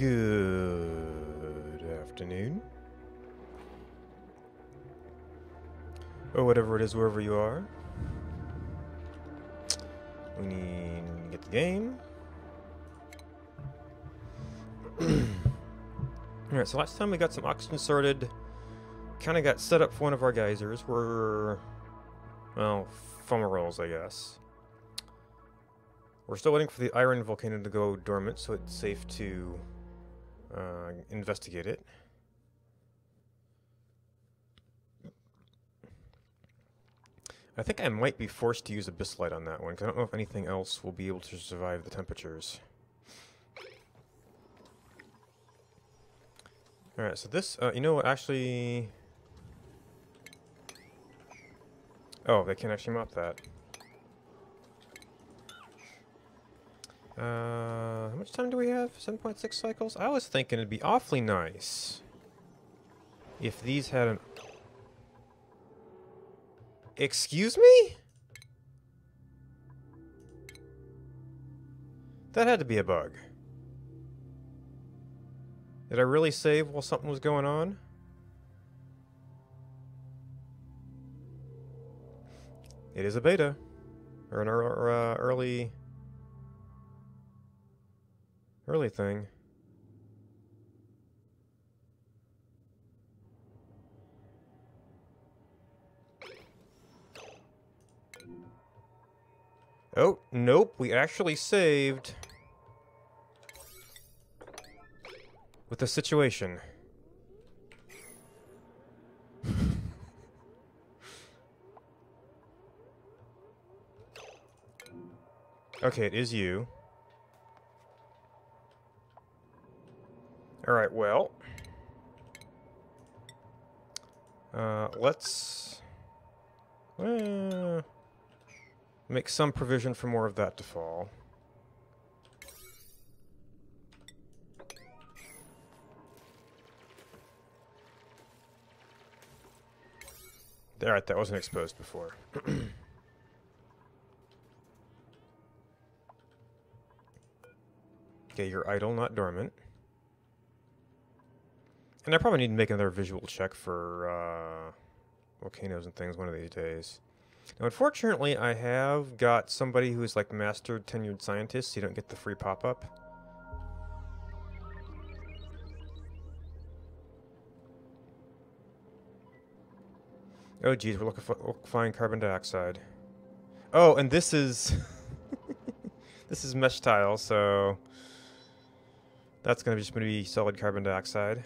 Good afternoon. Or whatever it is, wherever you are. We need to get the game. Alright, so last time we got some oxygen sorted. Kind of got set up for one of our geysers. We're, well, fumaroles, I guess. We're still waiting for the iron volcano to go dormant, so it's safe to investigate it. I think I might be forced to use Abyssallite on that one, because I don't know if anything else will be able to survive the temperatures. Alright, so this, you know what, actually... Oh, they can actually mop that. How much time do we have? 7.6 cycles? I was thinking it'd be awfully nice if these had an... Excuse me? That had to be a bug. Did I really save while something was going on? It is a beta. Or an early thing. Oh, nope, we actually saved with the situation. Okay, it is you. Alright, well. Let's... make some provision for more of that to fall. Alright, that wasn't exposed before. Okay, you're idle, not dormant. And I probably need to make another visual check for volcanoes and things one of these days. Now, unfortunately, I have got somebody who's like mastered tenured scientist, so you don't get the free pop-up. Oh, geez, we're liquefying carbon dioxide. Oh, and this is... this is mesh tile, so... That's just going to be solid carbon dioxide.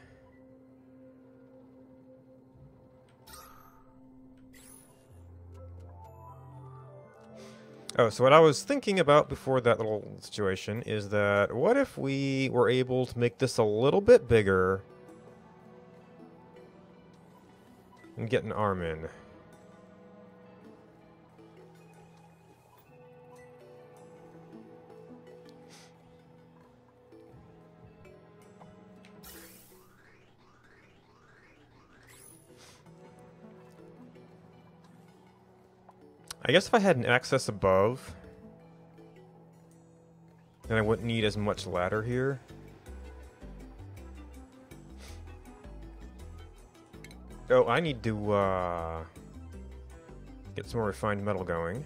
Oh, so what I was thinking about before that little situation is that what if we were able to make this a little bit bigger and get an arm in? I guess if I had an access above, then I wouldn't need as much ladder here. Oh, I need to get some more refined metal going.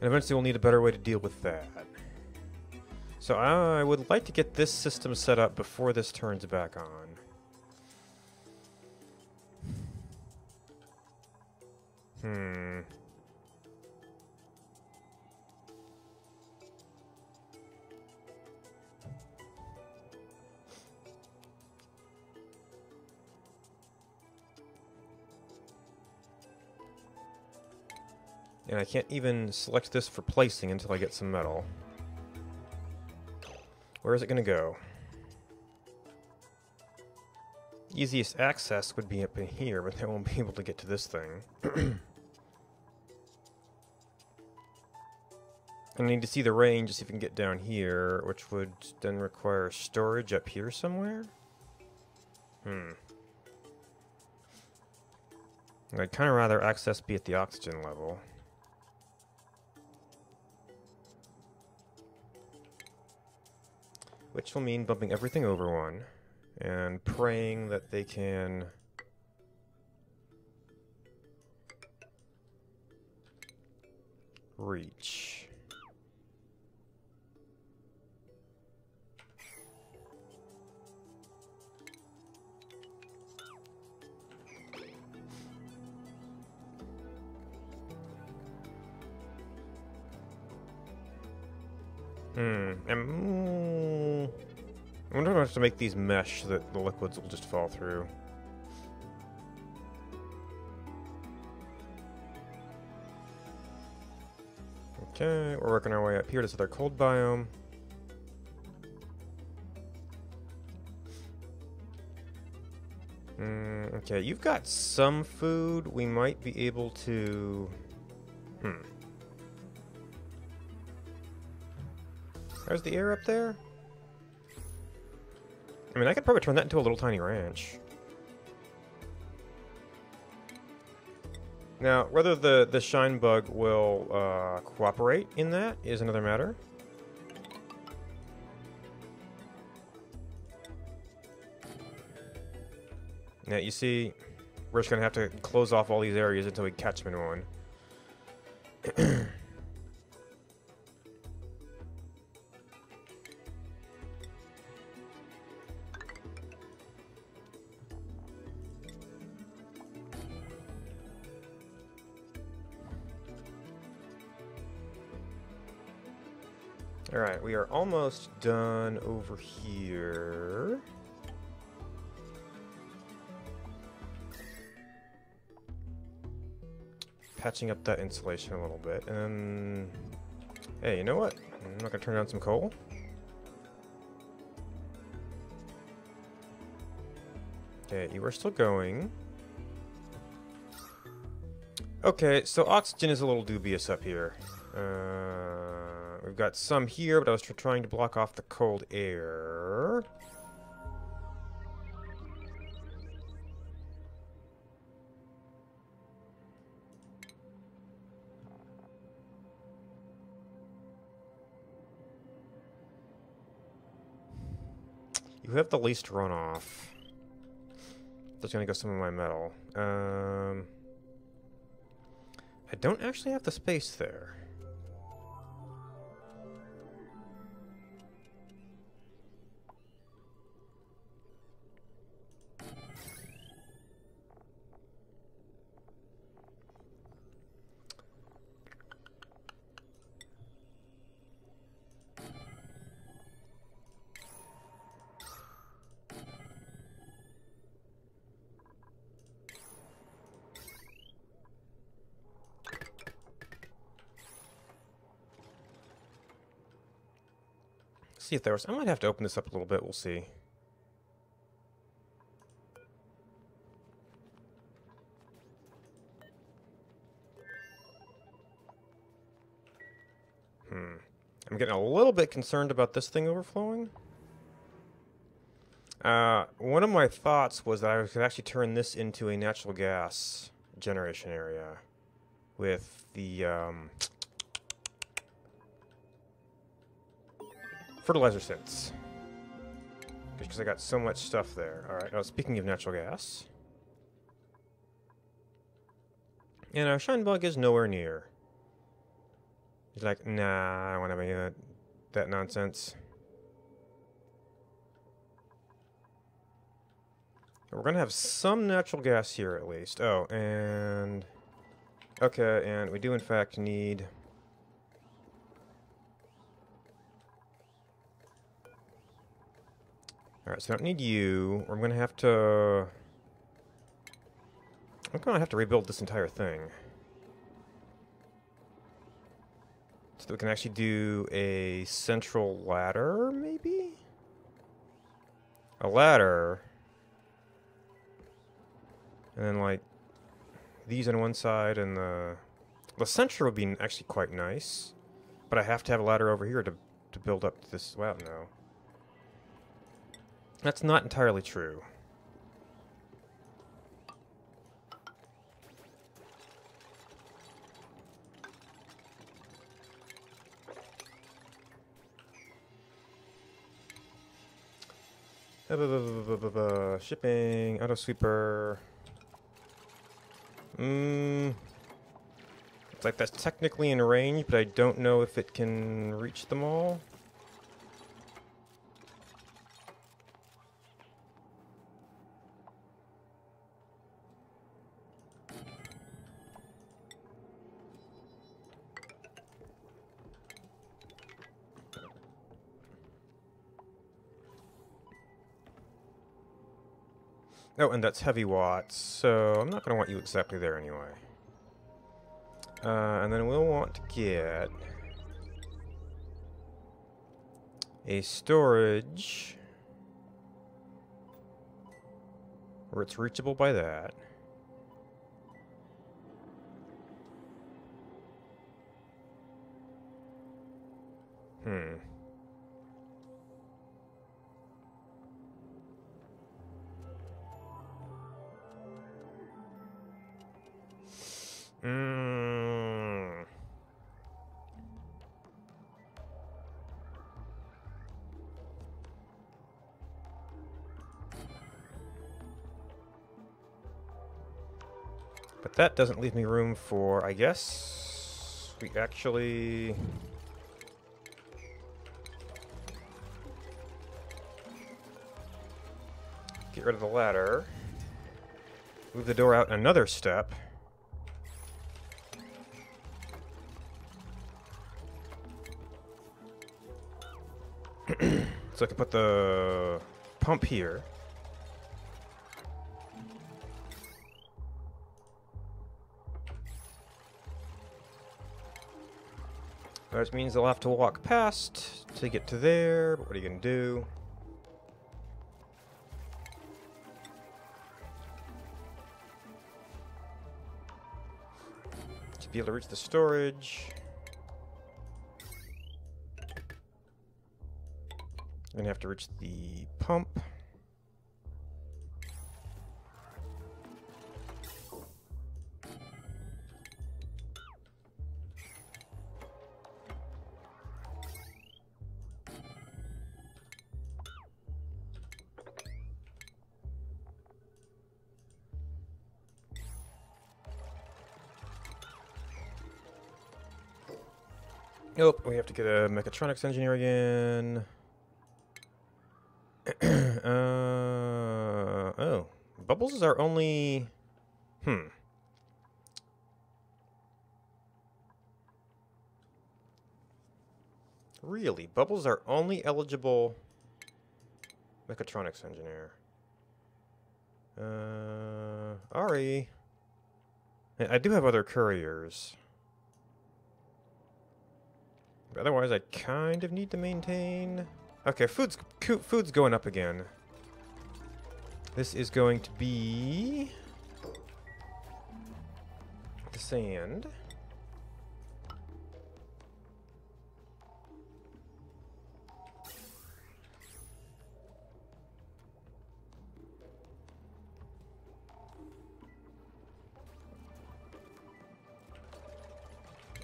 And eventually we'll need a better way to deal with that. So I would like to get this system set up before this turns back on. And I can't even select this for placing until I get some metal. Where is it going to go? Easiest access would be up in here, but I won't be able to get to this thing. I need to see the range to see if we can get down here, which would then require storage up here somewhere? I'd kind of rather access be at the oxygen level. Which will mean bumping everything over one and praying that they can reach. I wonder if I have to make these mesh so that the liquids will just fall through. Okay, we're working our way up here to this other cold biome. Okay, you've got some food. We might be able to... There's the air up there? I mean, I could probably turn that into a little tiny ranch. Now, whether the shine bug will cooperate in that is another matter. Now, you see, we're just going to have to close off all these areas until we catch them in one. Alright, we are almost done over here. Patching up that insulation a little bit, and hey, you know what? I'm not gonna turn on some coal. Okay, you are still going. Okay, so oxygen is a little dubious up here. We've got some here, but I was trying to block off the cold air. You have the least runoff. That's gonna go some of my metal. I don't actually have the space there. See if there was... I might have to open this up a little bit. We'll see. I'm getting a little bit concerned about this thing overflowing. One of my thoughts was that I could actually turn this into a natural gas generation area with the fertilizer synths. Because I got so much stuff there. Alright, now speaking of natural gas. And our shine bug is nowhere near. He's like, nah, I don't want to make that nonsense. We're going to have some natural gas here at least. Oh, and... Okay, and we do in fact need... Alright, so I don't need you. I'm going to have to... I'm going to have to rebuild this entire thing. So that we can actually do a central ladder, maybe? A ladder. And then, like, these on one side and the center would be actually quite nice. But I have to have a ladder over here to build up this... Well, no. That's not entirely true. Shipping, auto sweeper. It's like that's technically in range, but I don't know if it can reach them all. Oh, and that's heavy watts, so I'm not going to want you exactly there anyway. And then we'll want to get a storage where it's reachable by that. Hmm. But that doesn't leave me room for, I guess, we actually... get rid of the ladder. Move the door out another step. So I can put the pump here. That means they'll have to walk past to get to there, but what are you going to do? To be able to reach the storage. I'm going to have to reach the pump. Nope, we have to get a mechatronics engineer again. Oh. Bubbles is our only... Really? Bubbles are only eligible mechatronics engineer. Ari. I do have other couriers. But otherwise, I kind of need to maintain... Okay, food's going up again. This is going to be... the sand.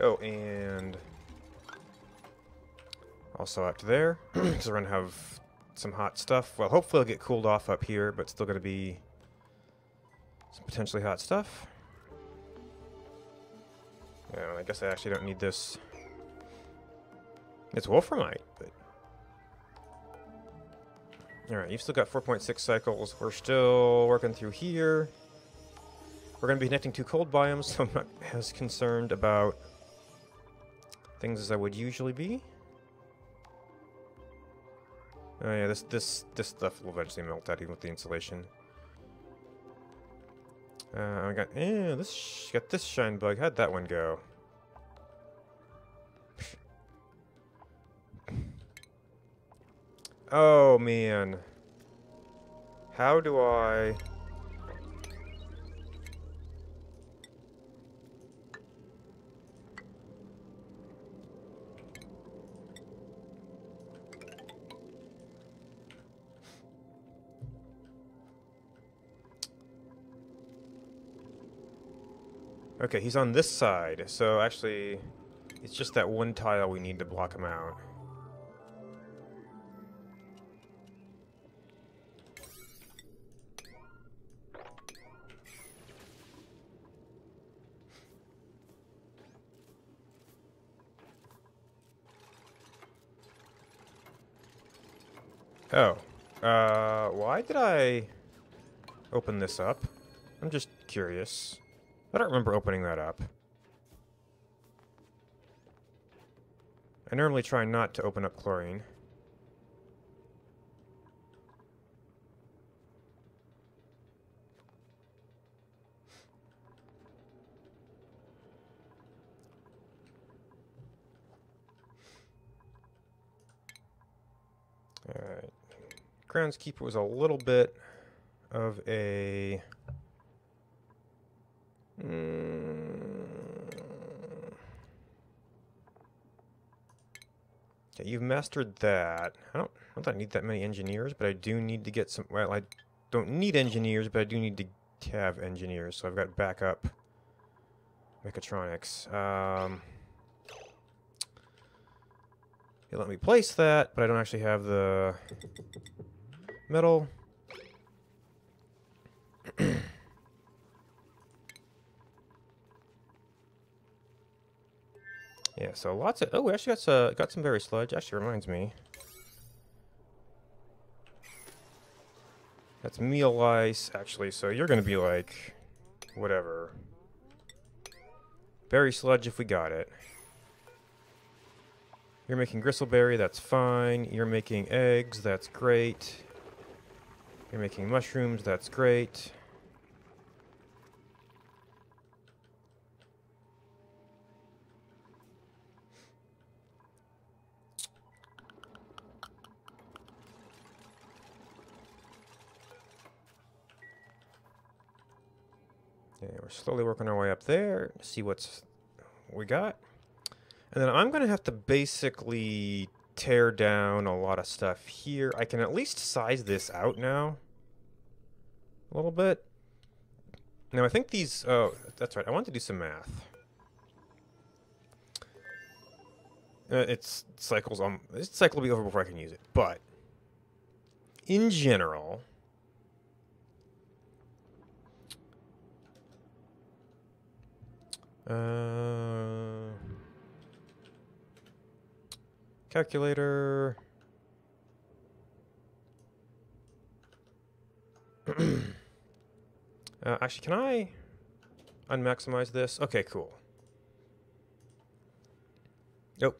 Oh, and... also up to there, because we're going to have some hot stuff. Well, hopefully it'll get cooled off up here, but still going to be some potentially hot stuff. Yeah, I guess I actually don't need this. It's wolframite, but... Alright, you've still got 4.6 cycles. We're still working through here. We're going to be connecting two cold biomes, so I'm not as concerned about things as I would usually be. Oh yeah, this stuff will eventually melt out even with the insulation. I got got this shine bug. How'd that one go? Oh man, how do I? Okay, he's on this side, so actually, it's just that one tile we need to block him out. Oh. Why did I open this up? I'm just curious. I don't remember opening that up. I normally try not to open up chlorine. Alright. Groundskeeper was a little bit of a... Okay, you've mastered that. Not that I need that many engineers, but I do need to get some... Well, I don't need engineers, but I do need to have engineers, so I've got backup mechatronics. It let me place that, but I don't actually have the metal. Yeah, so lots of... Oh, we actually got some berry sludge. Actually reminds me. That's meal ice, actually, so you're going to be like... Whatever. Berry sludge if we got it. You're making gristleberry, that's fine. You're making eggs, that's great. You're making mushrooms, that's great. Yeah, we're slowly working our way up there to see what we got. And then I'm going to have to basically tear down a lot of stuff here. I can at least size this out now. A little bit. Now, I think these... Oh, that's right. I want to do some math. This cycle will be over before I can use it. But, in general... Calculator. Actually, can I unmaximize this? Okay, cool. Nope.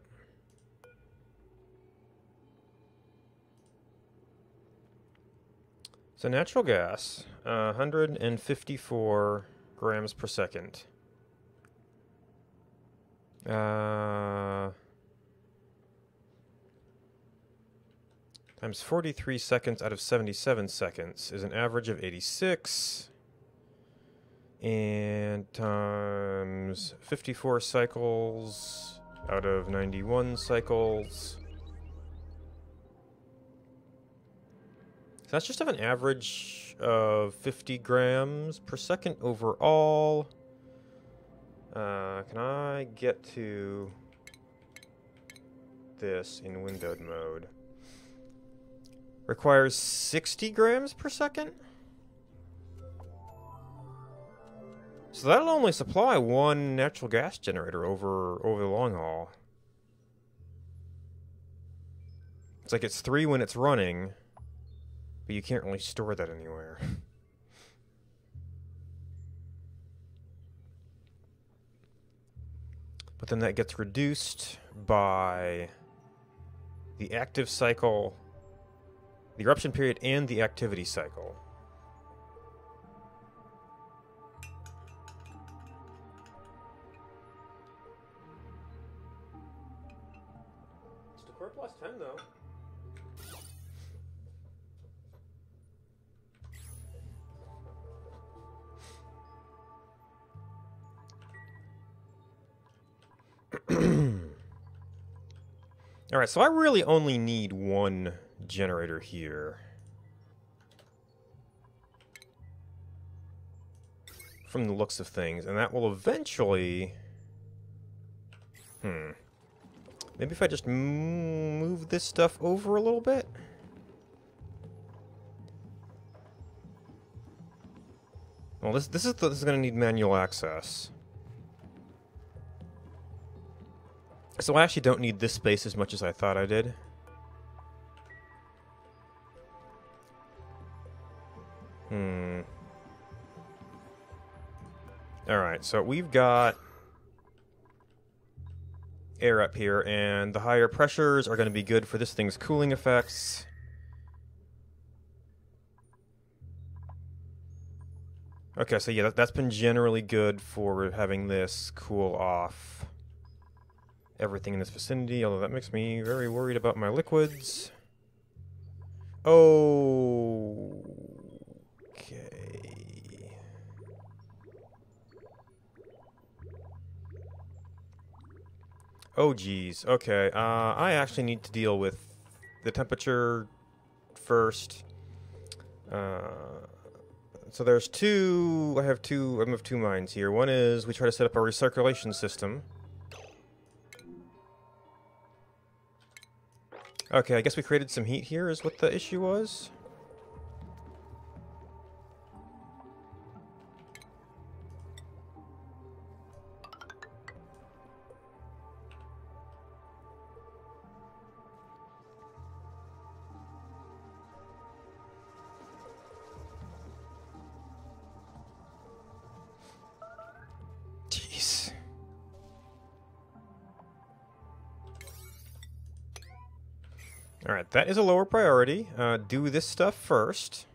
So natural gas, 154 grams per second. Times 43 seconds out of 77 seconds is an average of 86. And times 54 cycles out of 91 cycles. So that's just of an average of 50 grams per second overall. Can I get to this in windowed mode? Requires 60 grams per second? So that'll only supply one natural gas generator over the long haul. It's like it's 3 when it's running, but you can't really store that anywhere. But then that gets reduced by the active cycle, the eruption period, and the activity cycle. It's decor plus 10 though. Alright, so I really only need one generator here. From the looks of things, and that will eventually... Maybe if I just move this stuff over a little bit? Well, this is going to need manual access. So I actually don't need this space as much as I thought I did. Alright, so we've got air up here, and the higher pressures are going to be good for this thing's cooling effects. Okay, so yeah, that's been generally good for having this cool off everything in this vicinity, although that makes me very worried about my liquids. Oh... Okay. Oh, geez. Okay, I actually need to deal with the temperature first. So there's two... I have two minds here. One is we try to set up a recirculation system. Okay, I guess we created some heat here is what the issue was. Jeez. Alright, that is a lower priority. Do this stuff first.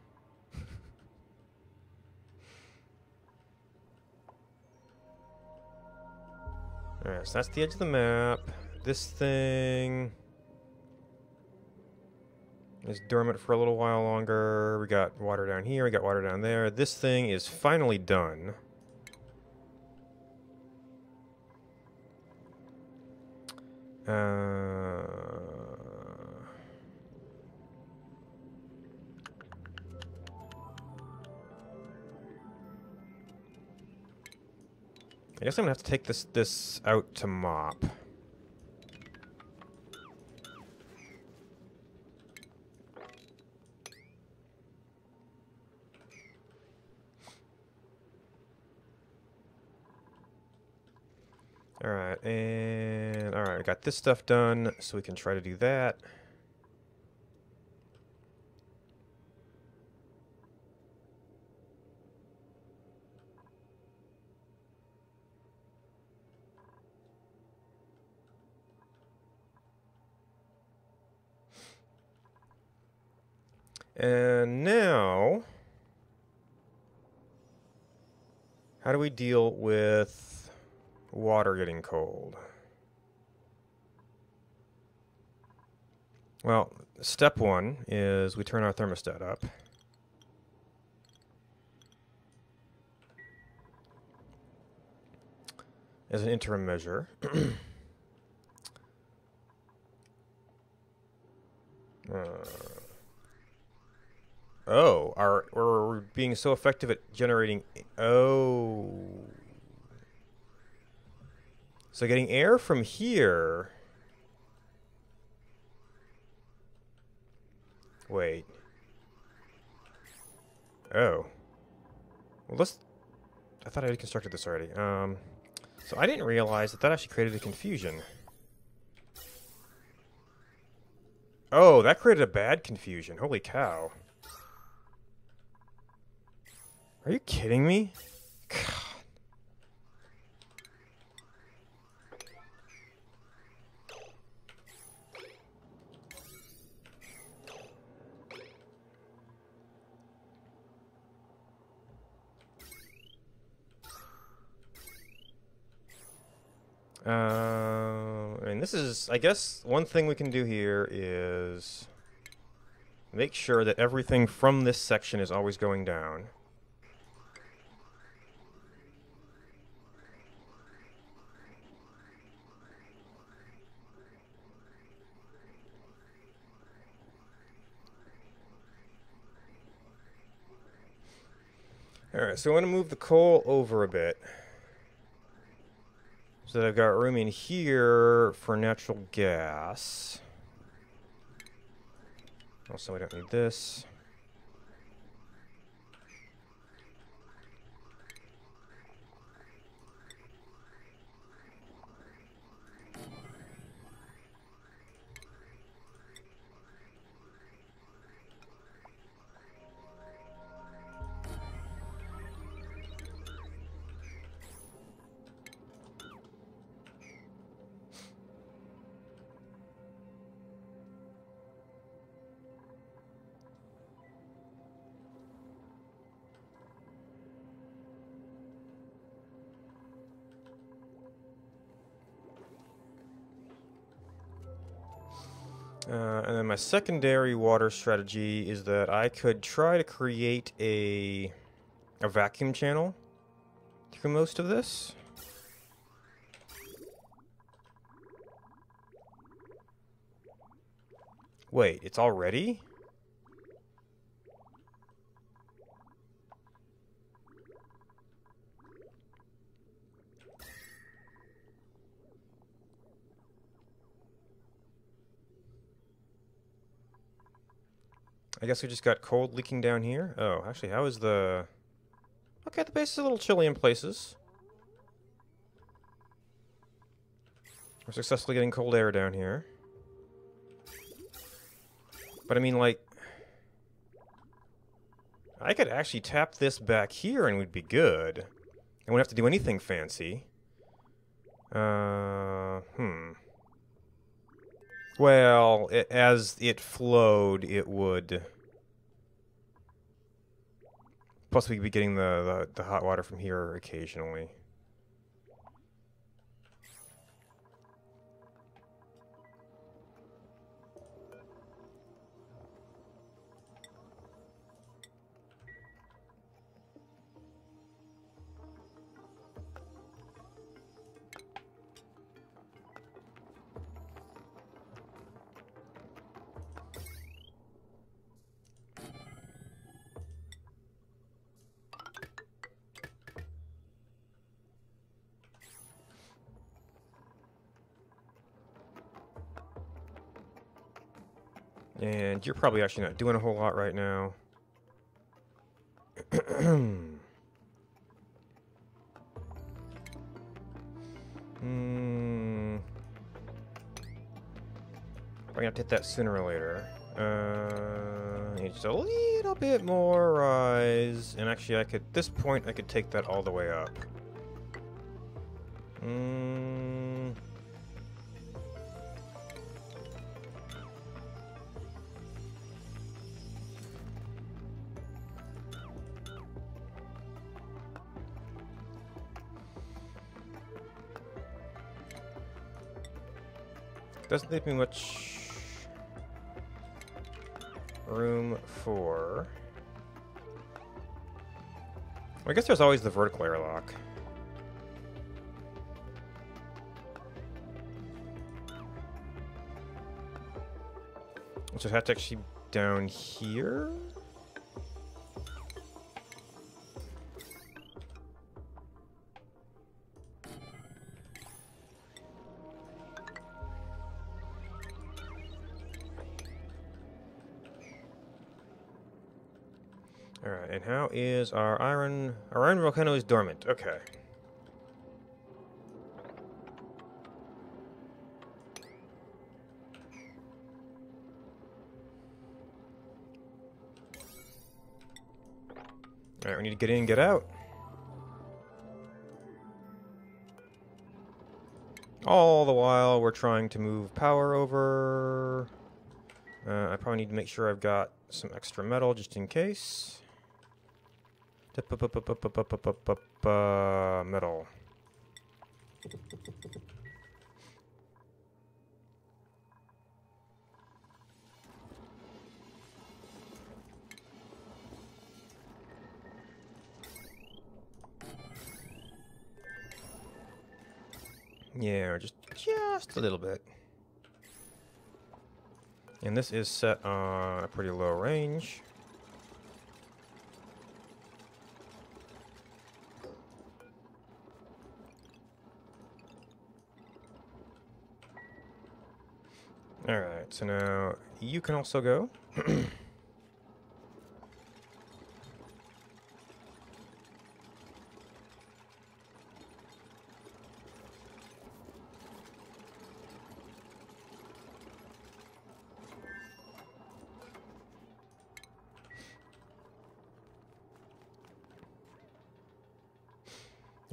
Alright, so that's the edge of the map. This thing is dormant for a little while longer. We got water down here, we got water down there. This thing is finally done. I guess I'm gonna have to take this out to mop. Alright, and alright, I got this stuff done, so we can try to do that. And now, how do we deal with water getting cold? Well, step one is we turn our thermostat up. As an interim measure. Oh, we're being so effective at generating... Oh. So getting air from here... Wait. Oh. Well, let's... I thought I had constructed this already. So I didn't realize that actually created a confusion. Oh, that created a bad confusion. Holy cow. Are you kidding me? God. And this is, I guess, one thing we can do here is make sure that everything from this section is always going down. Alright, so I want to move the coal over a bit. So that I've got room in here for natural gas. Also, I don't need this. And then my secondary water strategy is that I could try to create a vacuum channel through most of this. Wait, it's already? I guess we just got cold leaking down here. Oh, actually, how is the... Okay, the base is a little chilly in places. We're successfully getting cold air down here. But I mean, like... I could actually tap this back here and we'd be good. I wouldn't have to do anything fancy. Well, as it flowed, it would... Plus, we'd be getting the hot water from here occasionally. And you're probably actually not doing a whole lot right now. We're gonna have to hit that sooner or later. Need just a little bit more rise. And actually, I could, at this point, I could take that all the way up. Doesn't leave me much room for... Well, I guess there's always the vertical airlock. Which would have to actually be down here? Alright, and how is our iron... Our iron volcano is dormant. Okay. Alright, we need to get in and get out. All the while, we're trying to move power over. I probably need to make sure I've got some extra metal just in case. Metal. Yeah, just a little bit. And this is set on a pretty low range. Alright, so now you can also go.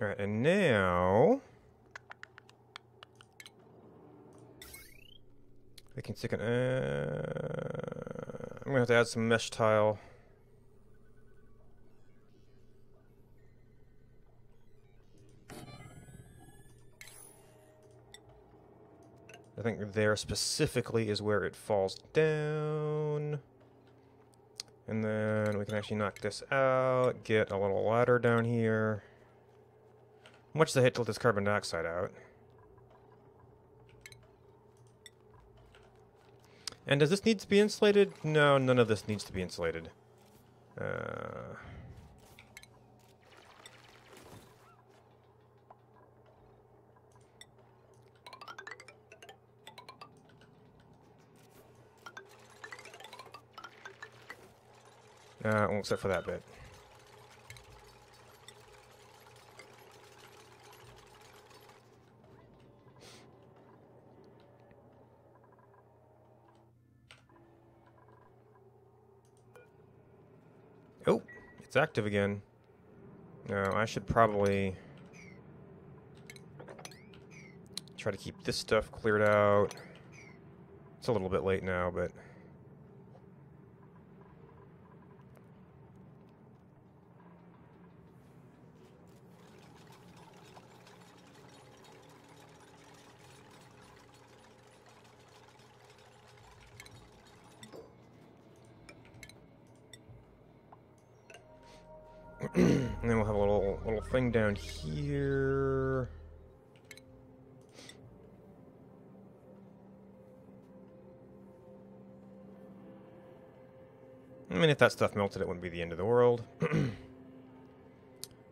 Alright, and now... we can stick an... I'm gonna have to add some mesh tile. I think there specifically is where it falls down. And then we can actually knock this out, get a little ladder down here. How much does it hit to let this carbon dioxide out? And does this need to be insulated? No, none of this needs to be insulated. Well, except for that bit. Oh, it's active again. No, I should probably try to keep this stuff cleared out. It's a little bit late now, but... and then we'll have a little thing down here. I mean, if that stuff melted, it wouldn't be the end of the world.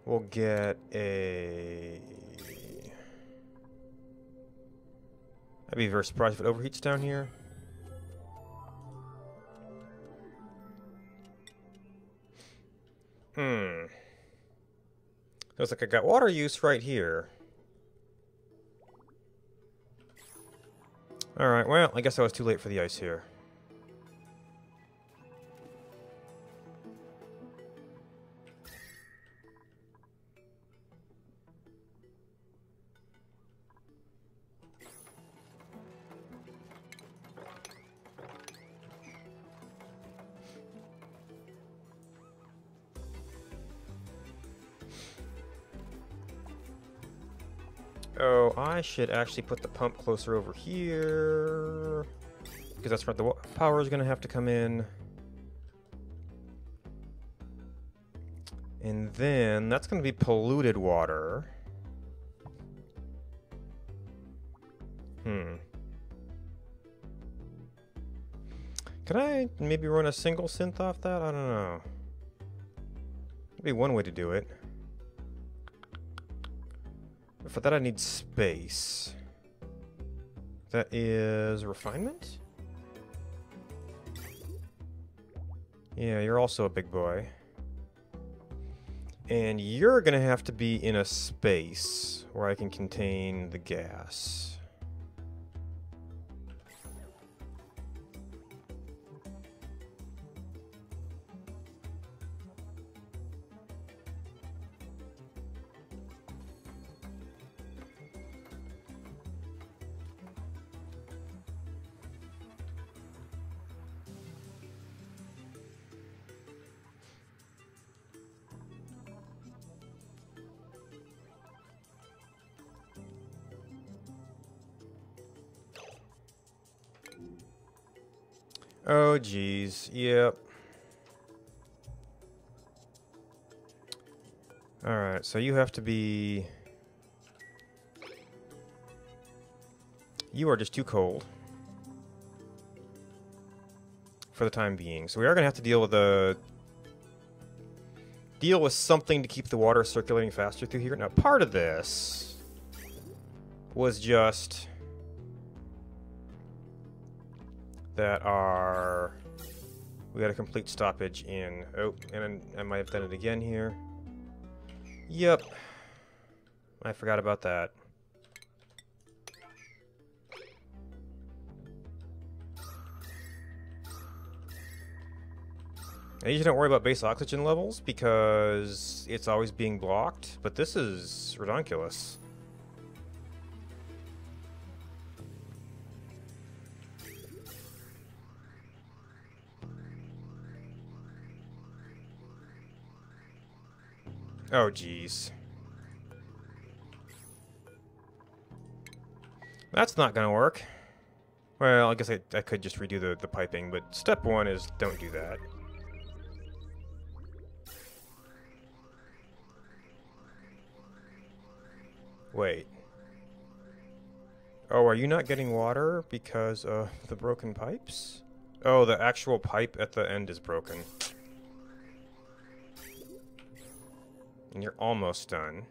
We'll get a... I'd be very surprised if it overheats down here. Looks like I got water use right here. Alright, well, I guess I was too late for the ice here. Oh, I should actually put the pump closer over here, because that's where the power is going to have to come in. And then that's going to be polluted water. Can I maybe run a single synth off that? I don't know. Maybe one way to do it. But for that I need space. That is refinement? Yeah, you're also a big boy. And you're gonna have to be in a space where I can contain the gas. Oh, geez. Yep. Alright, so you have to be... You are just too cold. For the time being. So we are going to have to deal with deal with something to keep the water circulating faster through here. Now, part of this was just... that are... We got a complete stoppage in... Oh, and I might have done it again here. Yep. I forgot about that. I usually don't worry about base oxygen levels because it's always being blocked, but this is redonkulous. Oh, geez. That's not gonna work. Well, I guess I could just redo the piping, but step one is don't do that. Wait. Oh, are you not getting water because of the broken pipes? Oh, the actual pipe at the end is broken. And you're almost done.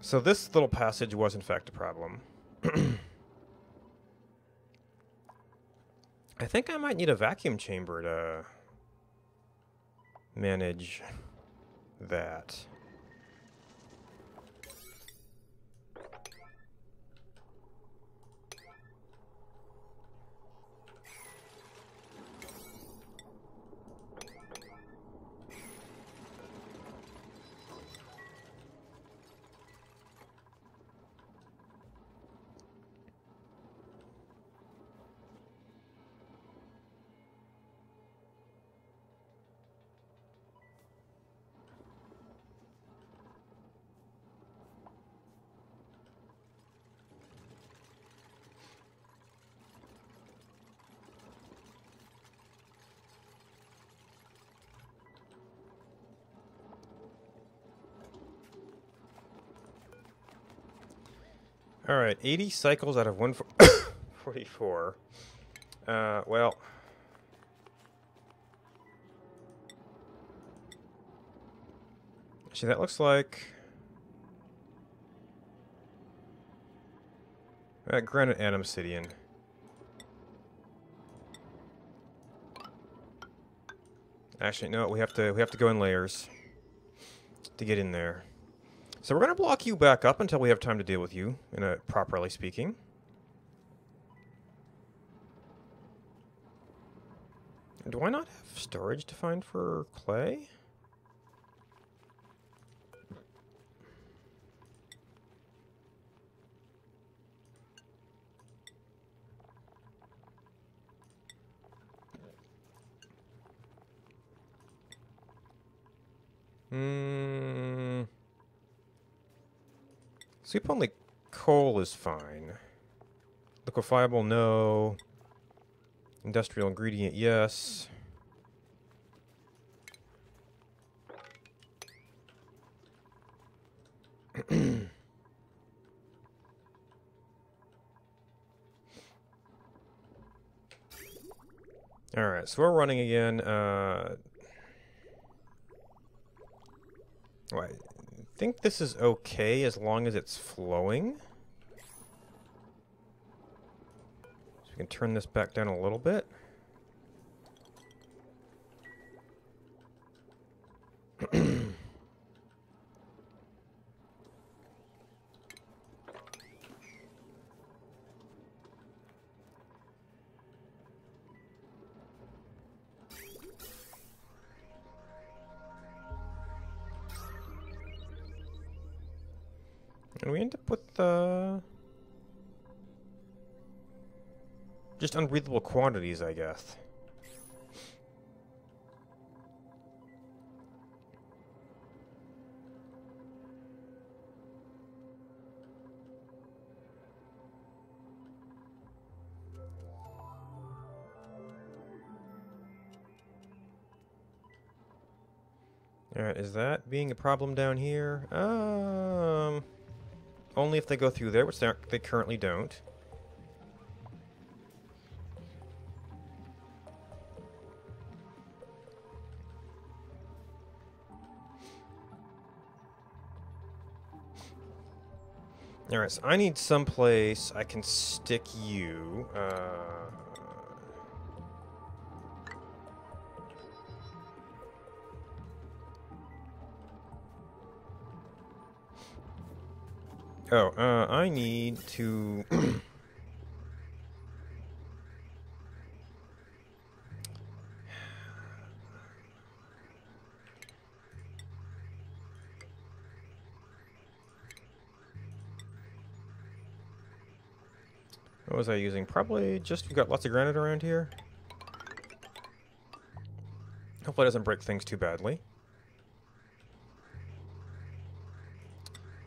So this little passage was in fact a problem. I think I might need a vacuum chamber to manage that. Alright, 80 cycles out of 144. Well. Actually, that looks like... granite and obsidian. Actually, no, we have to go in layers to get in there. So we're going to block you back up until we have time to deal with you, properly speaking. Do I not have storage defined for clay? Sweep only coal is fine. Liquefiable, no. Industrial ingredient, yes. Alright, so we're running again. I think this is okay as long as it's flowing. So we can turn this back down a little bit. And we end up with just unbreathable quantities, I guess. Alright, is that being a problem down here? Only if they go through there, which they currently don't. Alright, so I need someplace I can stick you. I need to... What was I using? Probably just, we've got lots of granite around here. Hopefully it doesn't break things too badly.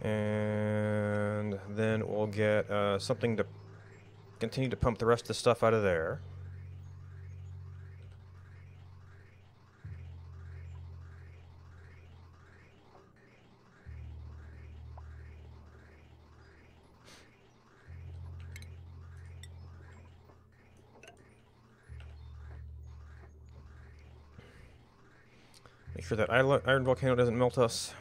And Then we'll get something to continue to pump the rest of the stuff out of there. Make sure that iron volcano doesn't melt us.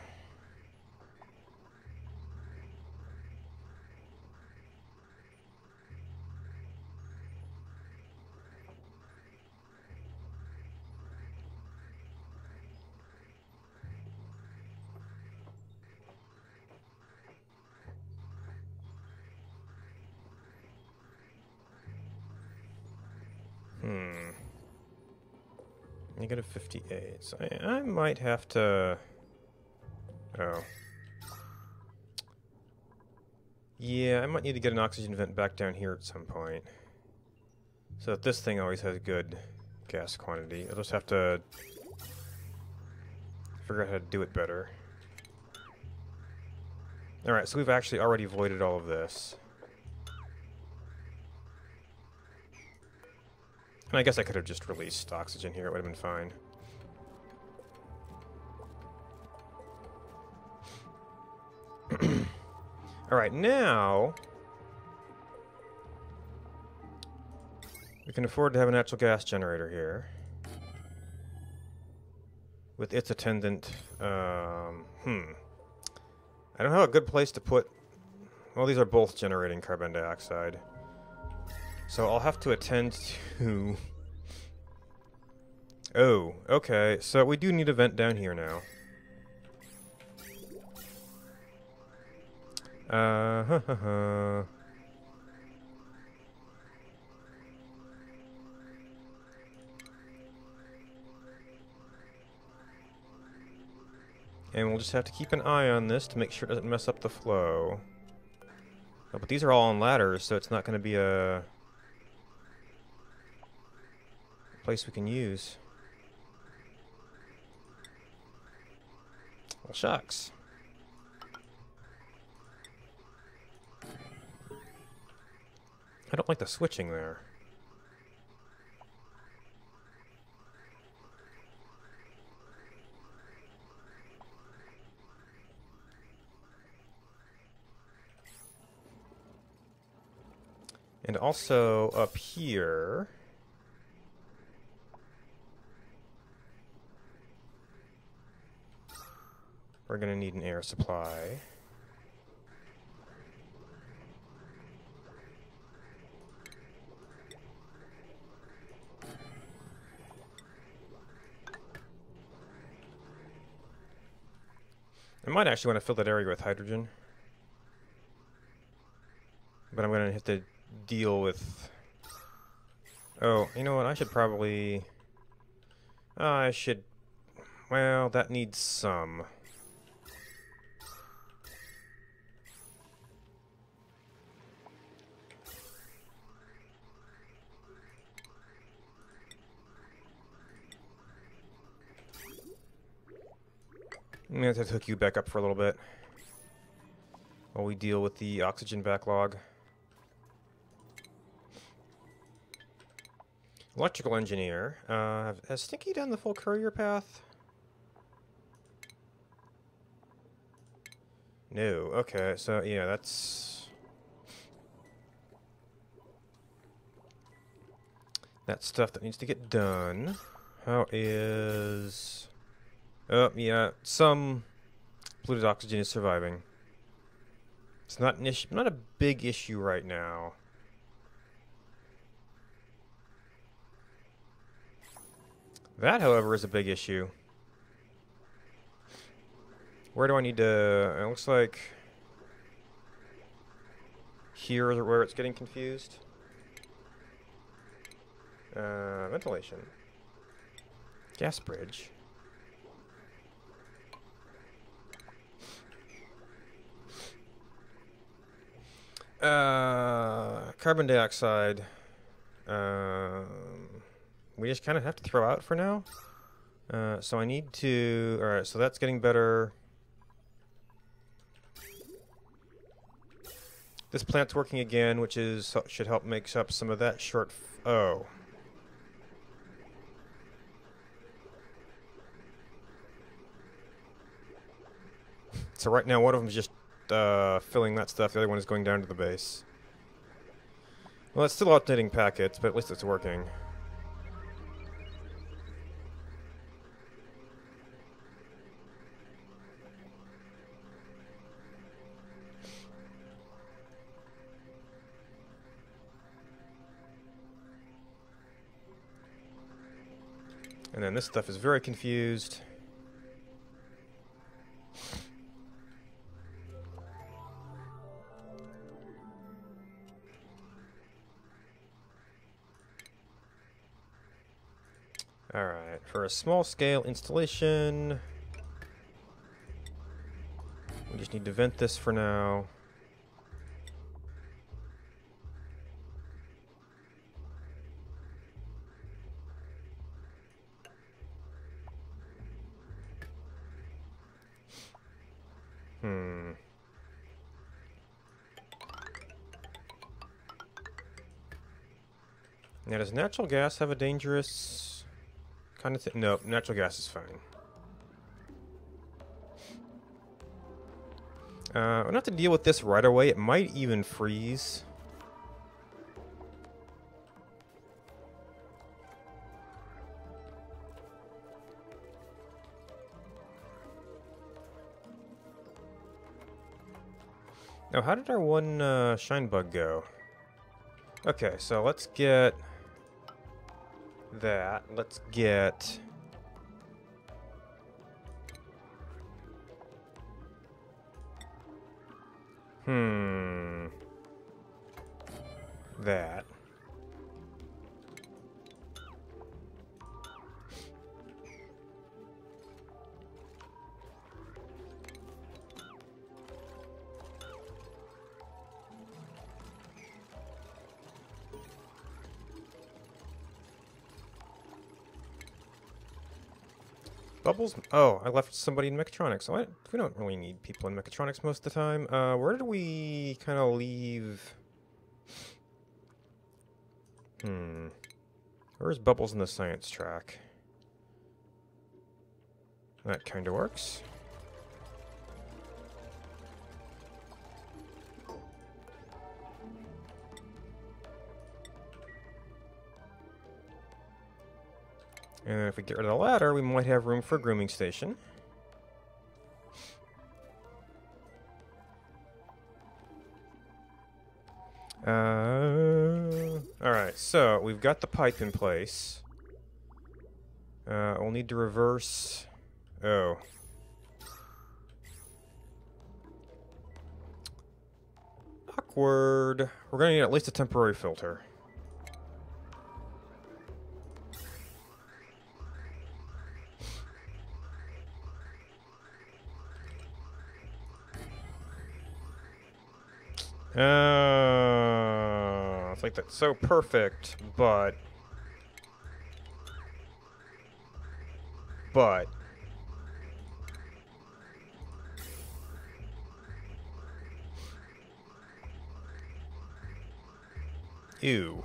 Negative 58. So I might have to... Oh. Yeah, I might need to get an oxygen vent back down here at some point. So that this thing always has good gas quantity. I'll just have to figure out how to do it better. Alright, so we've actually already voided all of this. And I guess I could have just released oxygen here, it would have been fine. Alright, now we can afford to have a natural gas generator here. With its attendant, I don't know a good place to put... Well, these are both generating carbon dioxide. So I'll have to attend to... Oh, okay. So we do need a vent down here now. And we'll just have to keep an eye on this to make sure it doesn't mess up the flow. Oh, but these are all on ladders, so it's not going to be a place we can use. Well, shucks. I don't like the switching there. And also up here, we're going to need an air supply. I might actually want to fill that area with hydrogen. But I'm going to have to deal with... Oh, you know what? I should probably... I should... Well, that needs some. I'm going to have to hook you back up for a little bit while we deal with the oxygen backlog. Electrical engineer. Has Stinky done the full courier path? No. Okay, so yeah, that's stuff that needs to get done. How is... Oh, yeah, some polluted oxygen is surviving. It's not an issue, not a big issue right now. That, however, is a big issue. Where do I need to... It looks like... Here is where it's getting confused. Ventilation. Gas bridge. Carbon dioxide. We just kind of have to throw out for now. So I need to... Alright, so that's getting better. This plant's working again, which is should help make up some of that short. Oh. So right now, one of them is just filling that stuff. The other one is going down to the base. Well, it's still updating packets, but at least it's working. And then this stuff is very confused. Alright, for a small-scale installation, we just need to vent this for now. Now, does natural gas have a dangerous kind of thing? No, natural gas is fine. We don't have to deal with this right away. It might even freeze. Now, how did our one shine bug go? Okay, so let's get that. Let's get that. Bubbles? Oh, I left somebody in mechatronics. We don't really need people in mechatronics most of the time. Where did we kind of leave? Where's Bubbles in the science track? That kind of works. And if we get rid of the ladder, we might have room for a grooming station. Alright, so we've got the pipe in place. We'll need to reverse... Oh. Awkward. We're going to need at least a temporary filter. It's like that's so perfect, but... Ew.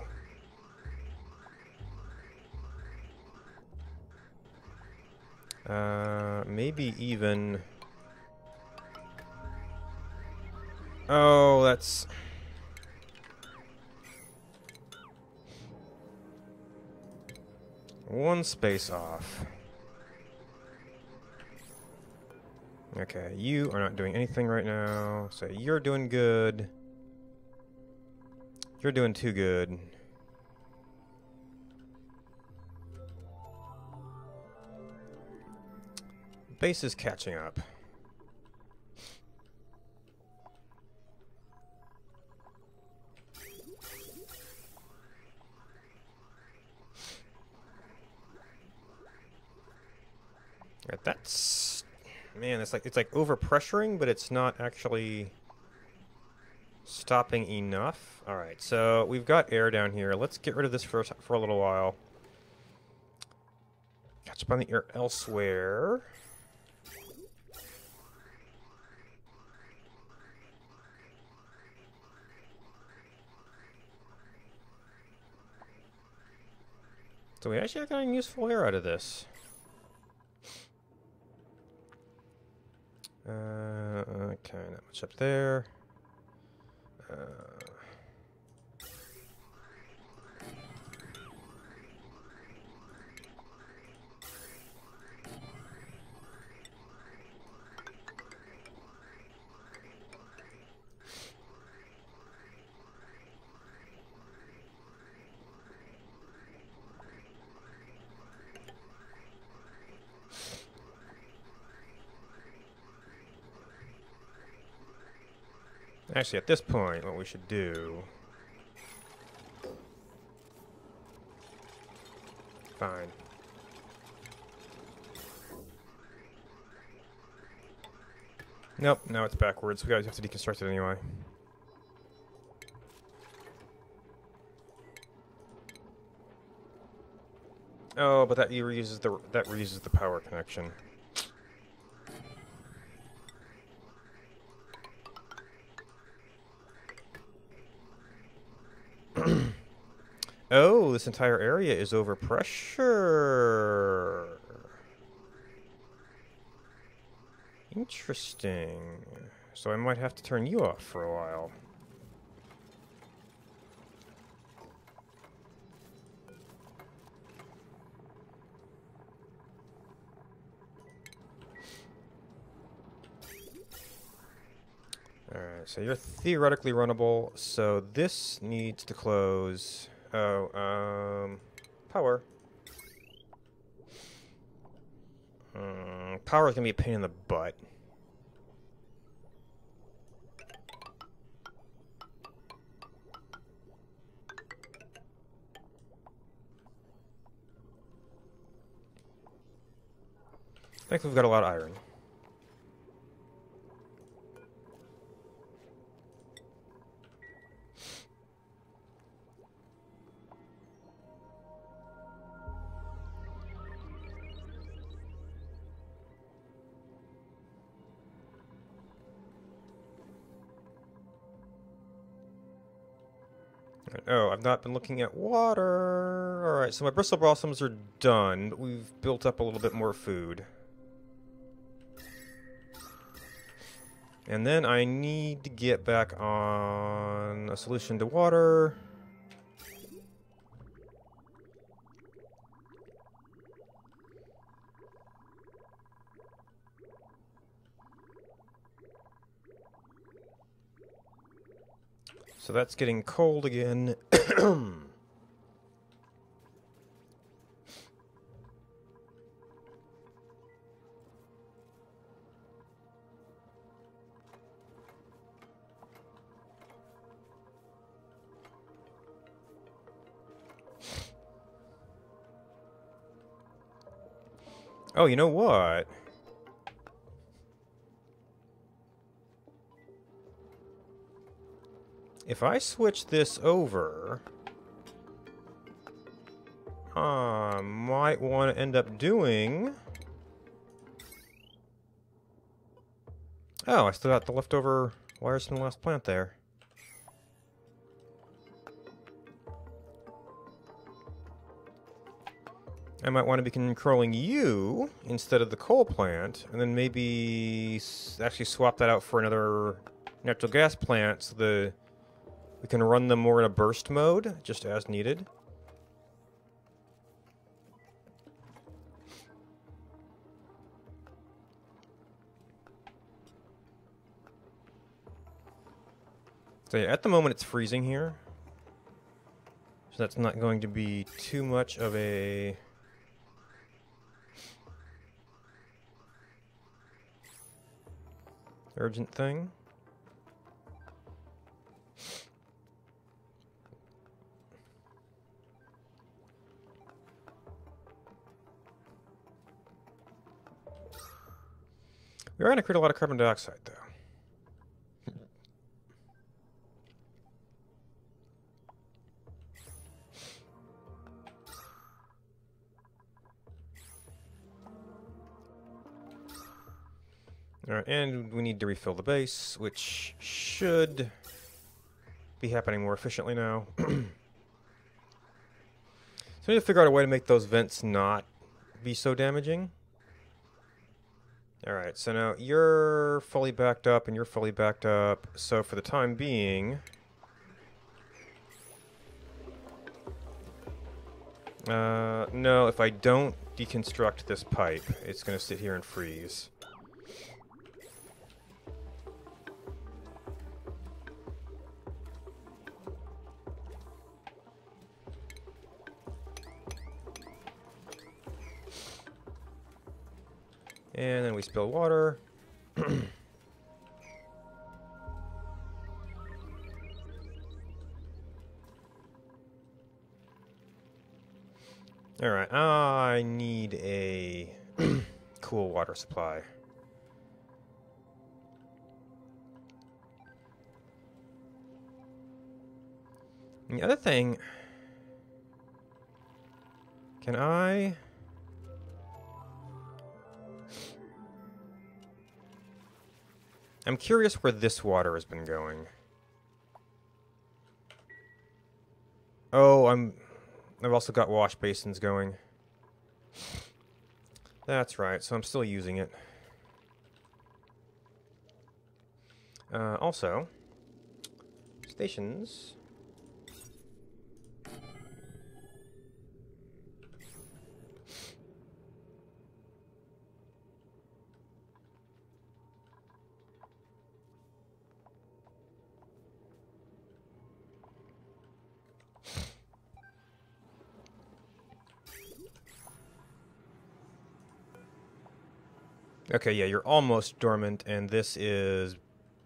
Maybe even... Oh, that's... One space off. Okay, you are not doing anything right now, so you're doing good. You're doing too good. Base is catching up. Right, that's... Man, it's like overpressuring, but it's not actually stopping enough. Alright, so we've got air down here. Let's get rid of this for a little while. Catch up on the air elsewhere. So we actually got getting useful air out of this. Okay, not much up there. Actually, at this point, what we should do... Fine. Nope, now it's backwards. We guys have to deconstruct it anyway. Oh, but that reuses the power connection. Oh, this entire area is over pressure. Interesting. So I might have to turn you off for a while. Alright, so you're theoretically runnable, so this needs to close. Oh, power. Power is gonna be a pain in the butt. Thankfully, we've got a lot of iron. Oh, I've not been looking at water. Alright, so my bristle blossoms are done, but we've built up a little bit more food. And then I need to get back on a solution to water. So that's getting cold again. Oh, you know what? If I switch this over, I might want to end up doing... Oh, I still got the leftover wires from the last plant there. I might want to be controlling you instead of the coal plant, and then maybe actually swap that out for another natural gas plant so we can run them more in a burst mode, just as needed. So yeah, at the moment it's freezing here. So that's not going to be too much of a... urgent thing. We are going to create a lot of carbon dioxide, though. Alright, and we need to refill the base, which should be happening more efficiently now. So we need to figure out a way to make those vents not be so damaging. Alright, so now you're fully backed up and you're fully backed up. So for the time being... no, if I don't deconstruct this pipe, it's going to sit here and freeze. And then we spill water. Alright, I need a cool water supply. And the other thing... Can I... I'm curious where this water has been going. Oh, I've also got wash basins going. That's right, so I'm still using it. Also, stations. Okay, yeah, you're almost dormant, and this is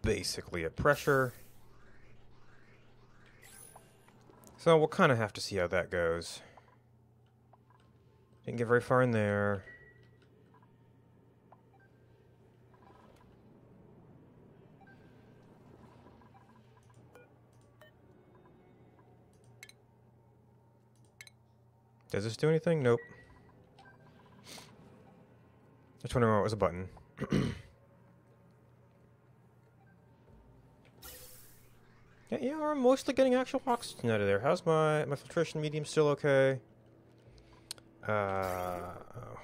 basically at pressure. So we'll kind of have to see how that goes. Didn't get very far in there. Does this do anything? Nope. Just wondering why it was a button. Yeah, we're mostly getting actual oxygen out of there. How's my filtration medium still okay?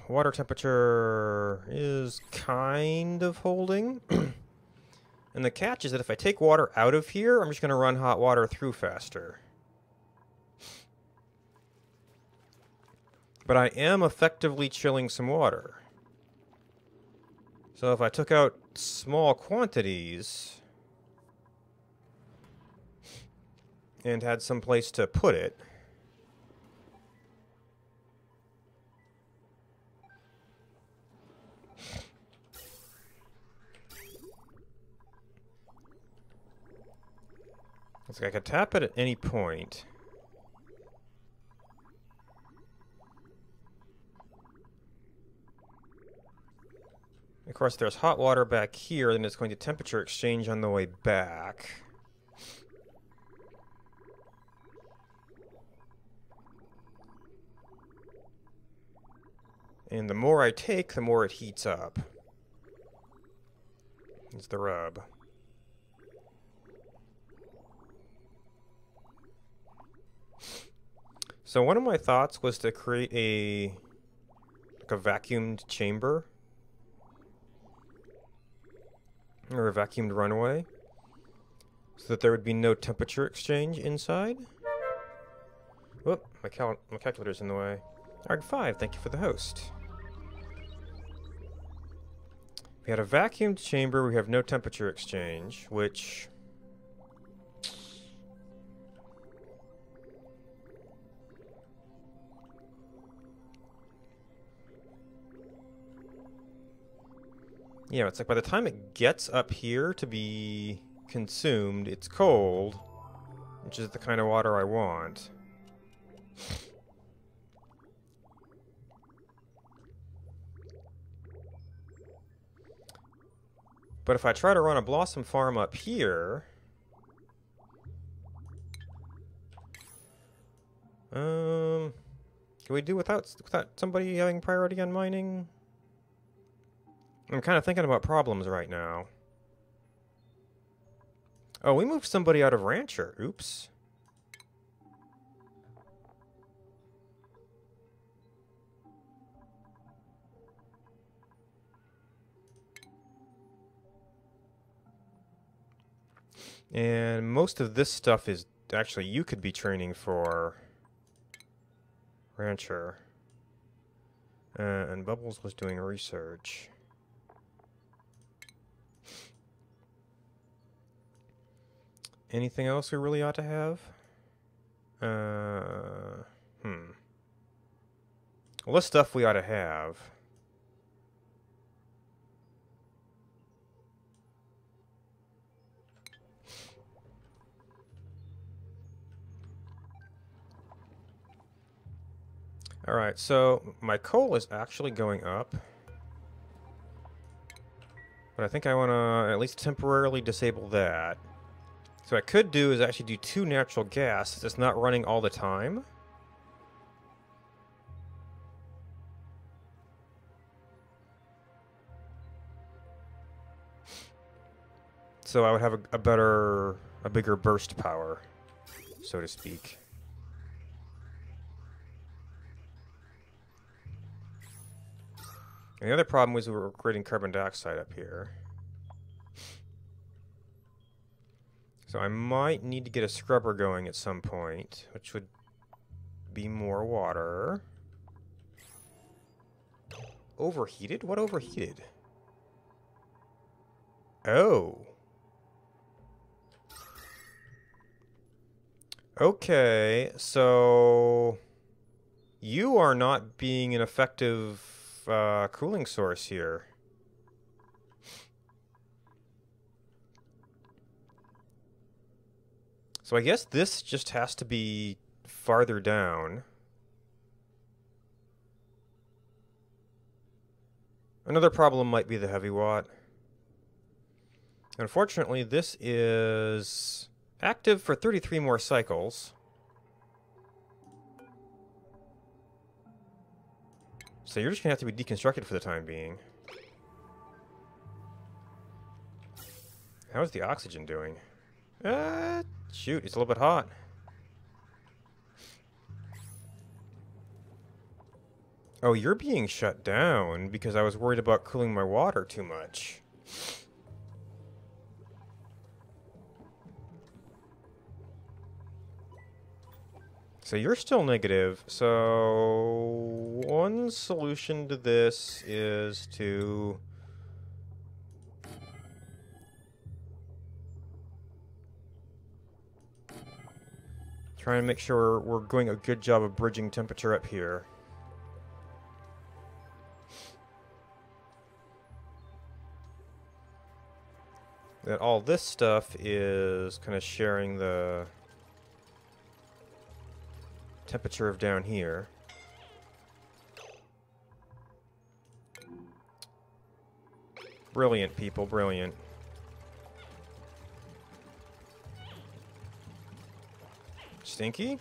Water temperature is kind of holding. And the catch is that if I take water out of here, I'm just going to run hot water through faster. But I am effectively chilling some water. So if I took out small quantities and had some place to put it, it's like I could tap it at any point. Of course, there's hot water back here, then it's going to temperature exchange on the way back. And the more I take, the more it heats up. It's the rub. So one of my thoughts was to create a vacuumed chamber. Or a vacuumed runway, so that there would be no temperature exchange inside. Whoop, my calculator's in the way. ARG5, thank you for the host. We had a vacuumed chamber, we have no temperature exchange, which... Yeah, it's like by the time it gets up here to be consumed, it's cold, which is the kind of water I want. But if I try to run a blossom farm up here... Can we do without somebody having priority on mining? I'm kind of thinking about problems right now. Oh, we moved somebody out of Rancher. Oops. And most of this stuff is actually you could be training for Rancher. And Bubbles was doing research. Anything else we really ought to have? Well, this stuff we ought to have. Alright, so my coal is actually going up. But I think I want to at least temporarily disable that. So what I could do is actually do 2 natural gas. It's not running all the time. So I would have a bigger burst power, so to speak. And the other problem was we were creating carbon dioxide up here. So I might need to get a scrubber going at some point, which would be more water. Overheated? What overheated? Oh. Okay, so you are not being an effective cooling source here. So I guess this just has to be farther down. Another problem might be the heavy watt. Unfortunately, this is active for 33 more cycles. So you're just going to have to be deconstructed for the time being. How's the oxygen doing? Shoot, it's a little bit hot. Oh, you're being shut down because I was worried about cooling my water too much. So you're still negative. So one solution to this is to try and make sure we're doing a good job of bridging temperature up here. That all this stuff is kind of sharing the temperature of down here. Brilliant, people, brilliant. Stinky?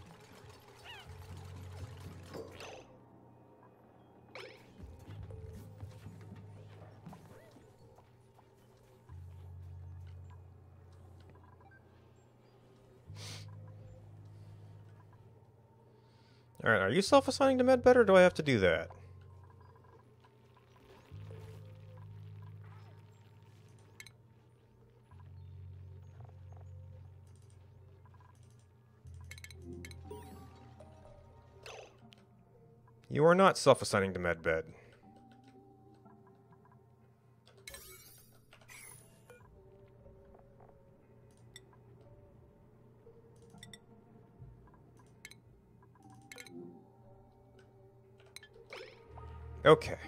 Alright, are you self-assigning to medbed, or do I have to do that? You are not self-assigning to medbed. Okay.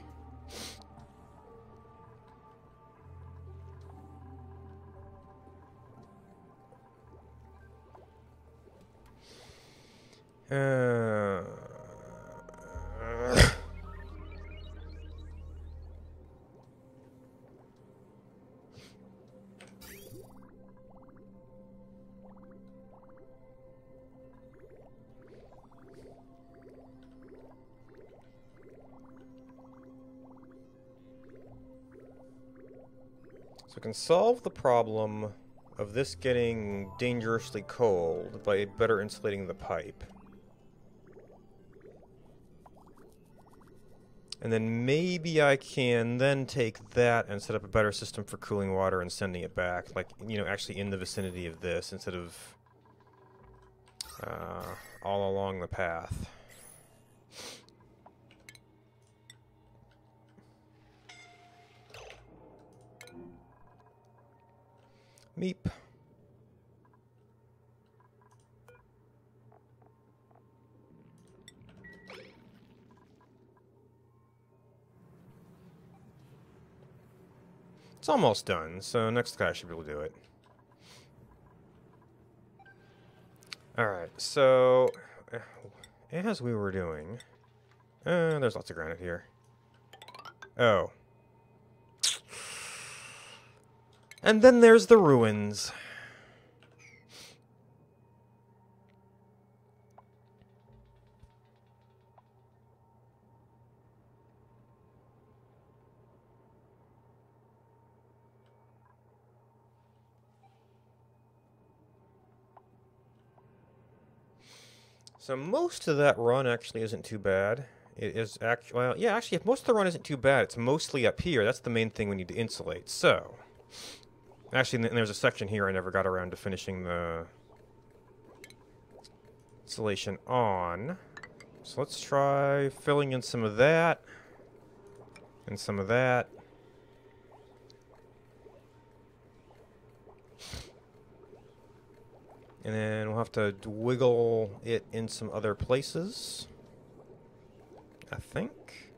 So we can solve the problem of this getting dangerously cold by better insulating the pipe. And then maybe I can then take that and set up a better system for cooling water and sending it back, like, you know, actually in the vicinity of this instead of all along the path. Meep. It's almost done, so next guy should be able to do it. Alright, so as we were doing... there's lots of granite here. Oh. And then there's the ruins. So most of that run actually isn't too bad. It is actually, well, yeah, actually, if most of the run isn't too bad, it's mostly up here. That's the main thing we need to insulate. So, actually, there's a section here I never got around to finishing the insulation on. So let's try filling in some of that and some of that. And then we'll have to wiggle it in some other places, I think.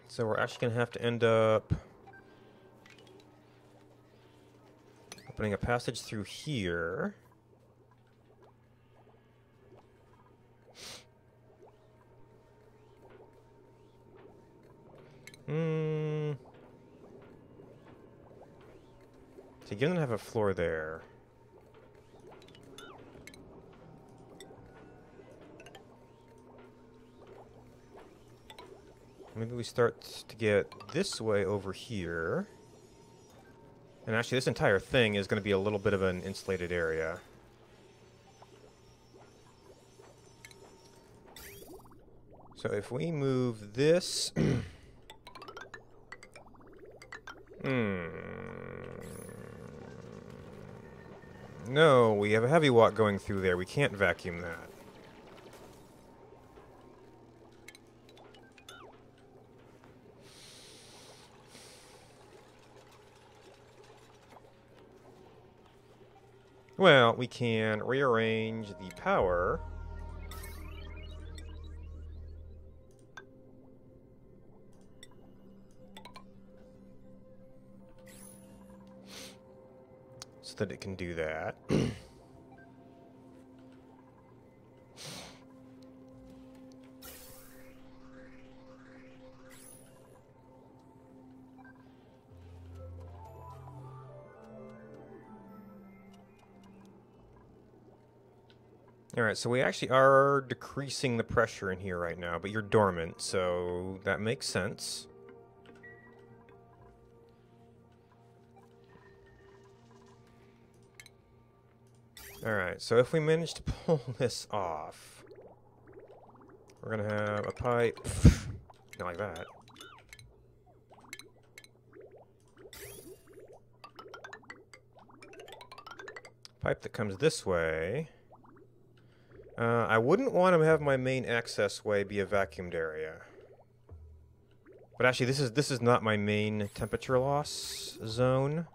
So we're actually going to have to end up opening a passage through here. So you're gonna have a floor there. Maybe we start to get this way over here. And actually, this entire thing is going to be a little bit of an insulated area. So if we move this... No, we have a heavy walk going through there. We can't vacuum that. Well, we can rearrange the power. So that it can do that. Alright, so we actually are decreasing the pressure in here right now, but you're dormant, so that makes sense. Alright, so if we manage to pull this off, we're gonna have a pipe, not like that. Pipe that comes this way. I wouldn't want to have my main access way be a vacuumed area. But actually, this is not my main temperature loss zone.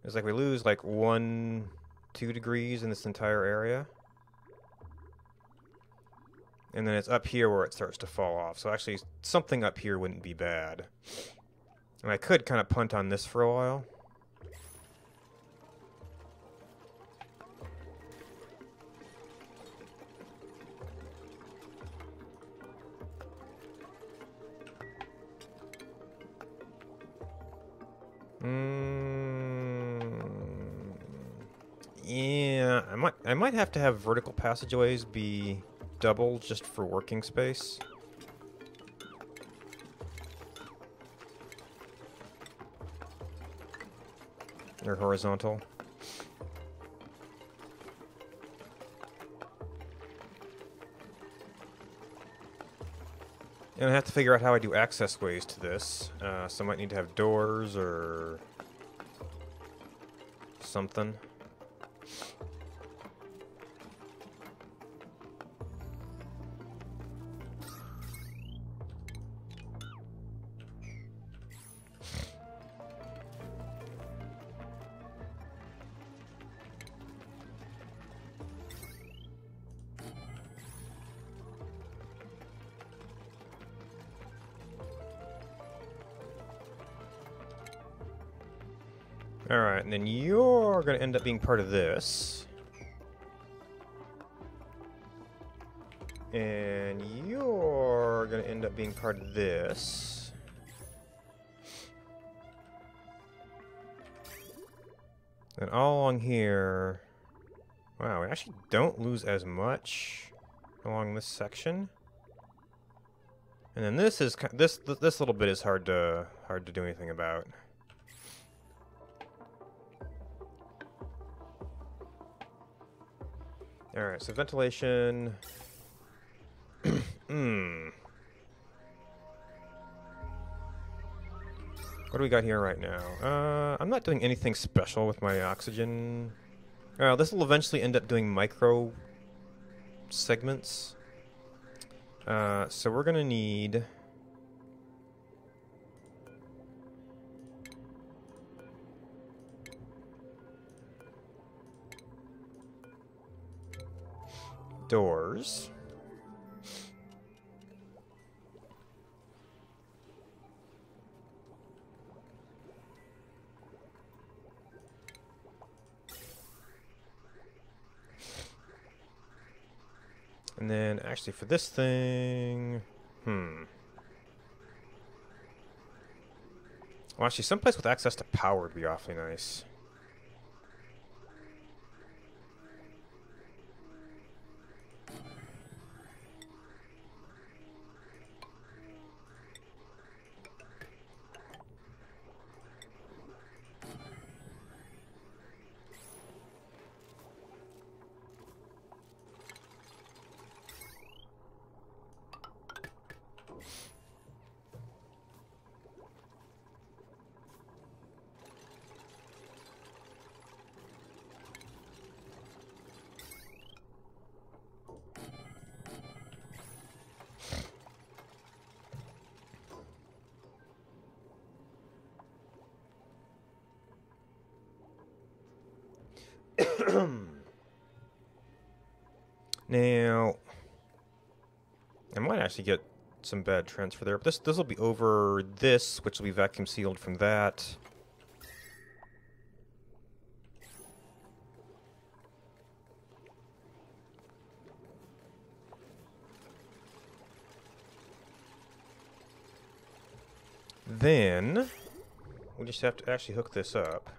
It's like we lose like 1-2 degrees in this entire area. And then it's up here where it starts to fall off. So actually, something up here wouldn't be bad. And I could kind of punt on this for a while. Yeah, I might have to have vertical passageways be double just for working space. Or horizontal. And I have to figure out how I do access ways to this. So I might need to have doors or something. Alright, and then you're going to end up being part of this. And you're going to end up being part of this. And all along here... Wow, we actually don't lose as much along this section. And then this is this little bit is hard to do anything about. Alright, so ventilation. What do we got here right now? I'm not doing anything special with my oxygen. This will eventually end up doing micro segments. So we're gonna need... doors. And then actually for this thing, well, actually someplace with access to power would be awfully nice. Now, I might actually get some bad transfer there, but this will be over this, which will be vacuum sealed from that. Then, we just have to actually hook this up.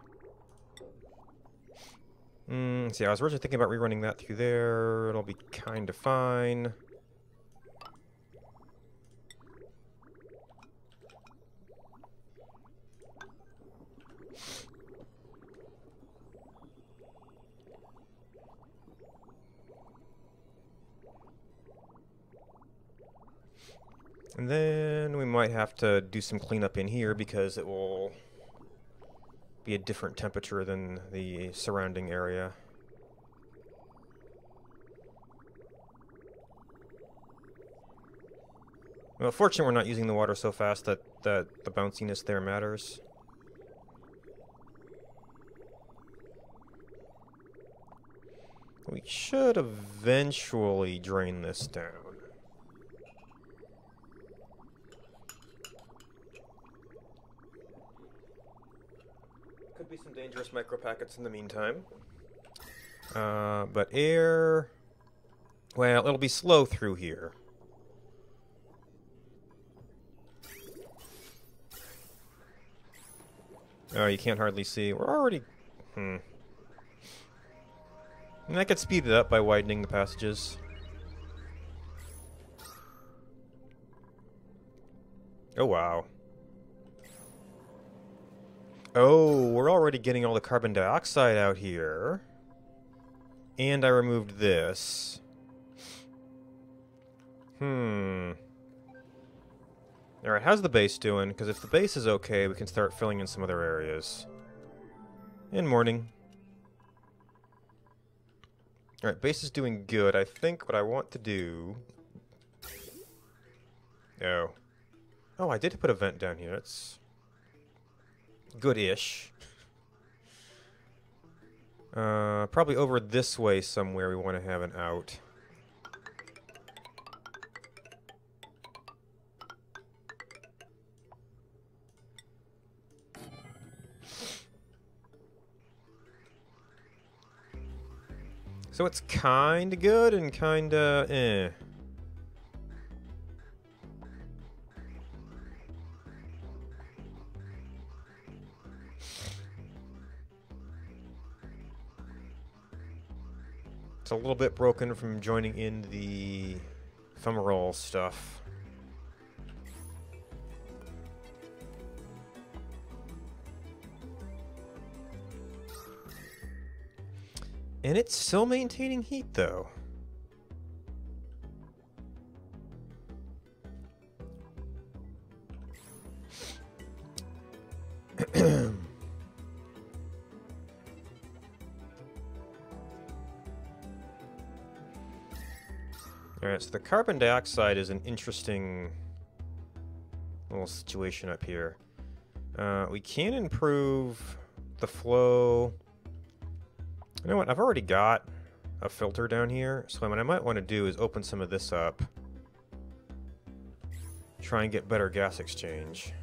See, I was originally thinking about rerunning that through there. It'll be kind of fine. And then we might have to do some cleanup in here because it will be a different temperature than the surrounding area. Well, fortunately we're not using the water so fast that the bounciness there matters. We should eventually drain this down. Could be some dangerous micropackets in the meantime. But air... Well, it'll be slow through here. Oh, you can't hardly see. We're already... And I could speed it up by widening the passages. Oh, wow. Oh, we're already getting all the carbon dioxide out here. And I removed this. Alright, how's the base doing? Because if the base is okay, we can start filling in some other areas. In morning. Alright, base is doing good. I think what I want to do... Oh. Oh, I did put a vent down here. That's... good-ish. Probably over this way somewhere we want to have an out. So it's kinda good and kinda eh. It's a little bit broken from joining in the ephemeral stuff. And it's still maintaining heat, though. Alright, so the carbon dioxide is an interesting little situation up here. We can improve the flow. You know what? I've already got a filter down here, so what I might want to do is open some of this up. Try and get better gas exchange.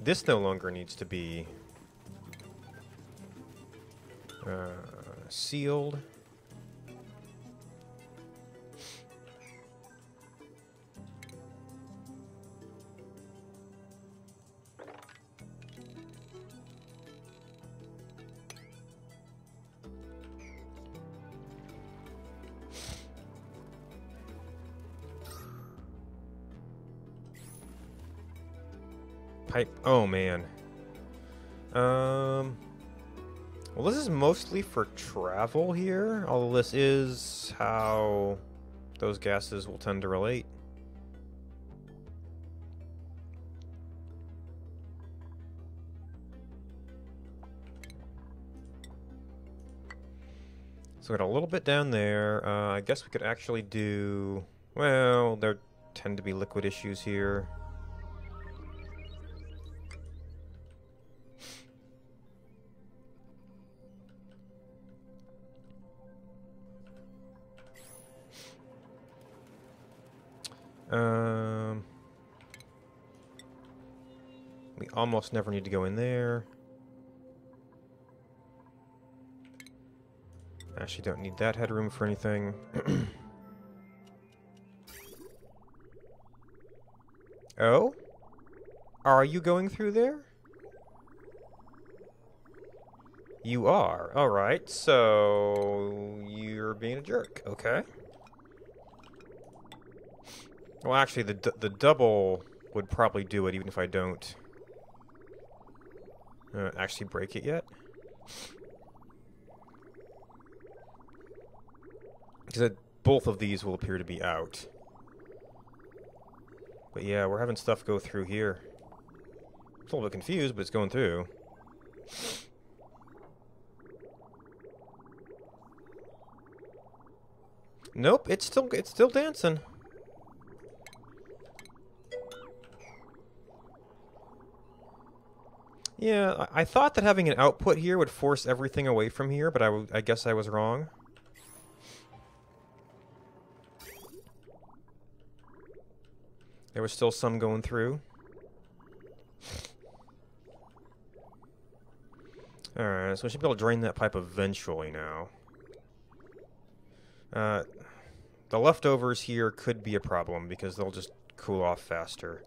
This no longer needs to be sealed. Pipe. Oh, man. Well, this is mostly for travel here, although this is how those gases will tend to relate. So we got a little bit down there. I guess we could actually do... Well, there tend to be liquid issues here. We almost never need to go in there. Actually don't need that headroom for anything. Oh? Are you going through there? You are. Alright, so... you're being a jerk. Okay. Well, actually, the double would probably do it, even if I don't actually break it yet. Because both of these will appear to be out. But yeah, we're having stuff go through here. It's a little bit confused, but it's going through. Nope, it's still dancing. Yeah, I thought that having an output here would force everything away from here, but I guess I was wrong. There was still some going through. Alright, so we should be able to drain that pipe eventually now. The leftovers here could be a problem because they'll just cool off faster.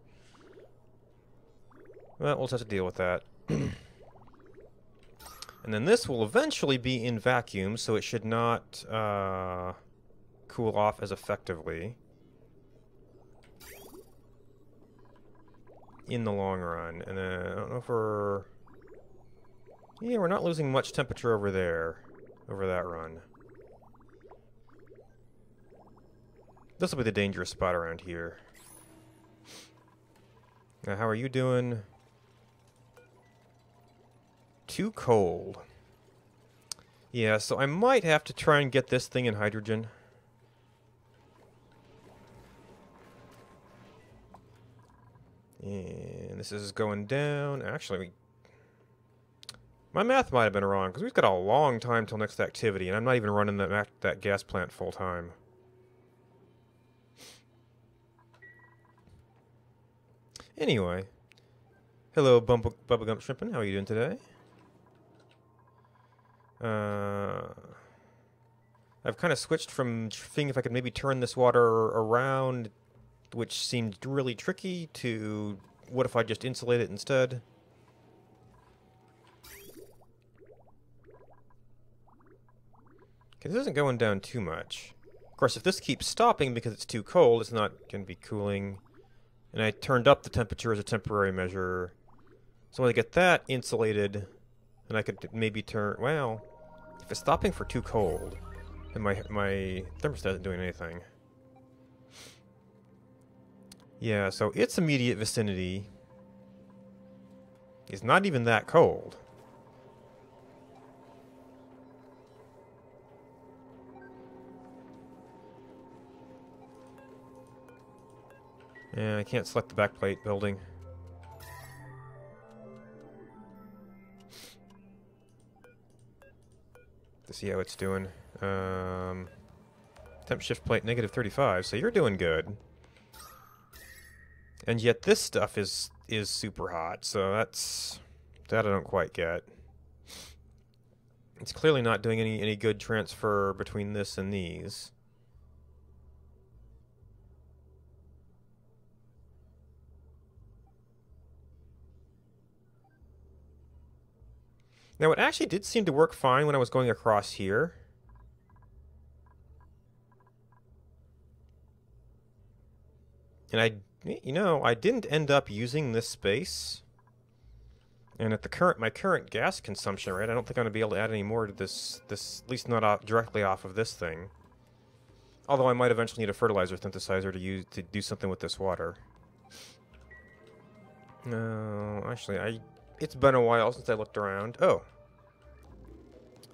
Well, we'll just have to deal with that. And then this will eventually be in vacuum, so it should not cool off as effectively. in the long run. And I don't know if we're... Yeah, we're not losing much temperature over there, over that run. This will be the dangerous spot around here. Now, how are you doing? Too cold. Yeah, so I might have to try and get this thing in hydrogen. And this is going down. Actually, my math might have been wrong, because we've got a long time till next activity, and I'm not even running that gas plant full time. Anyway. Hello, Bubba Gump Shrimpin'. How are you doing today? I've kind of switched from seeing if I could maybe turn this water around, which seemed really tricky, to what if I just insulate it instead? Okay, this isn't going down too much. Of course, if this keeps stopping because it's too cold, it's not going to be cooling. And I turned up the temperature as a temporary measure. So when I get that insulated, then I could maybe turn... Well, if it's stopping for too cold, then my thermostat isn't doing anything. Yeah, so its immediate vicinity is not even that cold. Yeah, I can't select the backplate building. To see how it's doing. Temp shift plate negative 35, so you're doing good. And yet this stuff is super hot, so that I don't quite get. It's clearly not doing any good transfer between this and these. Now, it actually did seem to work fine when I was going across here. And I didn't end up using this space. And at my current gas consumption rate, I don't think I'm going to be able to add any more to this, at least not directly off of this thing. Although I might eventually need a fertilizer synthesizer to do something with this water. No, actually, it's been a while since I looked around. Oh.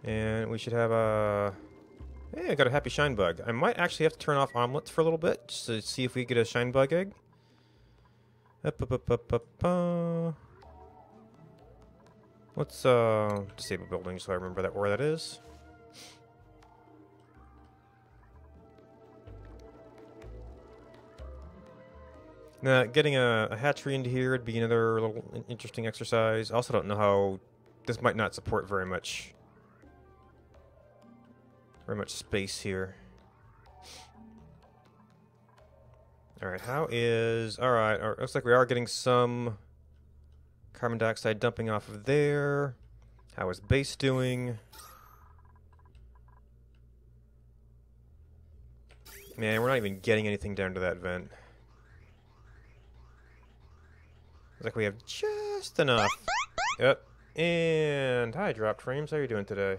And we should have a... Hey, I got a happy shine bug. I might actually have to turn off omelets for a little bit, just to see if we get a shine bug egg. Let's disable building so I remember where that is. Now, getting a hatchery into here would be another little interesting exercise. I also don't know how... This might not support very much space here. Alright, Alright, looks like we are getting some carbon dioxide dumping off of there. How is base doing? Man, we're not even getting anything down to that vent. Looks like we have just enough. Yep. And hi, dropped frames. How are you doing today?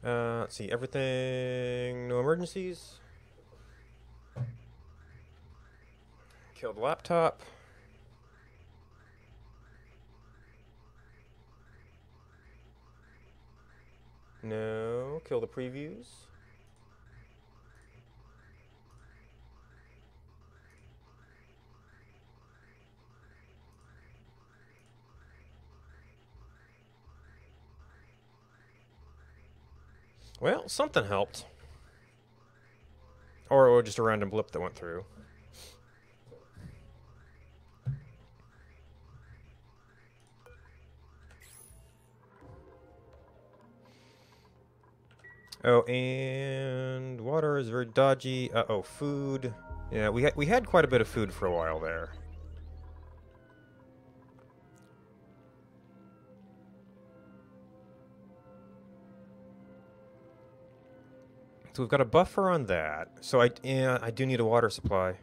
Let's see. Everything. No emergencies. Killed the laptop. No. Kill the previews. Well, something helped. Or it was just a random blip that went through. Oh, and water is very dodgy. Uh-oh, food. Yeah, we had quite a bit of food for a while there. So we've got a buffer on that. So I do need a water supply.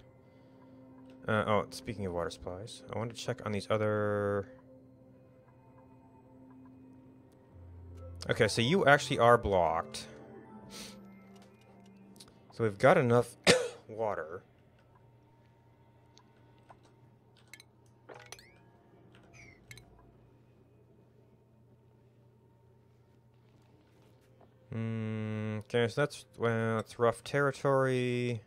Oh, speaking of water supplies, I wanted to check on these other... Okay, so you actually are blocked. So we've got enough water. Okay, so that's, well, it's rough territory.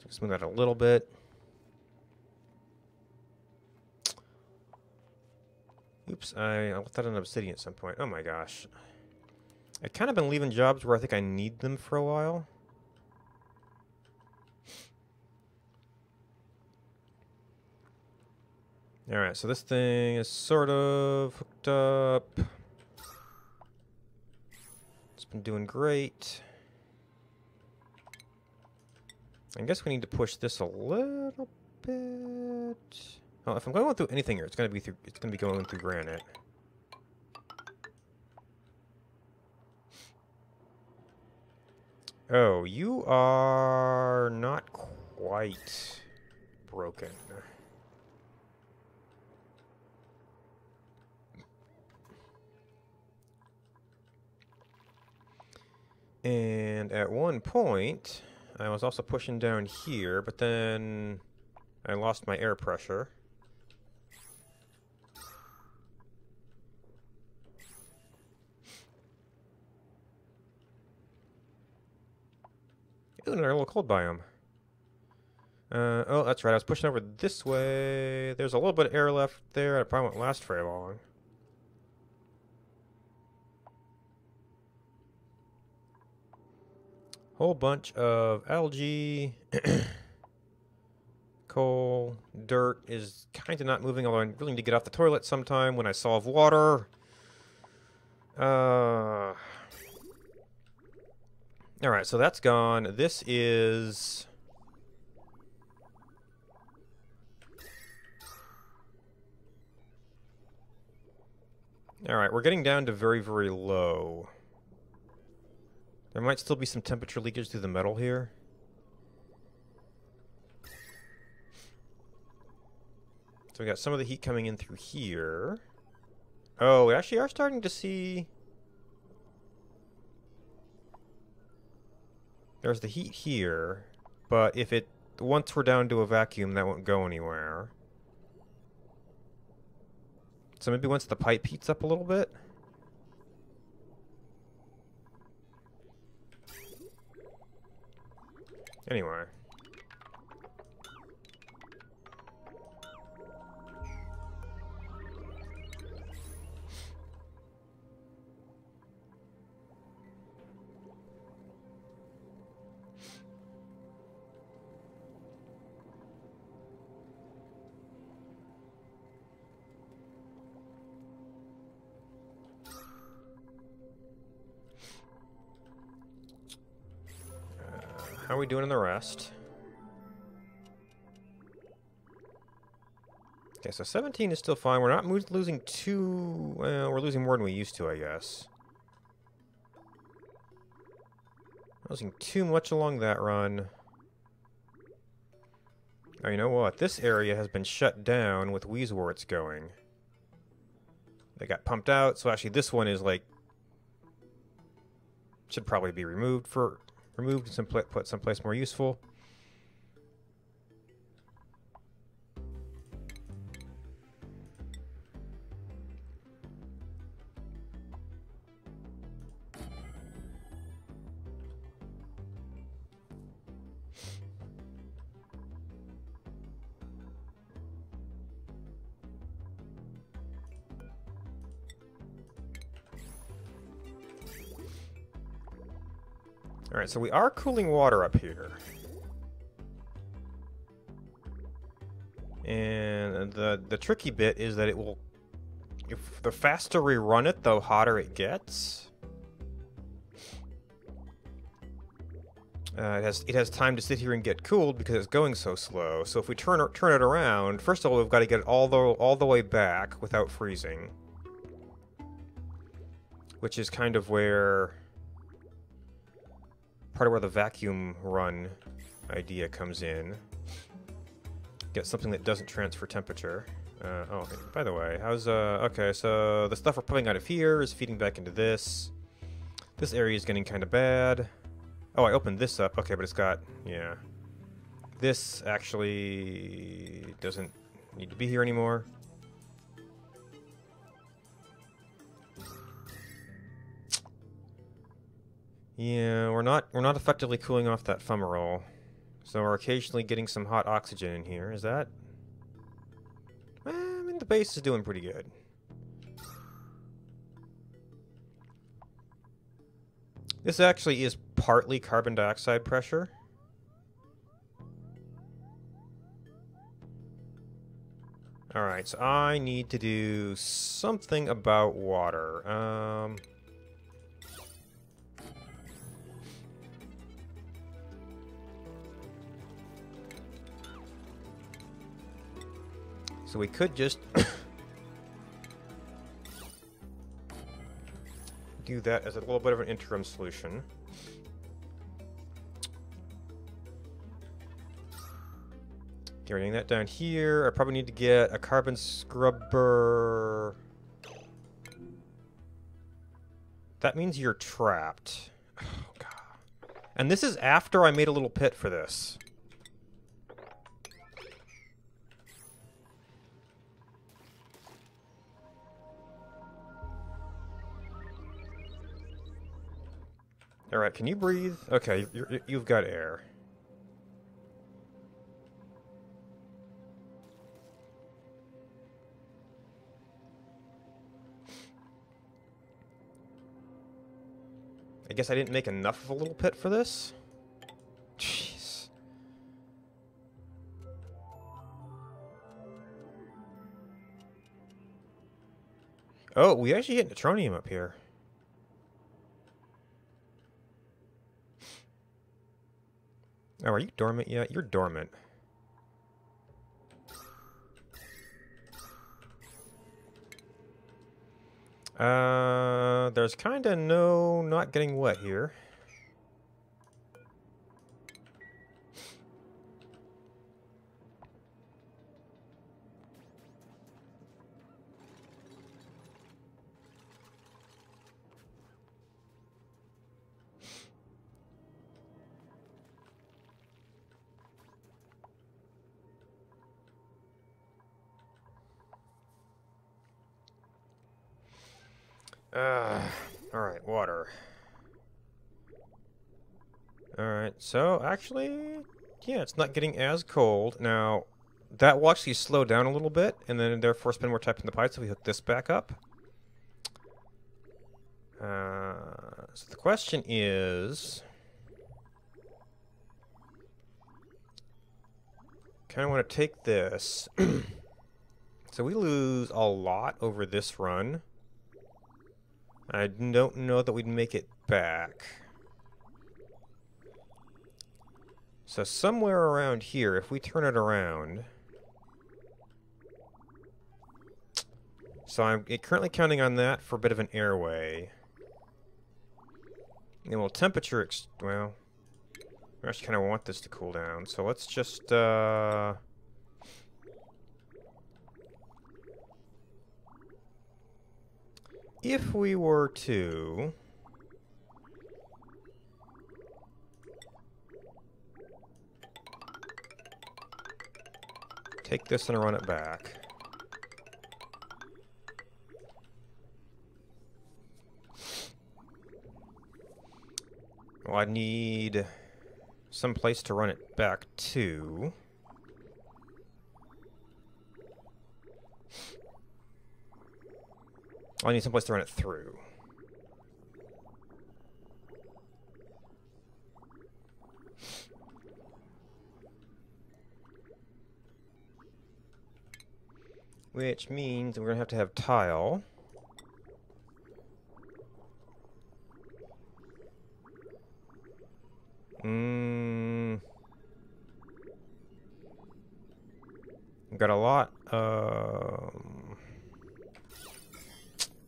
Smooth that a little bit. Oops, I left that on obsidian at some point. Oh my gosh. I've kind of been leaving jobs where I think I need them for a while. Alright, so this thing is sort of hooked up. It's been doing great. I guess we need to push this a little bit. Oh, if I'm going through anything here, it's gonna be going through granite. Oh, you are not quite broken. And at one point, I was also pushing down here, but then I lost my air pressure. Ooh, another little cold biome. Oh, that's right. I was pushing over this way. There's a little bit of air left there. It probably won't last very long. Whole bunch of algae. Coal. Dirt is kind of not moving, although I really need to get off the toilet sometime when I solve water. Alright, so that's gone. This is... Alright, we're getting down to very, very low. There might still be some temperature leakage through the metal here. So we got some of the heat coming in through here. Oh, we actually are starting to see... There's the heat here, but if it... Once we're down to a vacuum, that won't go anywhere. So maybe once the pipe heats up a little bit. Anyway. How are we doing in the rest? Okay, so 17 is still fine. We're not losing too... Well, we're losing more than we used to, I guess. Not losing too much along that run. Oh, you know what? This area has been shut down with Wheezeworts going. They got pumped out, so actually this one is like... Should probably be removed and put someplace more useful. Alright, so we are cooling water up here. And the tricky bit is that it will... If the faster we run it, the hotter it gets. It has time to sit here and get cooled because it's going so slow. So if we turn it around, first of all, we've got to get it all the way back without freezing. which is kind of where part of where the vacuum run idea comes in. Get something that doesn't transfer temperature. Oh, by the way, how's okay, so the stuff we're pulling out of here is feeding back into this. This area is getting kind of bad. Oh, I opened this up. Okay, but it's got, yeah. This actually doesn't need to be here anymore. Yeah, we're not effectively cooling off that fumarole. So we're occasionally getting some hot oxygen in here. Is that? Well, I mean, the base is doing pretty good. This actually is partly carbon dioxide pressure. Alright, so I need to do something about water. So we could just do that as a little bit of an interim solution. Getting that down here. I probably need to get a carbon scrubber. That means you're trapped. Oh, God. And this is after I made a little pit for this. Alright, can you breathe? Okay, you've got air. I guess I didn't make enough of a little pit for this? Jeez. Oh, we actually hit neutronium up here. Oh, are you dormant yet? You're dormant. There's kinda no not getting wet here. Alright, water. Alright, so actually, yeah, it's not getting as cold. Now, that will actually slow down a little bit, and then therefore spend more time in the pipe, so we hook this back up. So the question is... kind of want to take this. So we lose a lot over this run. I don't know that we'd make it back. So somewhere around here, if we turn it around... So I'm currently counting on that for a bit of an airway. And well, temperature... well, I actually kind of want this to cool down. So let's just... if we were to... take this and run it back. Well, I need some place to run it back to. I need some place to run it through. Which means we're going to have tile. Got a lot.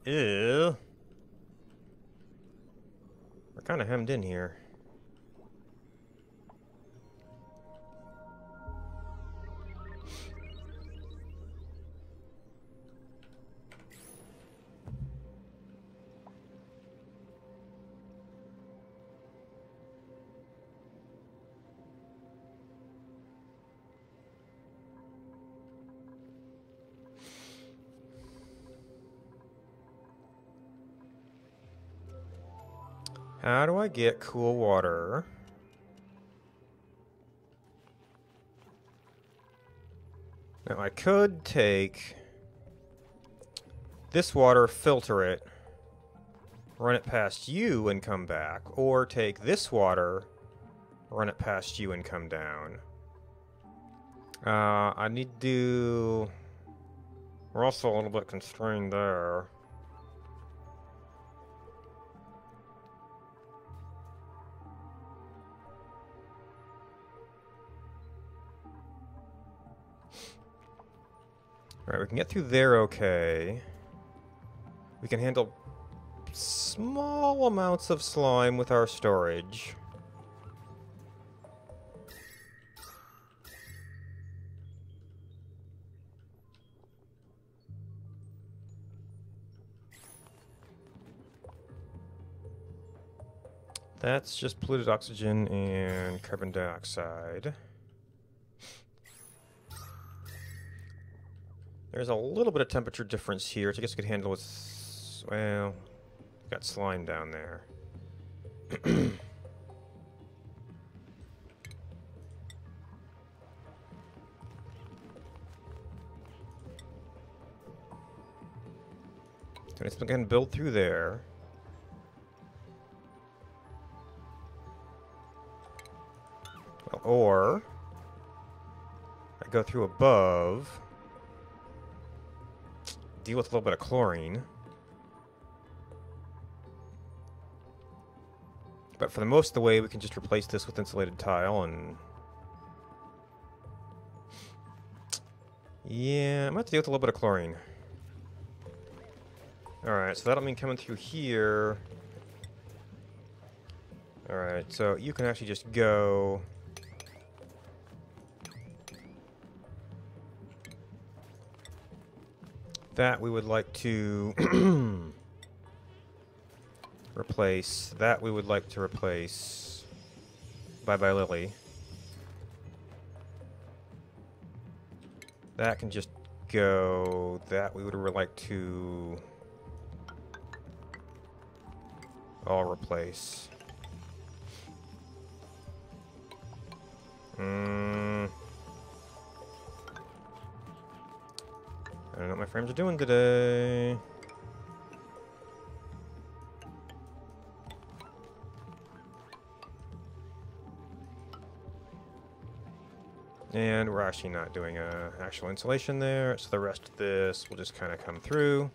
Ew. kind of hemmed in here. How do I get cool water? Now I could take this water, filter it, run it past you and come back, or take this water, run it past you and come down. I need to do... We're also a little bit constrained there. Alright, we can get through there okay. We can handle small amounts of slime with our storage. That's just polluted oxygen and carbon dioxide. There's a little bit of temperature difference here, which I guess we could handle with... Well, got slime down there. So let's again build through there. Well, or I go through above, deal with a little bit of chlorine. But for the most of the way, we can just replace this with insulated tile and... Yeah, I might have to deal with a little bit of chlorine. Alright, so that'll mean coming through here. Alright, so you can actually just go... That we would like to replace. That we would like to replace. Bye-bye, Lily. That can just go. That we would like to all replace. I don't know what my frames are doing today. And we're actually not doing actual insulation there, so the rest of this will just kind of come through.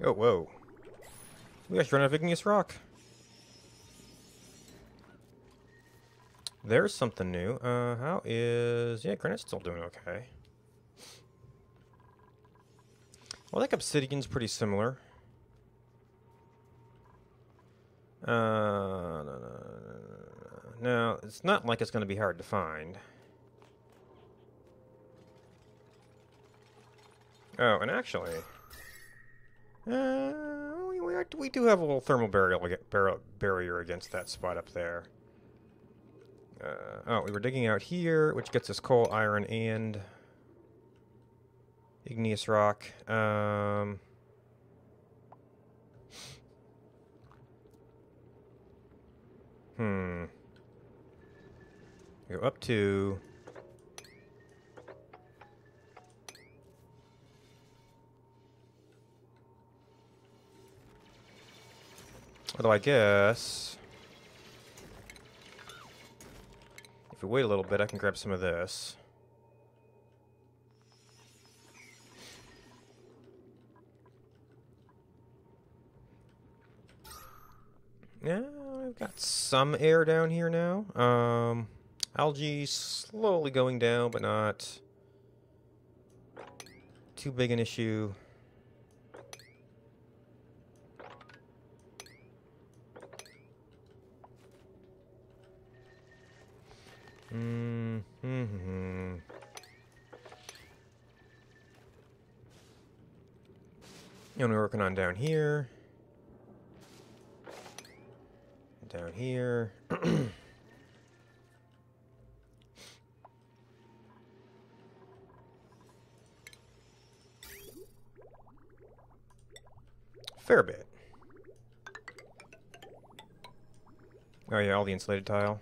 Oh, whoa. We actually run out of igneous rock. There's something new. How is... Yeah, granite's still doing okay. Well, I think obsidian's pretty similar. No, it's not like it's going to be hard to find. Oh, and actually... we do have a little thermal barrier against that spot up there. Oh, we were digging out here, which gets us coal, iron, and igneous rock. Go up to... Although I guess if we wait a little bit, I can grab some of this. Yeah, I've got some air down here now. Algae slowly going down, but not too big an issue. Mm-hmm. And we're working on down here. Down here. Fair bit. Oh yeah, all the insulated tile.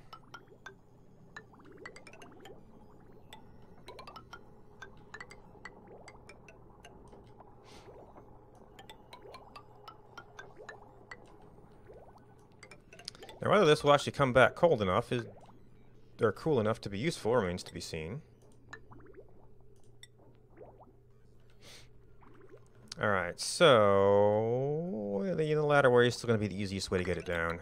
Now whether this will actually come back cold enough or cool enough to be useful remains to be seen. Alright, so the ladder way is still going to be the easiest way to get it down.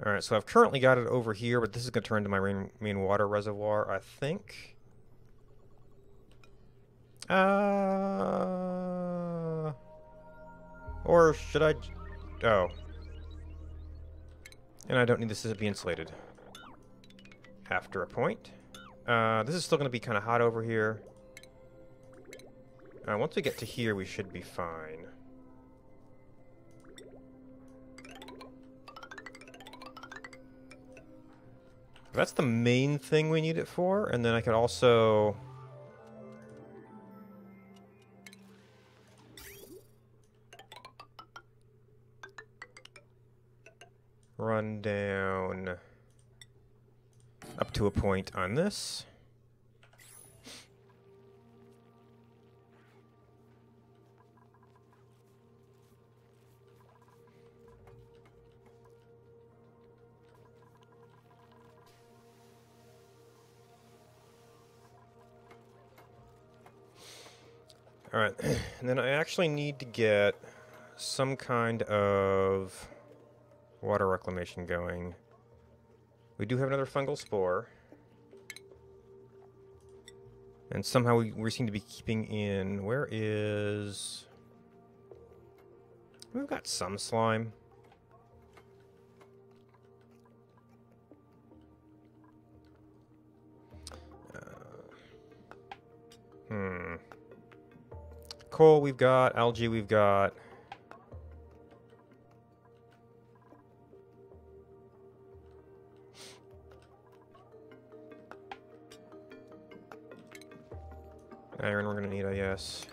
Alright, so I've currently got it over here, but this is going to turn into my main water reservoir, I think. Or should I... Oh. And I don't need this to be insulated. After a point. This is still going to be kind of hot over here. Once we get to here, we should be fine. That's the main thing we need it for, and then I could also... run down up to a point on this. Alright, and then I actually need to get some kind of water reclamation going. We do have another fungal spore. And somehow we seem to be keeping in... Where is... We've got some slime. Coal we've got, algae we've got. Iron we're gonna need, I guess.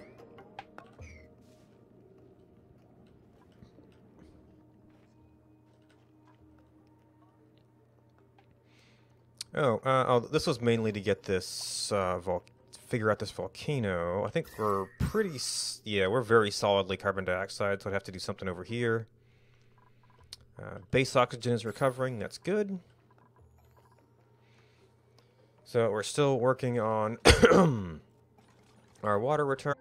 Oh, this was mainly to get this figure out this volcano. I think we're pretty, yeah, we're very solidly carbon dioxide, so I'd have to do something over here. Base oxygen is recovering, that's good. So we're still working on our water return.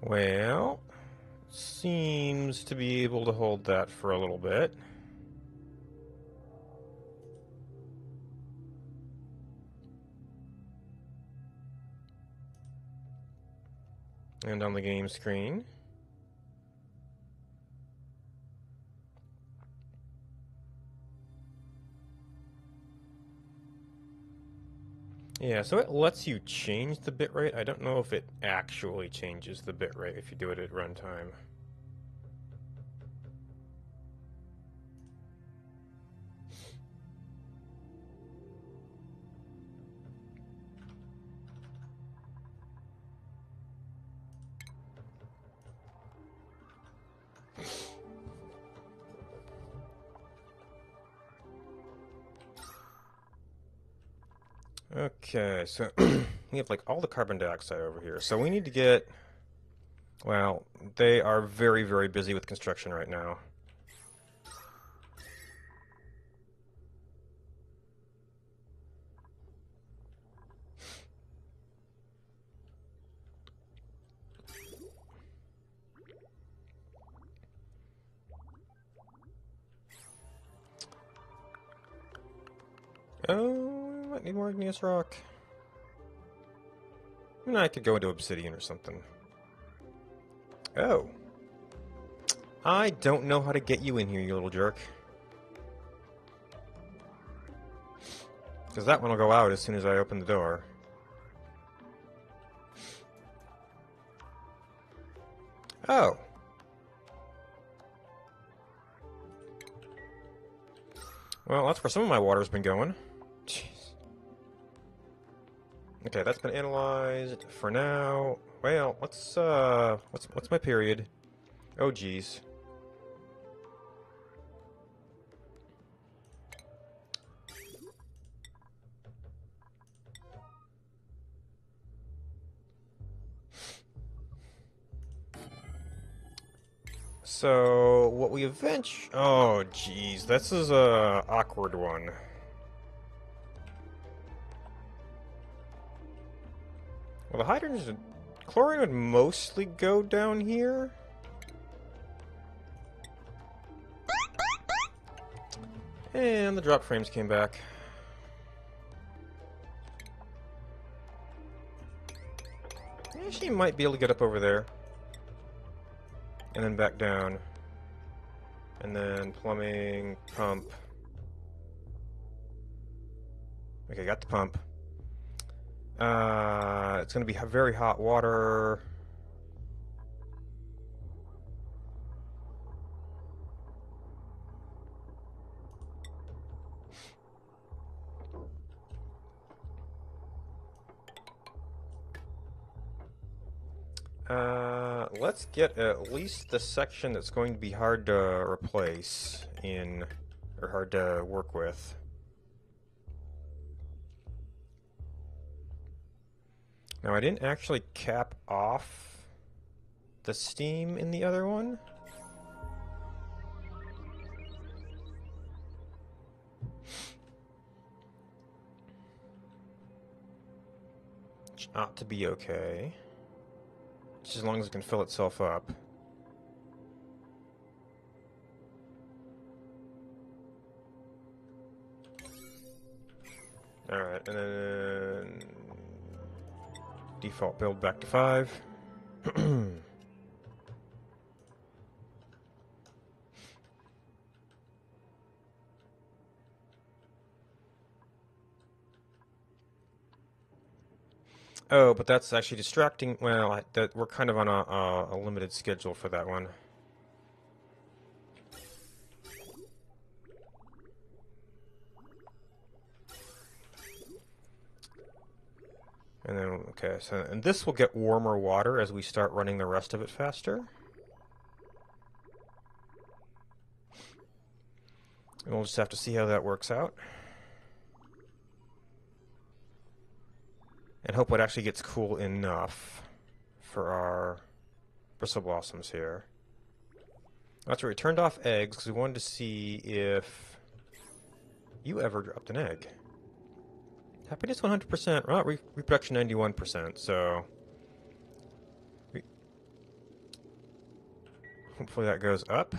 Well, seems to be able to hold that for a little bit. And on the game screen. Yeah, so it lets you change the bitrate. I don't know if it actually changes the bitrate if you do it at runtime. Okay, so we have like all the carbon dioxide over here. So we need to get, well, they are very, very busy with construction right now. Oh, we might need more igneous rock. I could go into obsidian or something. Oh. I don't know how to get you in here, you little jerk. Because that one will go out as soon as I open the door. Oh. Well, that's where some of my water's been going. Jeez. Okay, that's been analyzed for now. Well, let's what's my period? Oh geez. So what we eventually, oh geez, this is a awkward one. Well, the hydrogen, chlorine would mostly go down here. And the drop frames came back. Yeah, she might be able to get up over there. And then back down. And then plumbing, pump. Okay, got the pump. It's going to be very hot water. Let's get at least the section that's going to be hard to replace in, or hard to work with. Now, I didn't actually cap off the steam in the other one. Which ought to be okay. Just as long as it can fill itself up. Alright, and then default build back to 5. Oh, but that's actually distracting. Well, we're kind of on a limited schedule for that one. And then, okay, so, and this will get warmer water as we start running the rest of it faster. And we'll just have to see how that works out. And hope it actually gets cool enough for our bristle blossoms here. That's right, we turned off eggs because we wanted to see if you ever dropped an egg. Happiness 100%, well, reproduction 91%, so... Hopefully that goes up.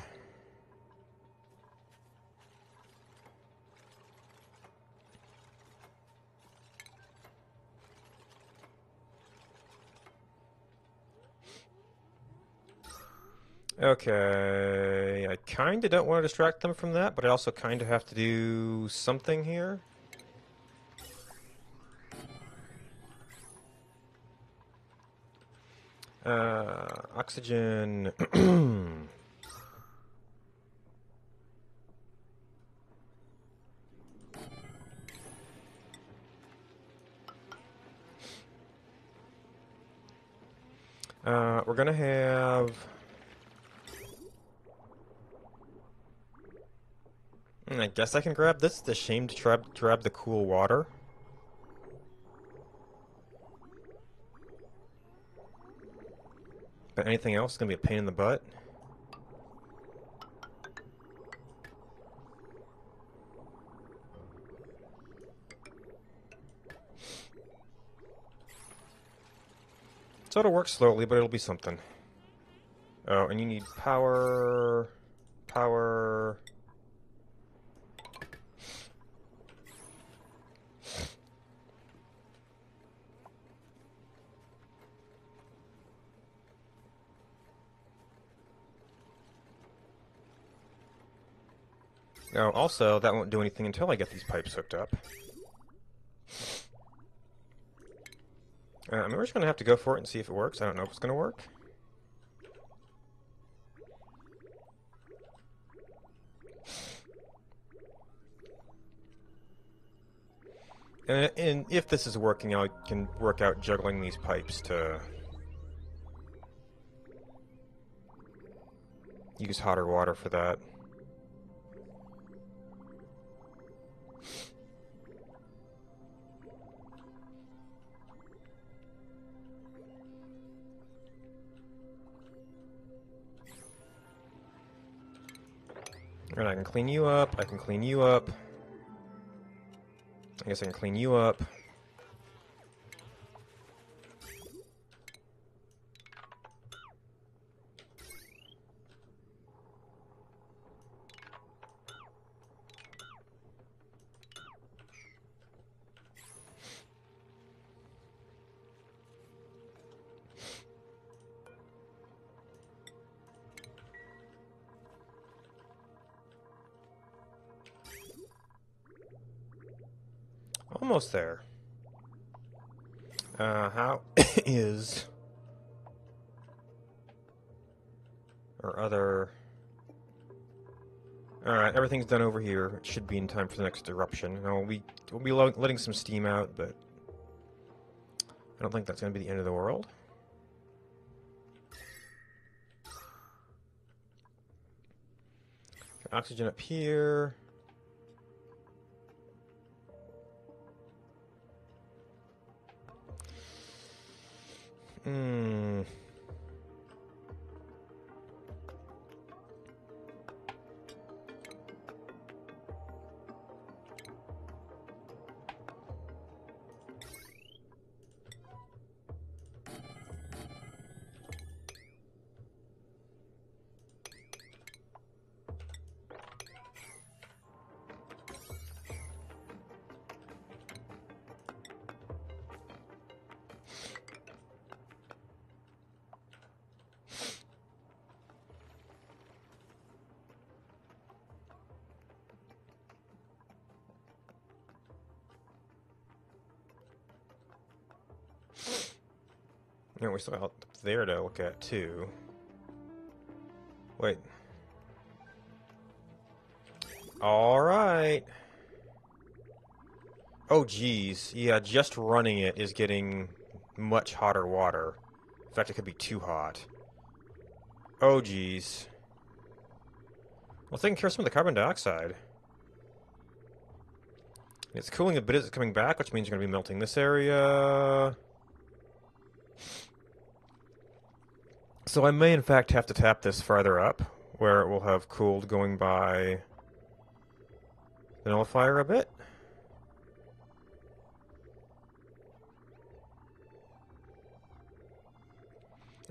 Okay, I kind of don't want to distract them from that, but I also kind of have to do something here. Oxygen. We're gonna have... I guess I can grab this. It's a shame to grab the cool water. But anything else is gonna be a pain in the butt. So it'll work slowly, but it'll be something. Oh, and you need power... Power... Oh, also, that won't do anything until I get these pipes hooked up. I mean, we're just going to have to go for it and see if it works. I don't know if it's going to work. And if this is working, I can work out juggling these pipes to use hotter water for that. And I can clean you up, I can clean you up. I guess I can clean you up. Almost there. How is our other... Alright, everything's done over here. It should be in time for the next eruption. Now, we'll be letting some steam out, but I don't think that's going to be the end of the world. Oxygen up here. Hmm. Yeah, we still got up there to look at, too. Wait. Alright. Oh, geez. Yeah, just running it is getting much hotter water. In fact, it could be too hot. Oh, geez. Well, taking care of some of the carbon dioxide. It's cooling a bit as it's coming back, which means you're going to be melting this area. So I may, in fact, have to tap this farther up, where it will have cooled going by the nullifier a bit.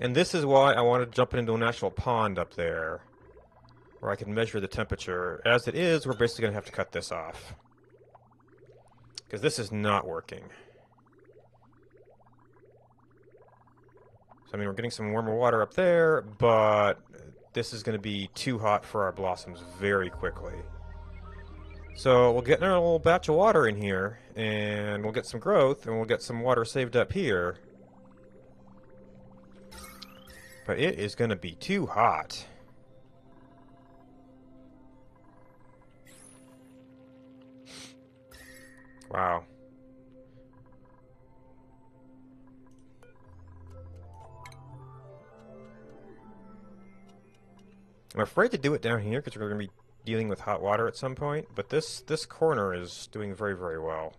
And this is why I wanted to jump into an actual pond up there, where I can measure the temperature. As it is, we're basically going to have to cut this off, because this is not working. So, I mean, we're getting some warmer water up there, but this is going to be too hot for our blossoms very quickly. So we'll get another little batch of water in here, and we'll get some growth, and we'll get some water saved up here. But it is going to be too hot. Wow. I'm afraid to do it down here because we're going to be dealing with hot water at some point, but this corner is doing very, very well.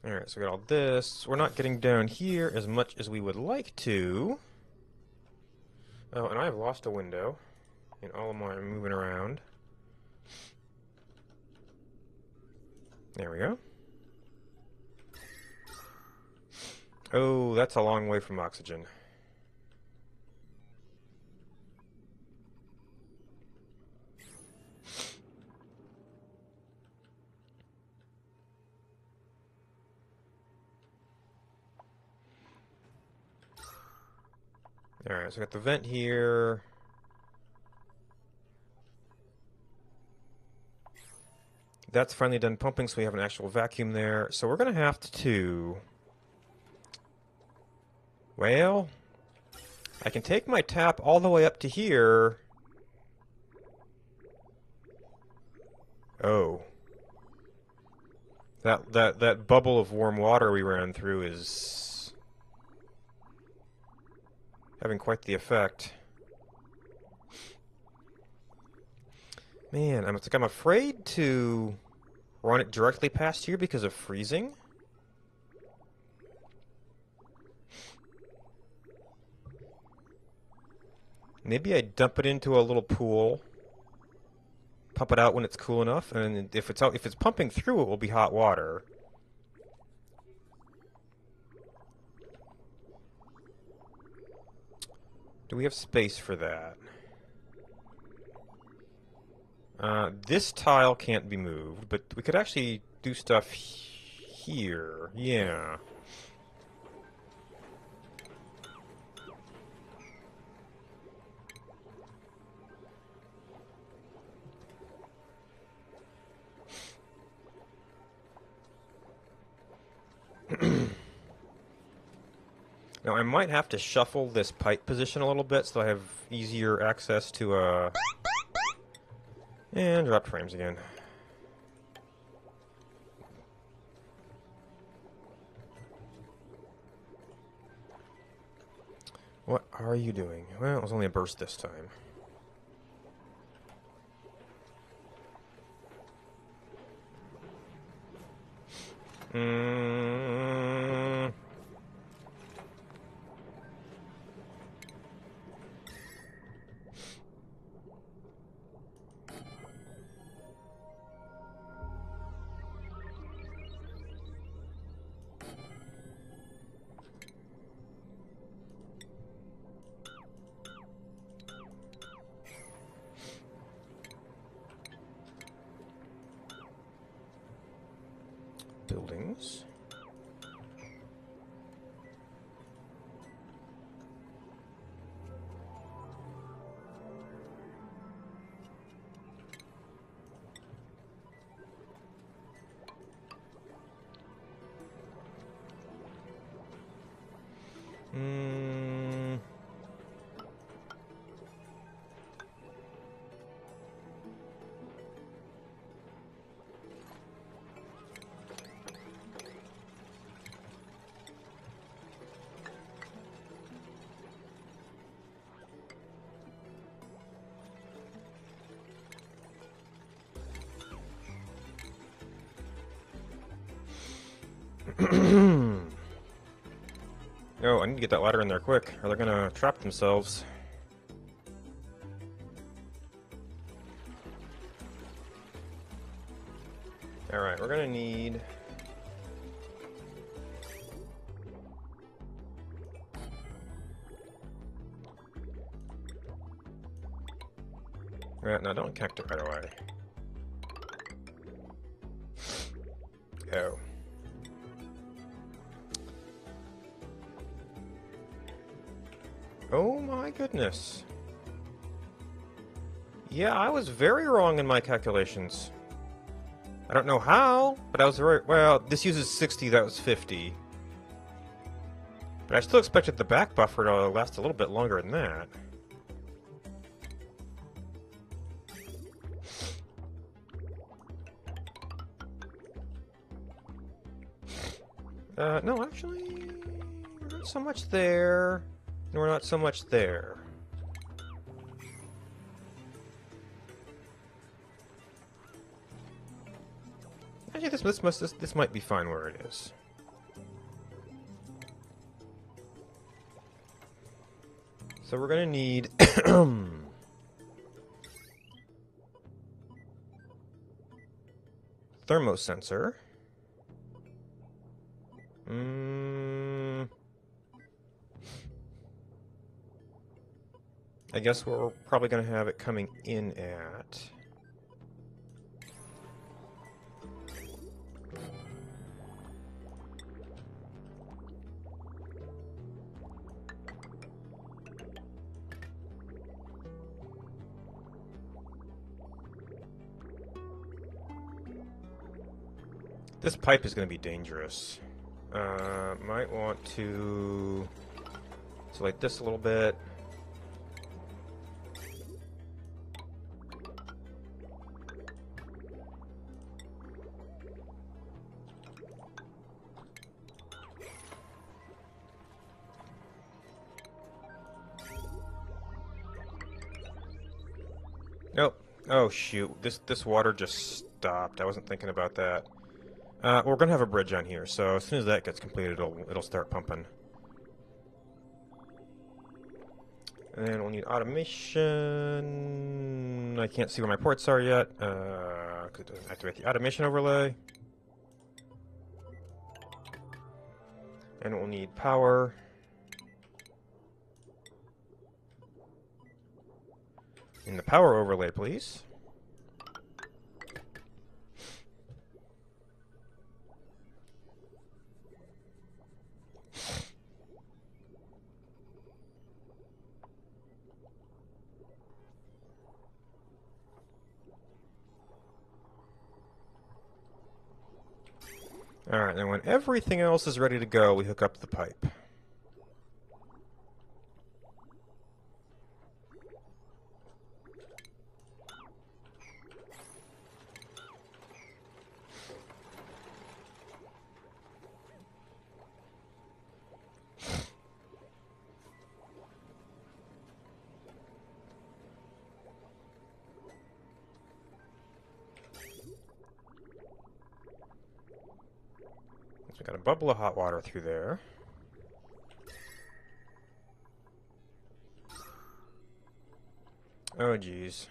Alright, so we got all this. We're not getting down here as much as we would like to. Oh, and I've lost a window in all of my moving around. There we go. Oh, that's a long way from oxygen. Alright, so I got the vent here. That's finally done pumping, so we have an actual vacuum there. So we're going to have to... Well, I can take my tap all the way up to here. Oh. That bubble of warm water we ran through is having quite the effect. Man, I'm afraid to run it directly past here because of freezing. Maybe I dump it into a little pool, pump it out when it's cool enough, and if it's pumping through, it will be hot water. Do we have space for that? This tile can't be moved, but we could actually do stuff here. Yeah. Now, I might have to shuffle this pipe position a little bit so I have easier access to, and drop frames again. What are you doing? Well, it was only a burst this time. Buildings. Oh, I need to get that ladder in there quick, or they're gonna trap themselves. Alright, we're gonna need No, don't connect it right away. Oh. Oh my goodness. Yeah, I was very wrong in my calculations. I don't know how, but I was very... Well, this uses 60, that was 50. But I still expected the back buffer to last a little bit longer than that. No, actually... We're not so much there. No, we're not so much there. Actually, this might be fine where it is. So we're gonna need thermosensor. I guess we're probably gonna have it coming in at... This pipe is going to be dangerous. Might want to isolate this a little bit. Nope. Oh shoot! This water just stopped. I wasn't thinking about that. We're gonna have a bridge on here, so as soon as that gets completed, it'll start pumping. And then we'll need automation. I can't see where my ports are yet. 'Cause it doesn't activate the automation overlay. And we'll need power. In the power overlay, please. Alright, and when everything else is ready to go, we hook up the pipe. So we got a bubble of hot water through there. Oh, geez.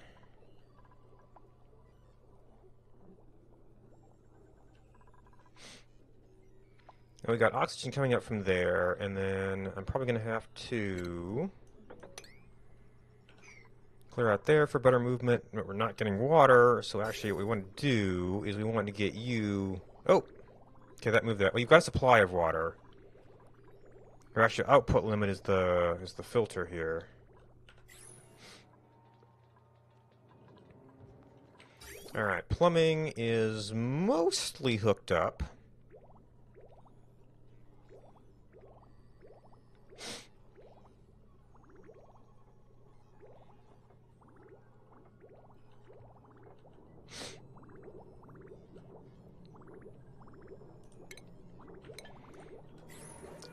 And we got oxygen coming up from there, and then I'm probably going to have to clear out there for better movement, but we're not getting water, so actually what we want to do is we want to get you... Oh! Okay, that moved that. Well, you've got a supply of water. Or actually, output limit is the filter here. Alright, plumbing is mostly hooked up.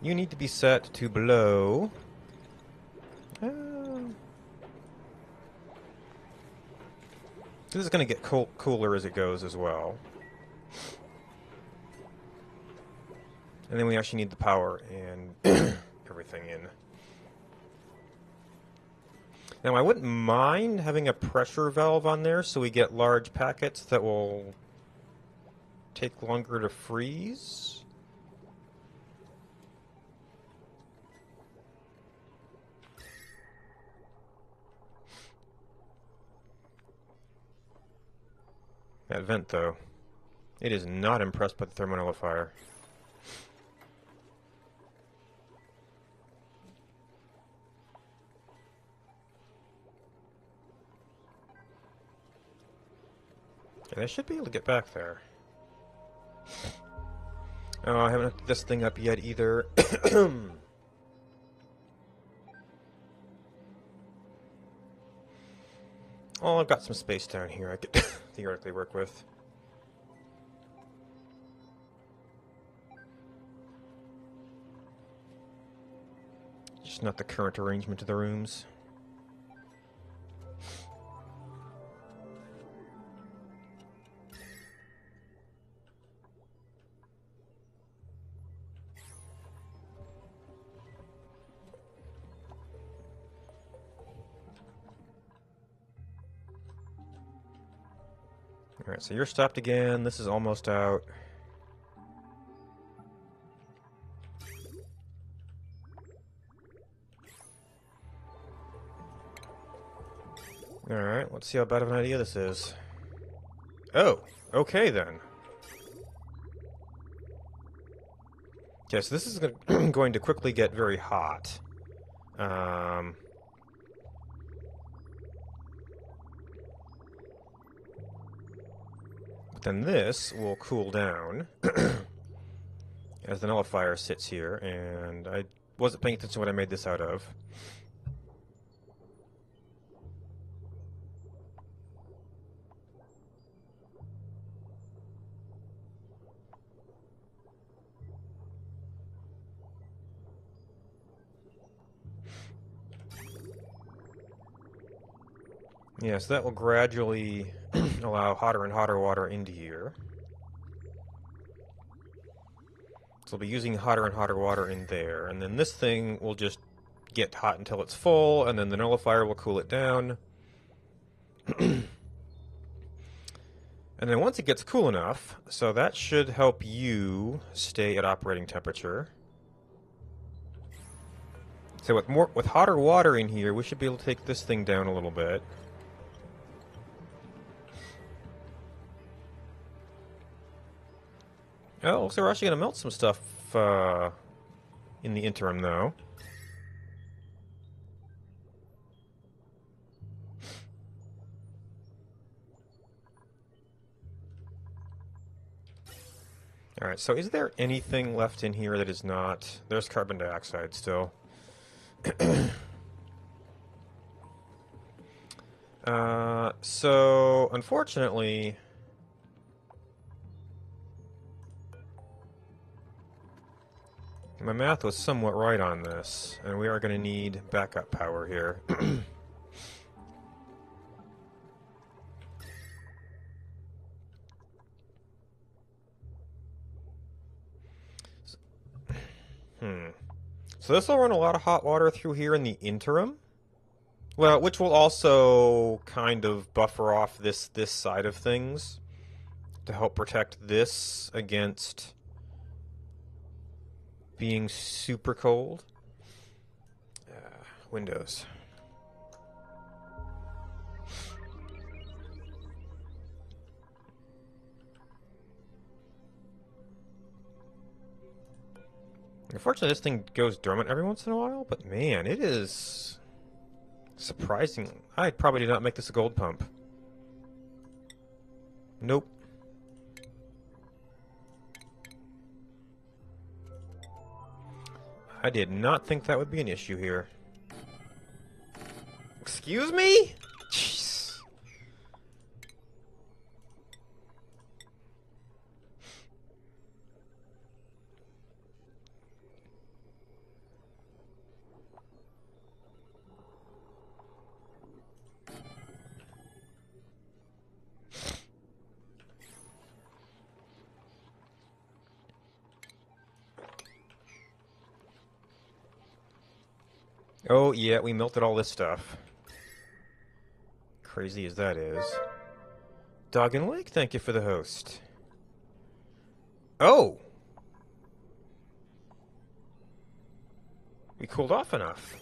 You need to be set to below... This is going to get cooler as it goes as well. And then we actually need the power and everything in. Now, I wouldn't mind having a pressure valve on there so we get large packets that will take longer to freeze. That vent, though. It is not impressed by the thermonullifier. And I should be able to get back there. Oh, I haven't hooked this thing up yet either. Oh, I've got some space down here I could theoretically work with. Just not the current arrangement of the rooms. Alright, so you're stopped again. This is almost out. Alright, let's see how bad of an idea this is. Oh, okay then. Okay, so this is going to quickly get very hot. But then this will cool down as the nullifier sits here, and I wasn't paying attention to what I made this out of. Yes, that will gradually allow hotter and hotter water into here. So we'll be using hotter and hotter water in there, and then this thing will just get hot until it's full, and then the nullifier will cool it down. And then once it gets cool enough, so that should help you stay at operating temperature. So with hotter water in here, we should be able to take this thing down a little bit. Oh, so we're actually going to melt some stuff in the interim, though. Alright, so is there anything left in here that is not... There's carbon dioxide still. So, unfortunately... My math was somewhat right on this, and we are going to need backup power here. So this will run a lot of hot water through here in the interim. Well, which will also kind of buffer off this side of things to help protect this against being super cold. Windows. Unfortunately, this thing goes dormant every once in a while, but man, it is surprising. I probably did not make this a gold pump. Nope. I did not think that would be an issue here. Excuse me? Jeez. Oh, yeah, we melted all this stuff. Crazy as that is. Dog and Lake, thank you for the host. Oh! We cooled off enough.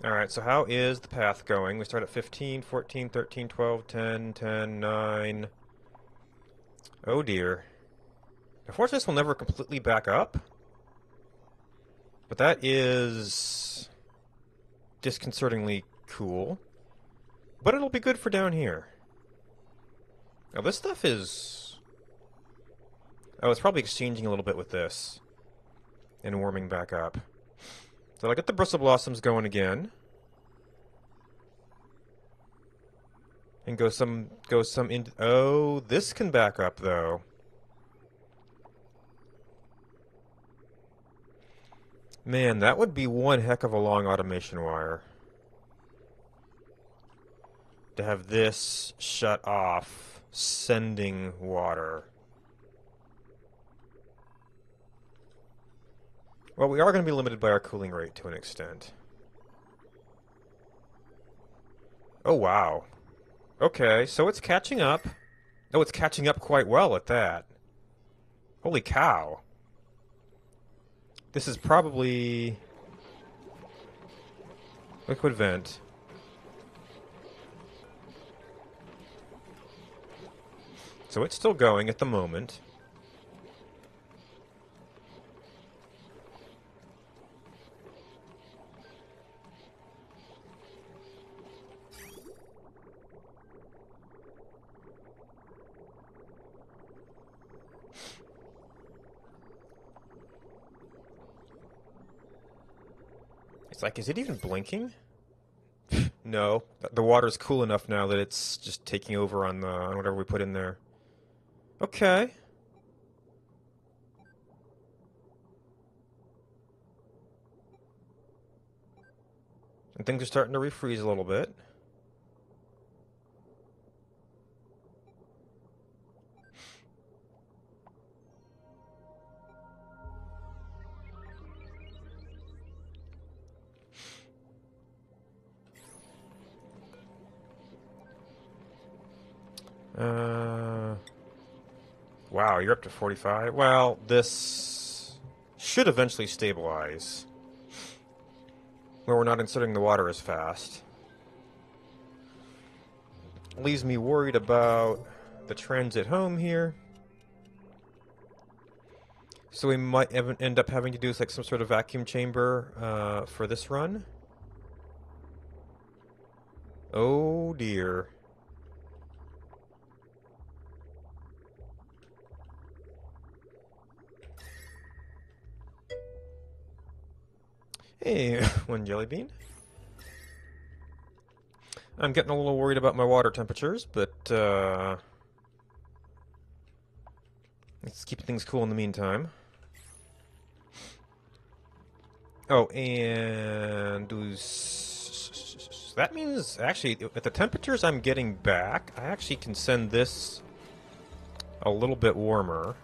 Alright, so how is the path going? We start at 15, 14, 13, 12, 10, 10, 9... Oh dear. Unfortunately, this will never completely back up. But that is disconcertingly cool. But it'll be good for down here. Now this stuff is... Oh, it's probably exchanging a little bit with this. And warming back up. So I'll get the bristle blossoms going again. And go some into... Oh, this can back up, though. Man, that would be one heck of a long automation wire. To have this shut off, sending water. Well, we are going to be limited by our cooling rate to an extent. Oh, wow. Okay, so it's catching up. Oh, it's catching up quite well at that. Holy cow. This is probably... liquid vent. So it's still going at the moment. It's like, is it even blinking? No. The water's cool enough now that it's just taking over on whatever we put in there. Okay. And things are starting to refreeze a little bit. Wow, you're up to 45? Well, this should eventually stabilize. Where we're not inserting the water as fast. Leaves me worried about the transit home here. So we might end up having to do like some sort of vacuum chamber for this run. Oh dear. Hey, one jelly bean. I'm getting a little worried about my water temperatures, but let's keep things cool in the meantime. Oh, and that means actually at the temperatures I'm getting back, I actually can send this a little bit warmer.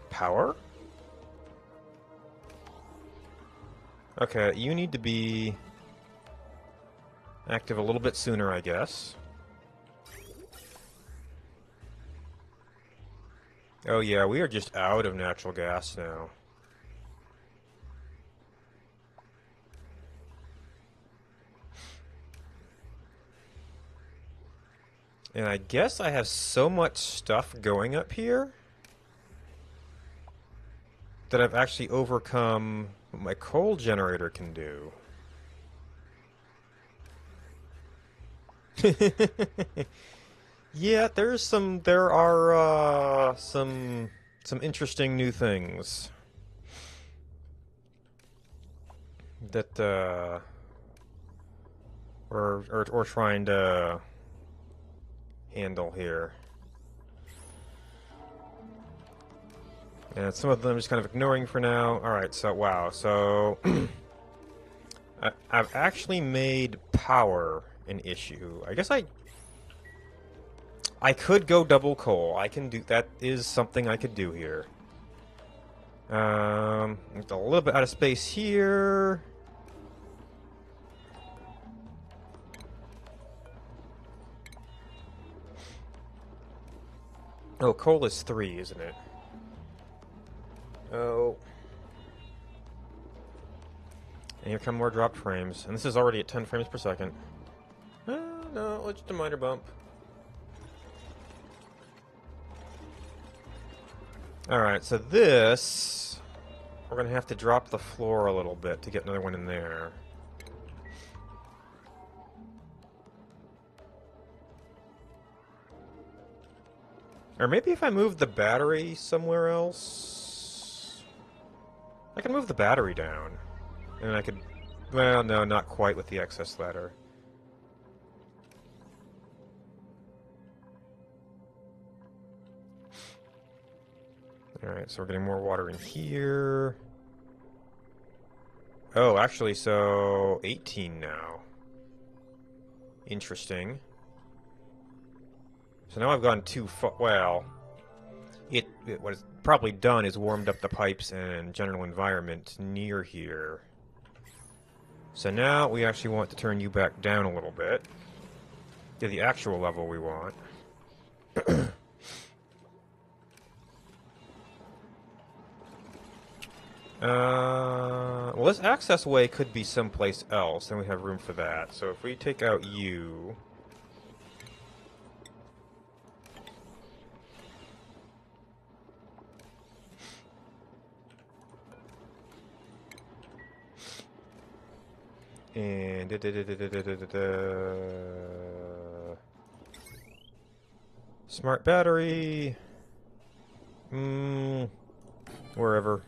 Power? Okay, you need to be active a little bit sooner, I guess. Oh yeah, we are just out of natural gas now. And I guess I have so much stuff going up here that I've actually overcome what my coal generator can do. Yeah, there are some interesting new things that we're trying to handle here. And some of them I'm just kind of ignoring for now. Alright, so wow, so I've actually made power an issue. I guess I could go double coal. I can do that. Is something I could do here. It's a little bit out of space here. Oh, coal is 3, isn't it? Oh. And here come more dropped frames. And this is already at 10 frames per second. No, it's just a minor bump. Alright, so this... We're going to have to drop the floor a little bit to get another one in there. Or maybe if I move the battery somewhere else... I can move the battery down. And I could... Well, no, not quite with the excess ladder. Alright, so we're getting more water in here. Oh, actually, so 18 now. Interesting. So now I've gone too far. Well, what it's probably done is warmed up the pipes and general environment near here. So now we actually want to turn you back down a little bit to the actual level we want. Well, this access way could be someplace else, and we have room for that. So if we take out you... And... Smart battery... Wherever.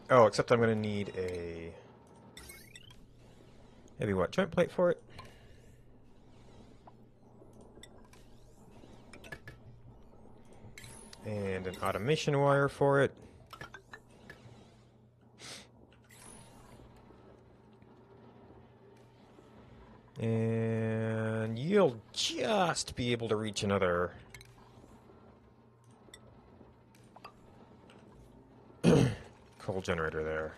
Oh, except I'm going to need a... Maybe what? Joint plate for it? And an automation wire for it. And you'll just be able to reach another... coal generator there.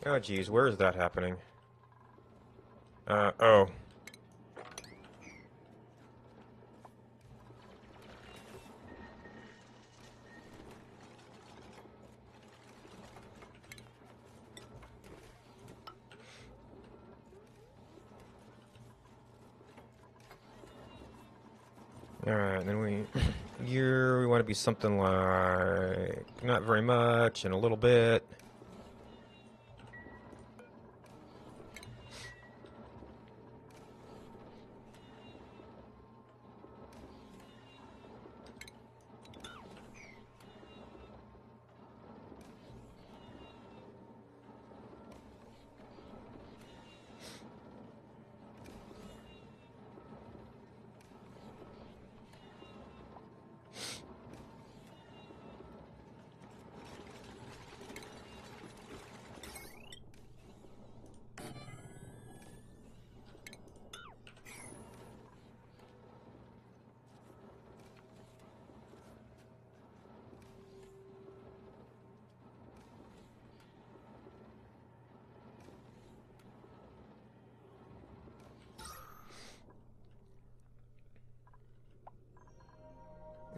Oh geez, where is that happening? Oh. Alright, then we want to be something like not very much and a little bit.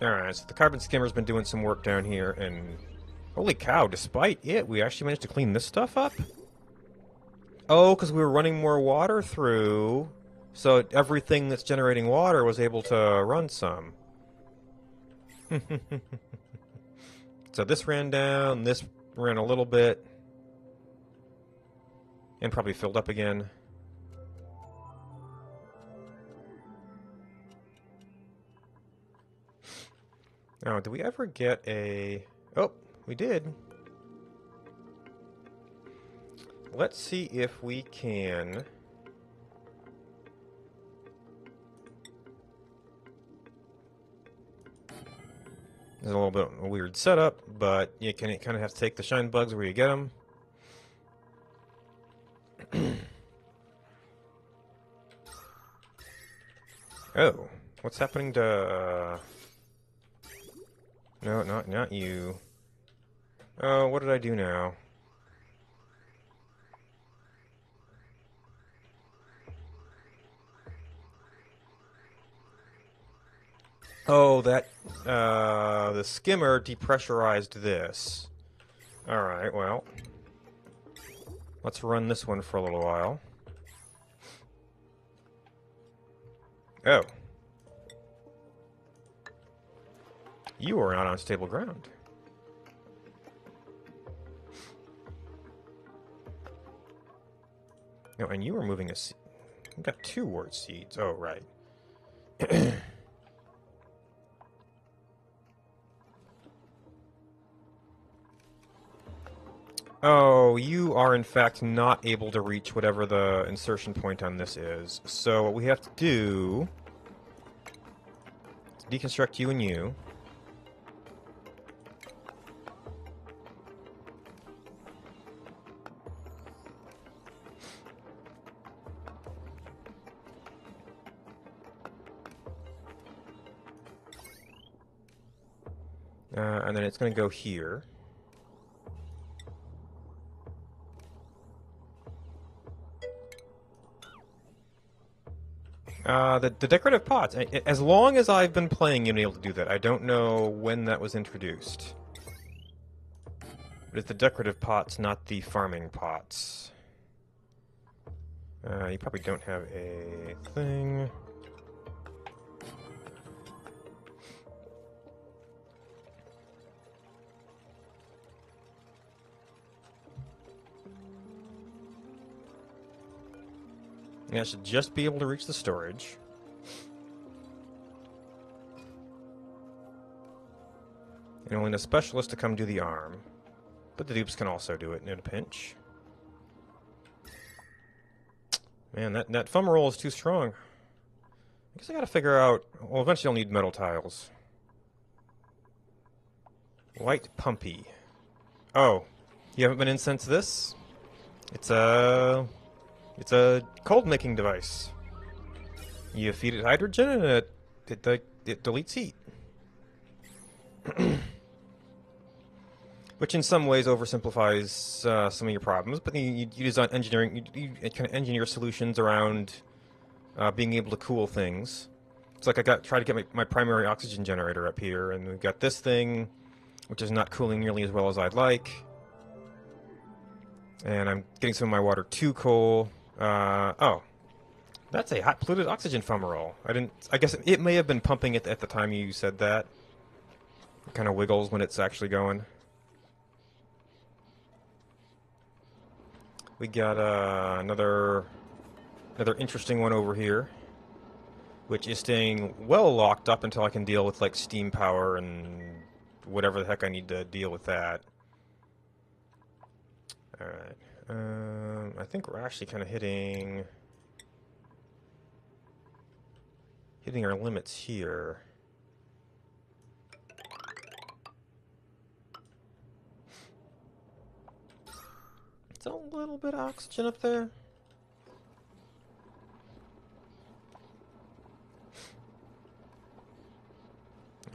Alright, so the carbon skimmer's been doing some work down here, and holy cow, despite it, we actually managed to clean this stuff up? Oh, because we were running more water through, so everything that's generating water was able to run some. So this ran down, this ran a little bit, and probably filled up again. Oh, did we ever get a... Oh, we did. Let's see if we can... It's a little bit of a weird setup, but you kind of have to take the shine bugs where you get them. Oh, what's happening to... No, not you. Oh, what did I do now? Oh, the skimmer depressurized this. Alright, well. Let's run this one for a little while. Oh. You are not on stable ground. No, and you were moving a seed. You got 2 wart seeds. Oh, right. Oh, you are in fact not able to reach whatever the insertion point on this is. So what we have to do is deconstruct you and you. And then it's going to go here. The decorative pots. As long as I've been playing, you've been able to do that. I don't know when that was introduced. But it's the decorative pots, not the farming pots. You probably don't have a thing. Yeah, I should just be able to reach the storage. And only a specialist to come do the arm. But the dupes can also do it in a pinch. Man, that thumb roll is too strong. I guess I gotta figure out... Well, eventually I'll need metal tiles. White pumpy. Oh, you haven't been in since this? It's a cold-making device. You feed it hydrogen and it deletes heat. Which in some ways oversimplifies some of your problems, but you design engineering, you kind of engineer solutions around being able to cool things. It's like try to get my primary oxygen generator up here, and we've got this thing, which is not cooling nearly as well as I'd like. And I'm getting some of my water too cold. Oh, that's a hot polluted oxygen fumarole. I guess it may have been pumping it at the time you said that. It kind of wiggles when it's actually going. We got another interesting one over here, which is staying well locked up until I can deal with like steam power and whatever the heck I need to deal with that. All right. I think we're actually kind of hitting our limits here. It's a little bit of oxygen up there.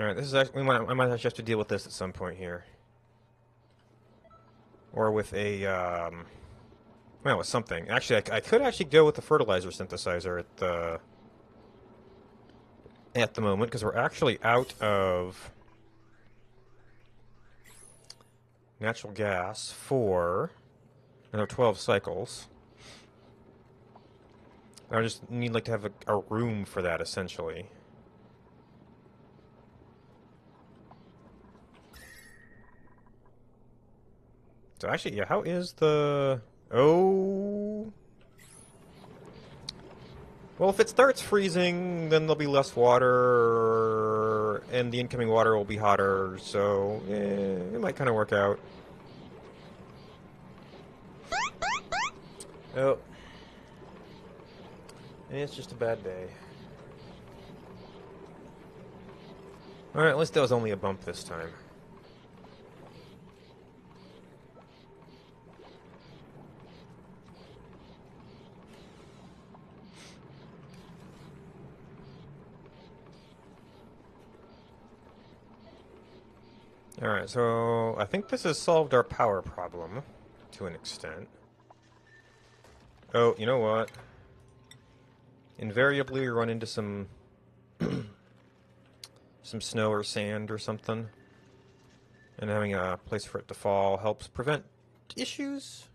All right, this is actually I might actually have to deal with this at some point here, or with a well, with something. Actually, I could actually go with the fertilizer synthesizer at the moment because we're actually out of natural gas for another 12 cycles. I just need like to have a room for that essentially. So actually, yeah, how is the... Oh... Well, if it starts freezing, then there'll be less water, and the incoming water will be hotter, so it might kind of work out. Oh. It's just a bad day. Alright, at least that was only a bump this time. Alright, so I think this has solved our power problem to an extent. Oh, you know what? Invariably we run into some some snow or sand or something. And having a place for it to fall helps prevent issues.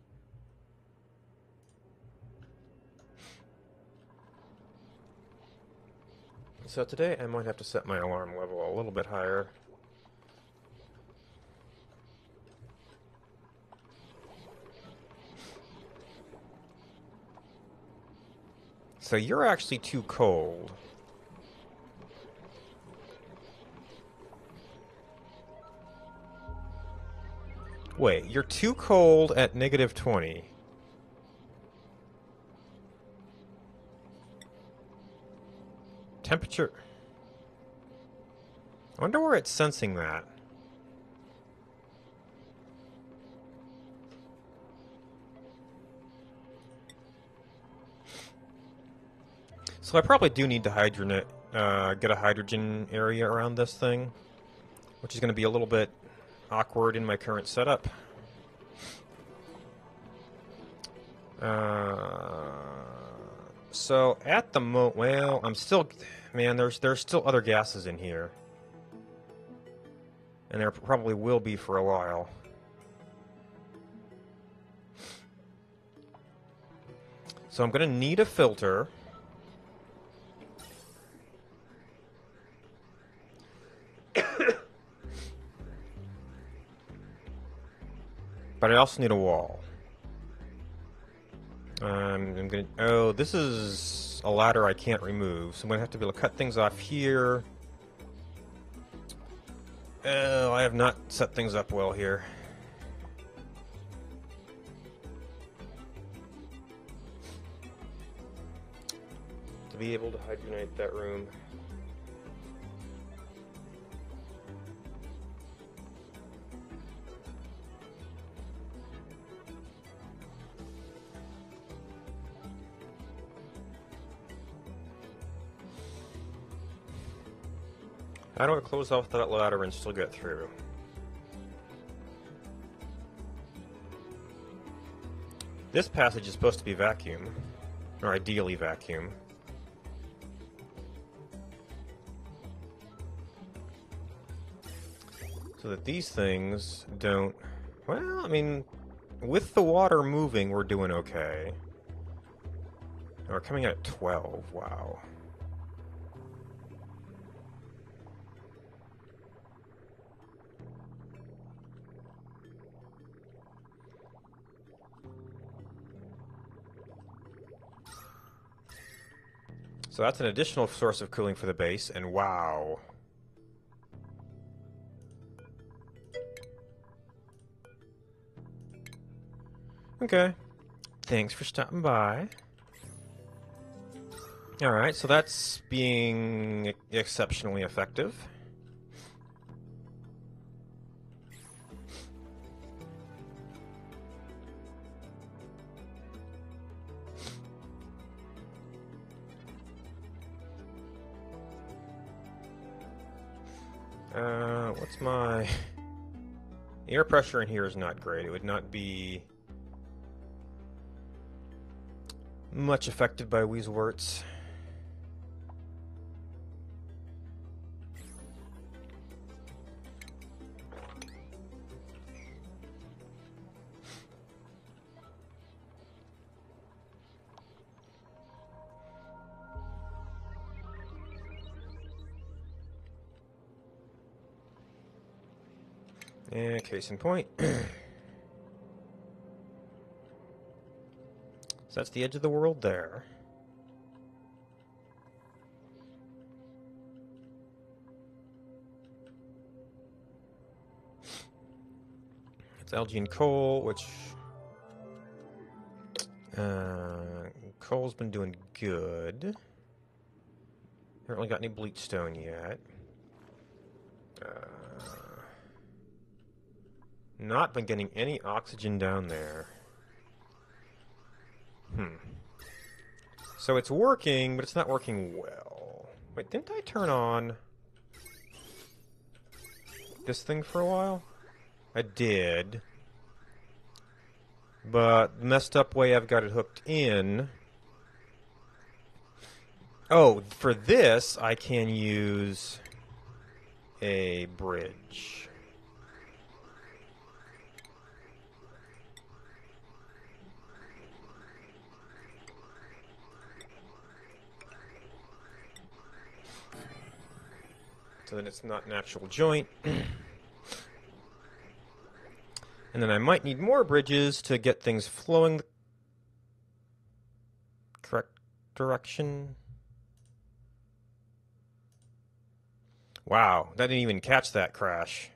So today I might have to set my alarm level a little bit higher. So you're actually too cold. Wait, you're too cold at -20. Temperature. I wonder where it's sensing that. So I probably do need to get a hydrogen area around this thing, which is going to be a little bit awkward in my current setup. So at the well, I'm still, man, there's still other gases in here. And there probably will be for a while. So I'm going to need a filter. But I also need a wall. I'm gonna. Oh, this is a ladder I can't remove, so I'm gonna have to be able to cut things off here. Oh, I have not set things up well here. To be able to hydrogenate that room. How do I close off that ladder and still get through? This passage is supposed to be vacuum, or ideally vacuum. So that these things don't... Well, I mean, with the water moving, we're doing okay. We're coming at 12, wow. So that's an additional source of cooling for the base, and wow. Okay. Thanks for stopping by. Alright, so that's being exceptionally effective. What's my... Air pressure in here is not great. It would not be much affected by Wheezeworts. And case in point. So that's the edge of the world there. It's algae and coal, which... coal's been doing good. Haven't really got any bleach stone yet. Not been getting any oxygen down there. So it's working, but it's not working well. Wait, didn't I turn on this thing for a while? I did. But the messed up way I've got it hooked in... Oh, for this, I can use... a bridge. So that it's not an actual joint. And then I might need more bridges to get things flowing the correct direction. Wow, that didn't even catch that crash.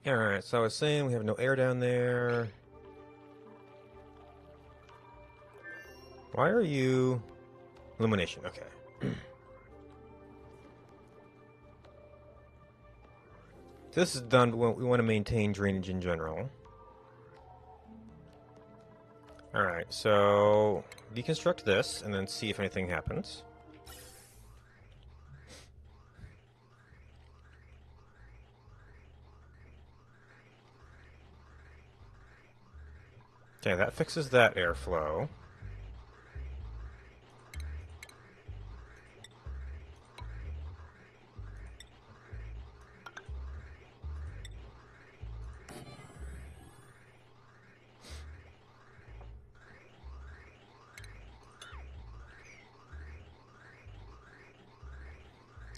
Alright, so I was saying we have no air down there. Why are you... Illumination, okay. This is done, but we want to maintain drainage in general. Alright, so deconstruct this and then see if anything happens. Okay, that fixes that airflow.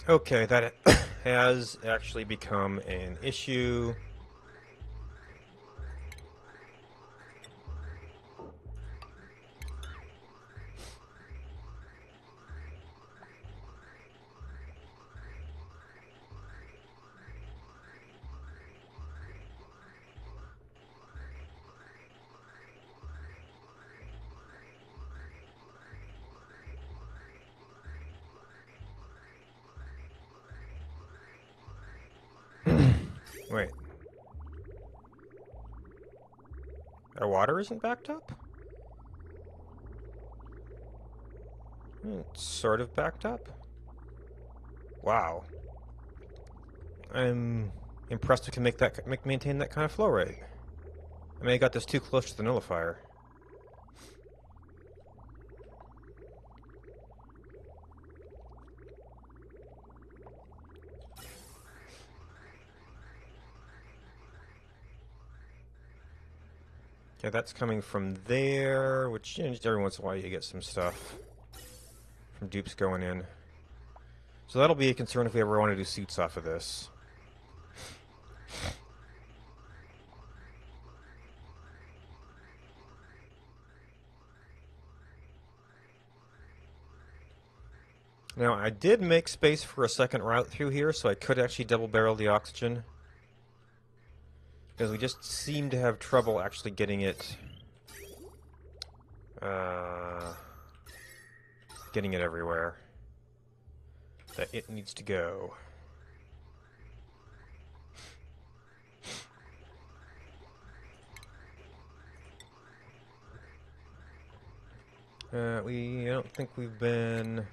Okay, that has actually become an issue. Wait. Our water isn't backed up? It's sort of backed up. Wow. I'm impressed we can maintain that kind of flow rate. I mean, I got this too close to the nullifier. Okay, that's coming from there, which, you know, just every once in a while you get some stuff from dupes going in. So that'll be a concern if we ever want to do suits off of this. Now, I did make space for a second route through here, so I could actually double barrel the oxygen. Because we just seem to have trouble actually getting it... getting it everywhere that it needs to go. I don't think we've been...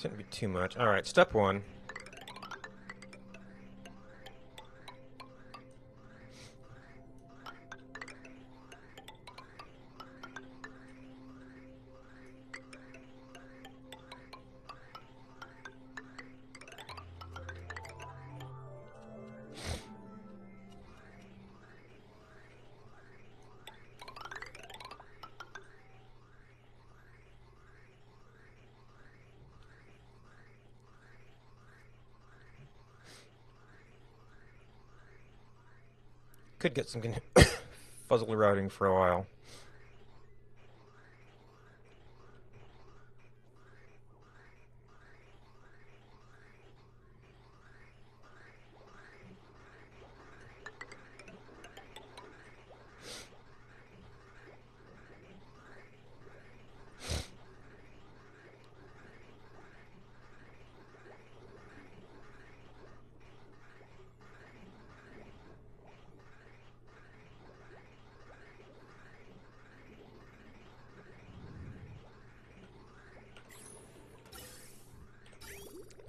Shouldn't be too much. Alright, step one. Could get some fuzzle routing for a while.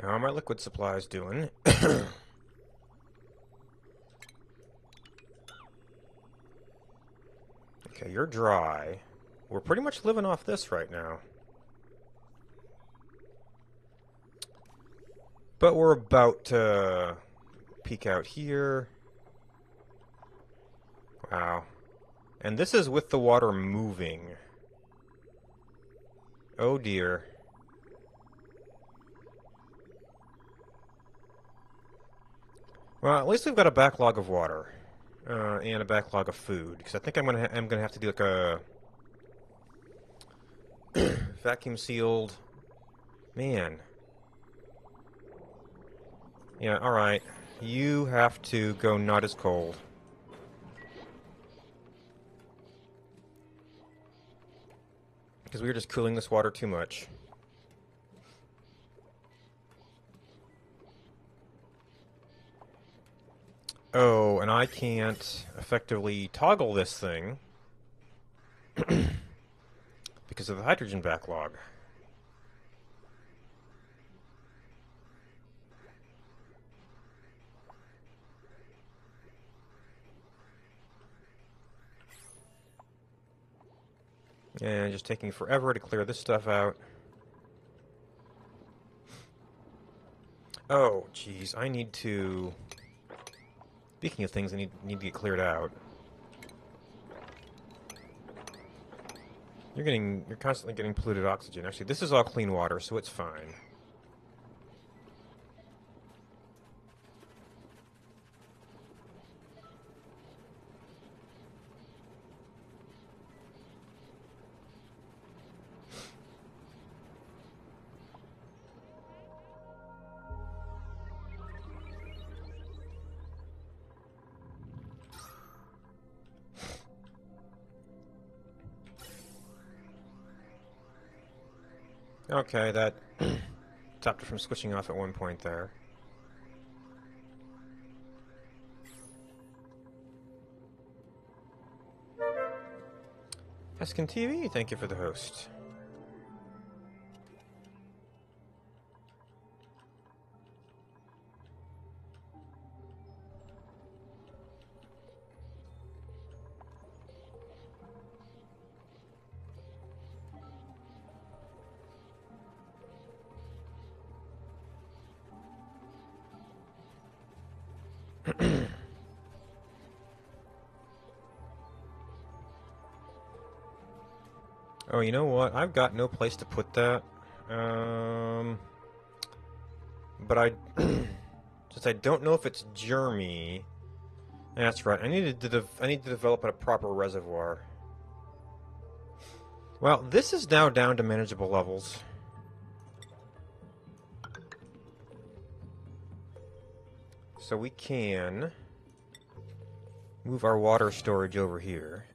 How are my liquid supplies doing? Okay, you're dry. We're pretty much living off this right now. But we're about to peak out here. Wow. And this is with the water moving. Oh dear. Well, at least we've got a backlog of water. And a backlog of food. Because I think I'm gonna have to do like a vacuum sealed. Man. Yeah, alright. You have to go not as cold. Because we were just cooling this water too much. Oh, and I can't effectively toggle this thing because of the hydrogen backlog. And just taking forever to clear this stuff out. Oh, jeez, I need to... Speaking of things that need to get cleared out. You're constantly getting polluted oxygen. Actually, this is all clean water, so it's fine. Okay, that stopped it from switching off at one point there. Eskin TV, thank you for the host. Oh, you know what? I've got no place to put that. But since I don't know if it's germy, that's right. I need to develop a proper reservoir. Well, this is now down to manageable levels. So we can move our water storage over here.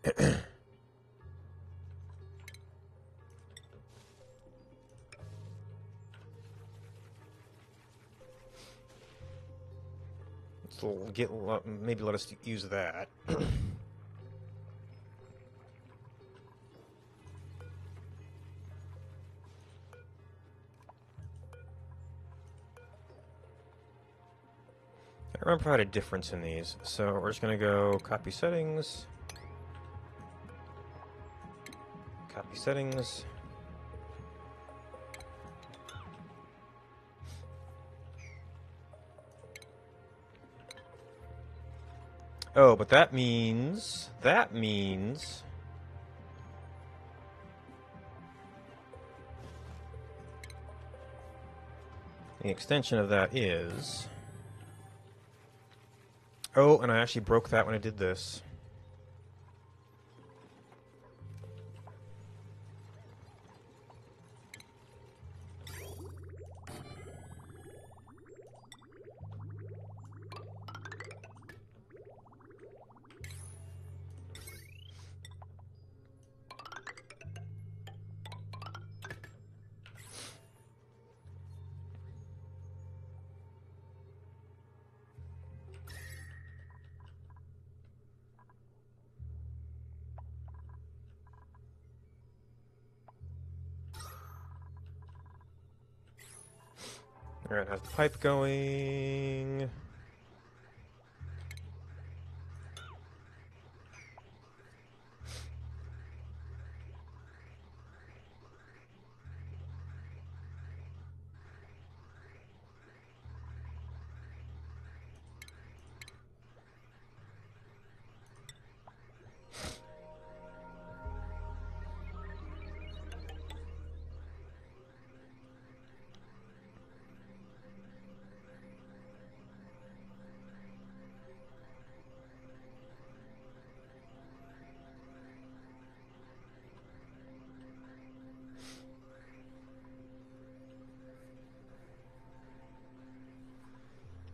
So maybe let us use that. I remember I had a difference in these, so we're just going to go copy settings. Copy settings. Oh, but that means the extension of that is Oh, and I actually broke that when I did this. Alright, how's the pipe going?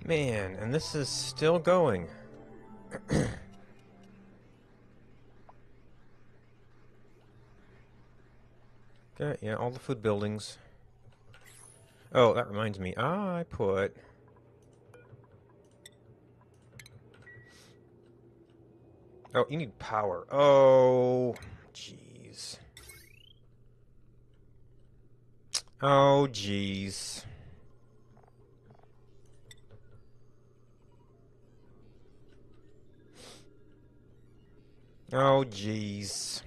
Man, and this is still going. Okay, yeah, all the food buildings. Oh, that reminds me. I put... Oh, you need power. Oh, jeez. Oh, jeez. Oh, jeez.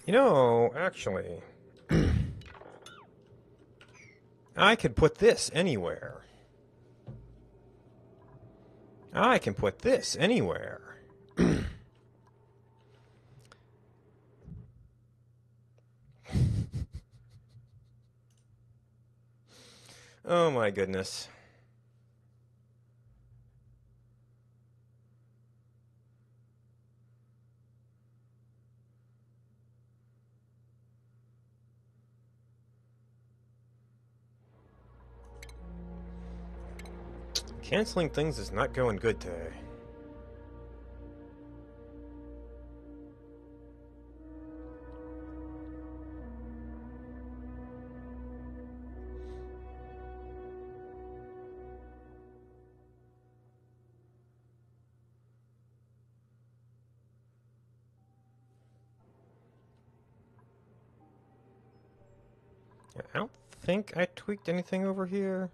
You know, actually, I could put this anywhere. I can put this anywhere. Oh my goodness. Canceling things is not going good today. I don't think I tweaked anything over here.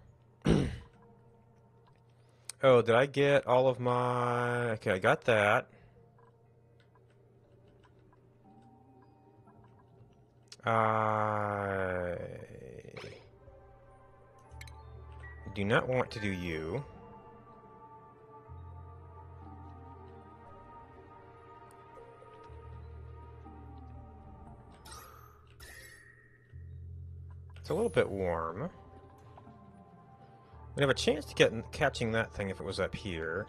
Oh, did I get all of my... Okay, I got that. I do not want to do you. It's a little bit warm. We'd have a chance to get catching that thing if it was up here.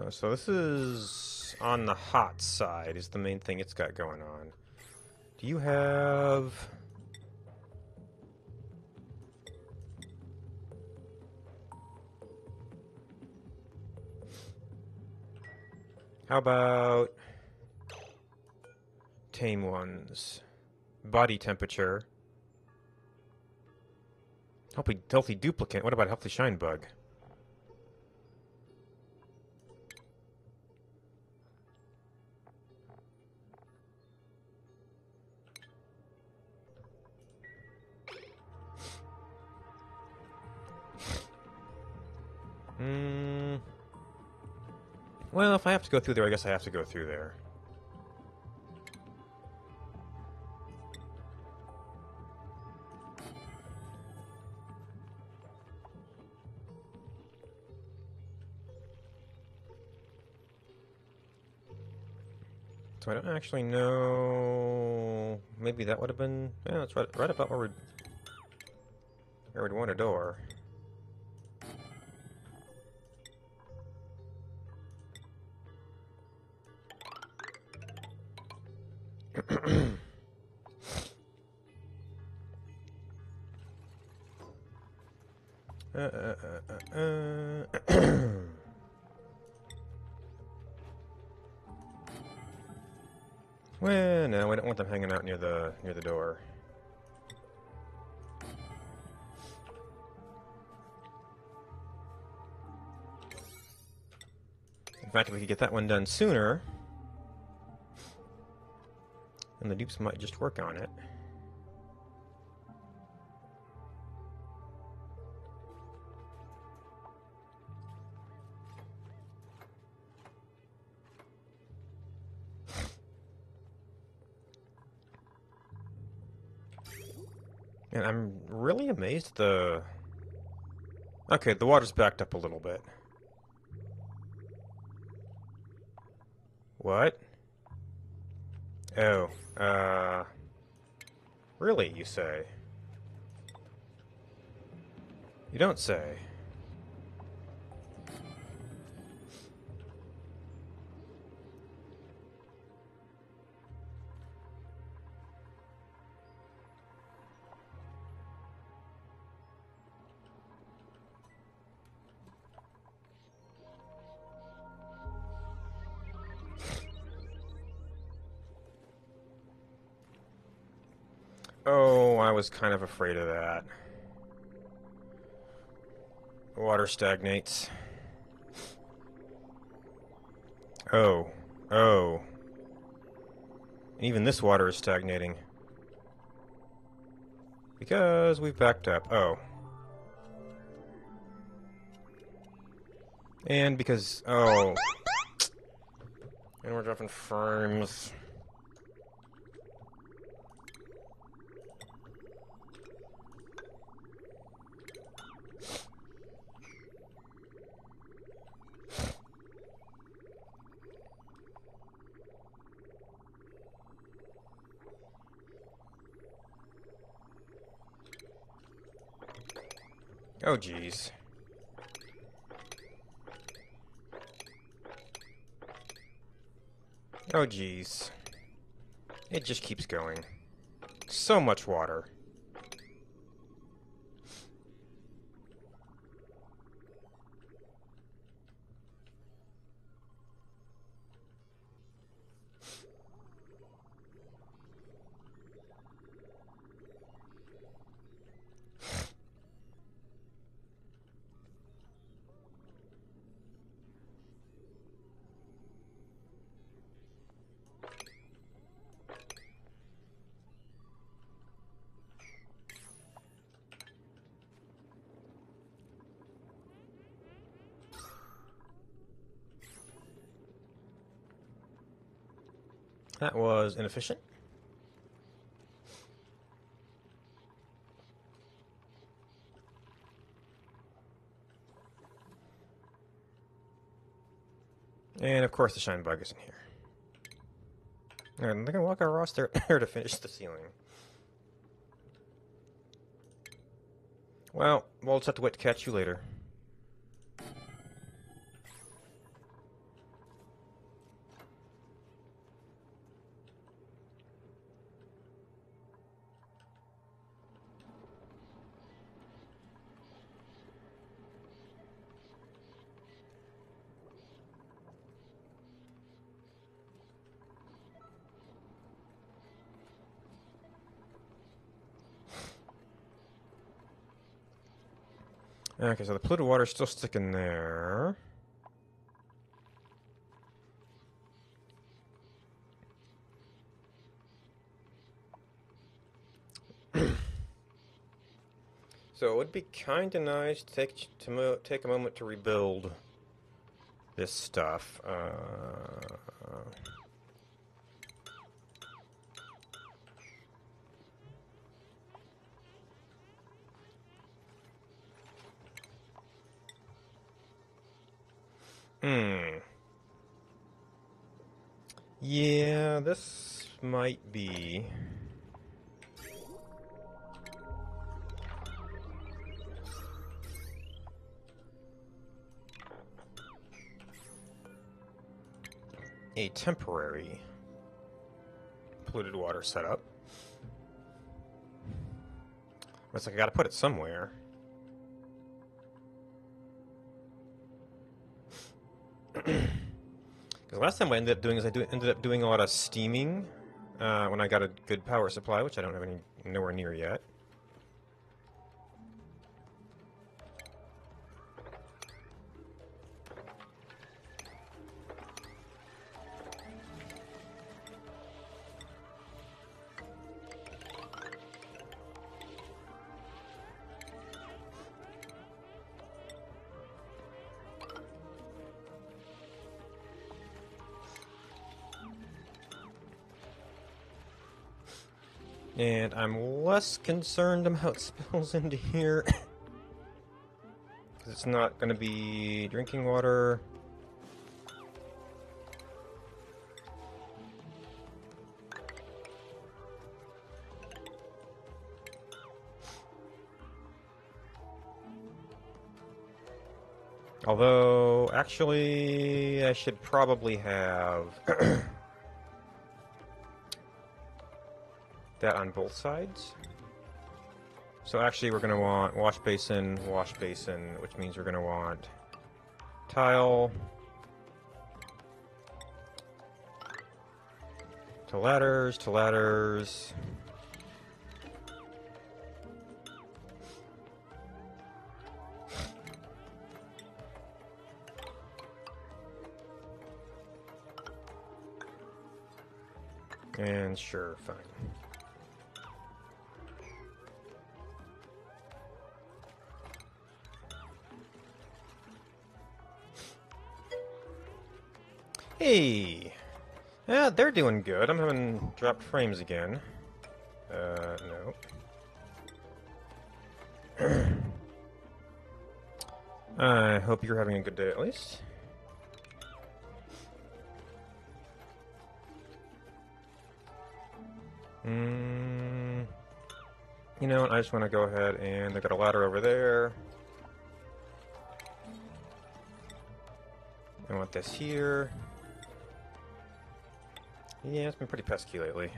So this is on the hot side is the main thing it's got going on. Do you have... How about tame ones? Body temperature. Healthy duplicate. What about healthy shine bug? Well, if I have to go through there, I guess I have to go through there. So I don't actually know. Maybe that would have been. Yeah, that's right about where we'd want a door. Well, no, we don't want them hanging out near the door. In fact, if we could get that one done sooner, then the dupes might just work on it. And I'm really amazed the... Okay, the water's backed up a little bit. What? Oh, really, you say? You don't say. Oh, I was kind of afraid of that. Water stagnates. Oh. Oh. Even this water is stagnating. Because we've backed up. Oh. And because... Oh. And we're dropping frames. Oh, jeez. Oh, jeez. It just keeps going. So much water. That was inefficient. And of course the shine bug isn't here. And they're gonna walk across there to finish the ceiling. Well, we'll just have to wait to catch you later. Okay, so the polluted water's still sticking there. So it would be kind of nice to take a moment to rebuild this stuff. Yeah, this might be... a temporary polluted water setup. It's like I gotta put it somewhere. Because last time what I ended up doing is ended up doing a lot of steaming when I got a good power supply, which I don't have nowhere near yet. And I'm less concerned about how it spills into here. Because it's not going to be drinking water. Although, actually, I should probably have that on both sides. So actually we're going to want wash basin, which means we're going to want tile to ladders. And sure, fine. Hey! Yeah, they're doing good. I'm having dropped frames again. No. I hope you're having a good day at least. You know what, I just want to go ahead and they've got a ladder over there. I want this here. Yeah, it's been pretty pesky lately.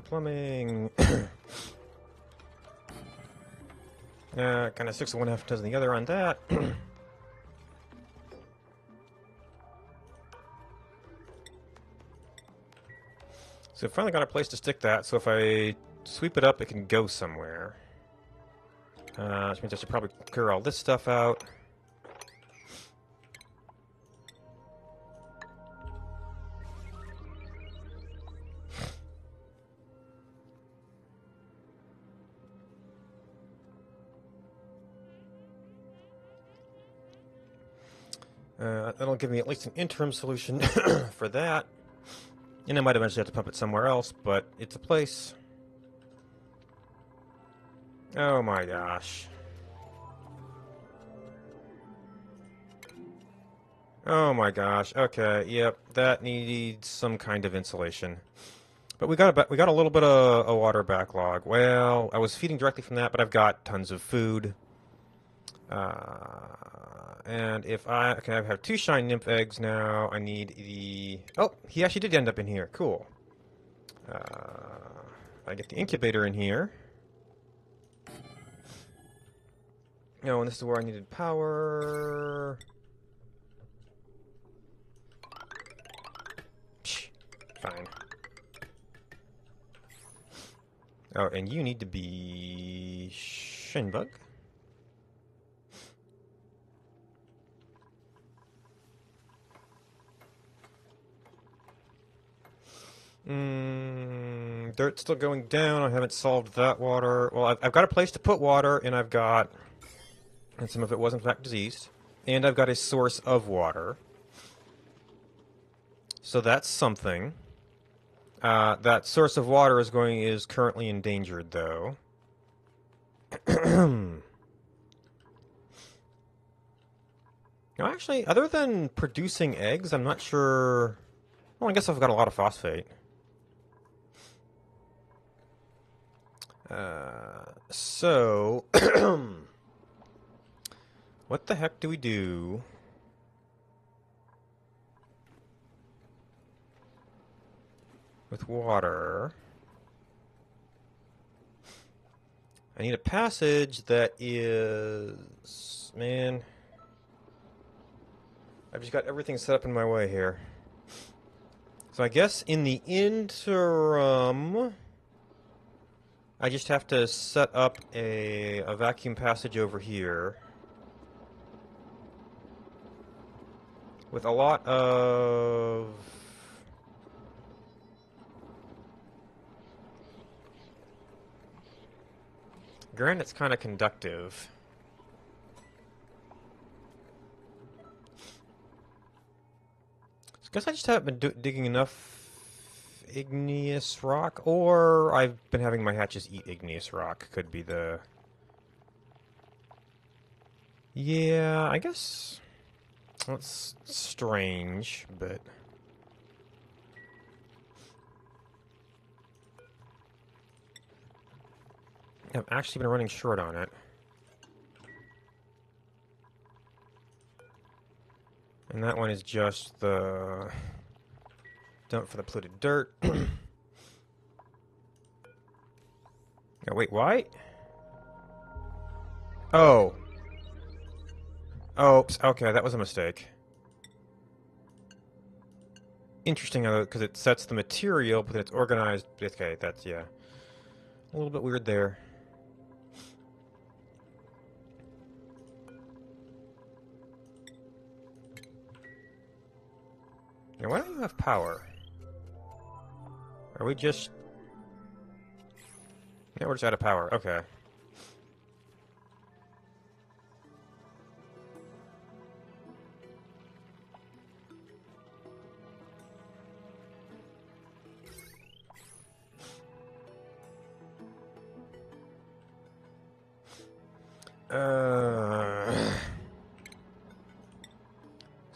Plumbing. Kind of 6 of one, half dozen the other on that. So I finally got a place to stick that, so if I sweep it up, it can go somewhere. Which means I should probably clear all this stuff out. That'll give me at least an interim solution for that. And I might eventually have to pump it somewhere else, but it's a place. Oh my gosh. Oh my gosh. Okay, yep, that needs some kind of insulation. But we got a little bit of a water backlog. Well, I was feeding directly from that, but I've got tons of food. And if I have 2 shine nymph eggs now. I need the... Oh, he actually did end up in here. Cool. I get the incubator in here. Oh, and this is where I needed power. Psh, fine. Oh, and you need to be Shinbug. Dirt's still going down. I haven't solved that water. Well, I've got a place to put water, and and some of it was in fact diseased, and I've got a source of water. So that's something. That source of water is currently endangered, though. Now, actually, other than producing eggs, I'm not sure. Well, I guess I've got a lot of phosphate. So, what the heck do we do with water? I need a passage that is... Man. I've just got everything set up in my way here. So I guess in the interim, I just have to set up a vacuum passage over here. With a lot of... Granite's kind of conductive. I guess I just haven't been digging enough igneous rock, or I've been having my hatches eat igneous rock. Could be the... Yeah, I guess... That's strange, but... I've actually been running short on it. And that one is just the dump for the polluted dirt. Oh, wait, why? Oh. Oops, okay, that was a mistake. Interesting, because it sets the material, but then it's organized. Okay, that's, yeah. A little bit weird there. Now, why don't you have power? Are we just... Yeah, we're just out of power. Okay.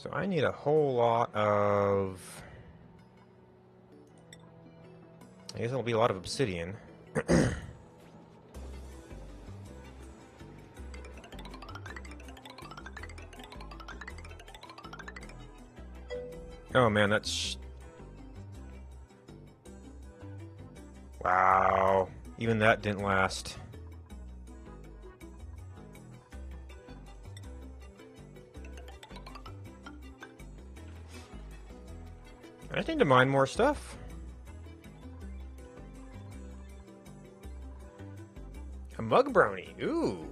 So I need a whole lot of... I guess it'll be a lot of obsidian. Oh man, that's... Wow. Even that didn't last. I just need to mine more stuff. A mug brownie. Ooh.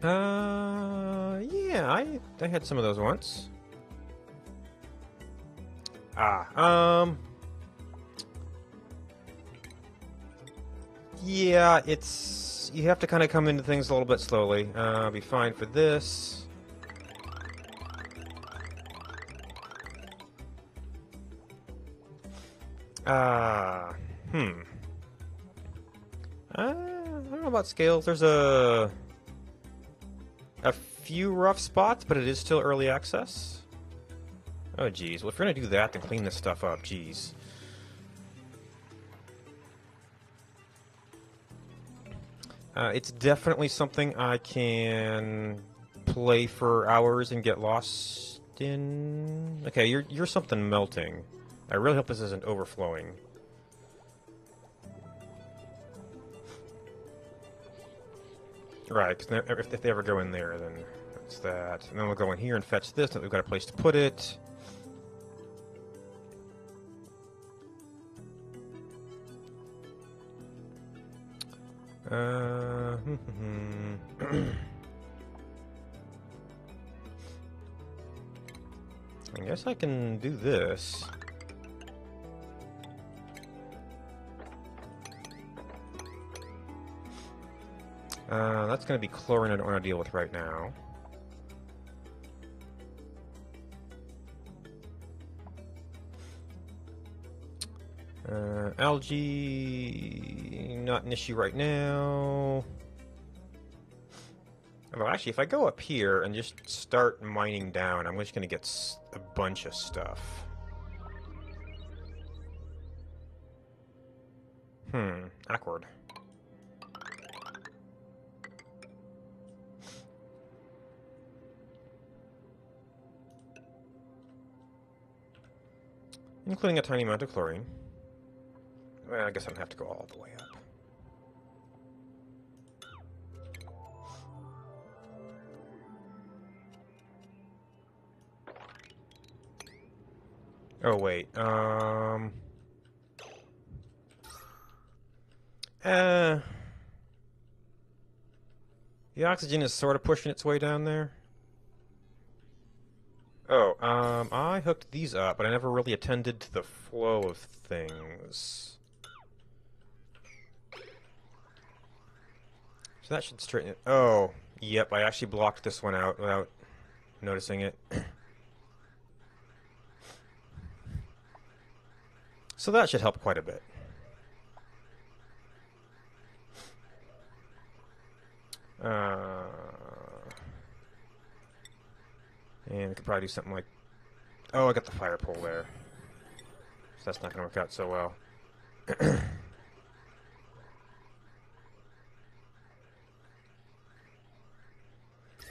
Yeah, I had some of those once. Yeah, it's... You have to kind of come into things a little bit slowly. I'll be fine for this. I don't know about scales. There's a few rough spots, but it is still early access. Oh, geez. Well, if you're gonna do that, then clean this stuff up. Geez. It's definitely something I can play for hours and get lost in. Okay, you're something melting. I really hope this isn't overflowing. Right, because if they ever go in there, then that's that. And then we'll go in here and fetch this, and we've got a place to put it. I guess I can do this. That's going to be chlorine I don't want to deal with right now. Algae, not an issue right now. Well, actually, if I go up here and just start mining down, I'm just going to get a bunch of stuff. Awkward. Including a tiny amount of chlorine. Well, I guess I don't have to go all the way up. Oh, wait. The oxygen is sort of pushing its way down there. Oh, I hooked these up, but I never really attended to the flow of things. So that should straighten it. Oh, yep, I actually blocked this one out without noticing it. So that should help quite a bit. And we could probably do something like... Oh, I got the fire pole there. So that's not going to work out so well.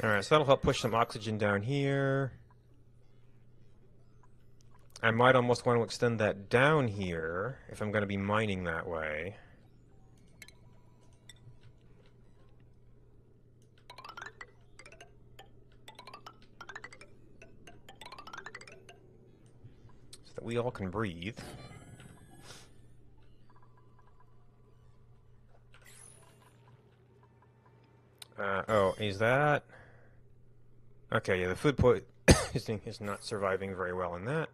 Alright, so that'll help push some oxygen down here. I might almost want to extend that down here if I'm going to be mining that way. So that we all can breathe. Oh, is that... Okay, yeah, the food poisoning is not surviving very well in that.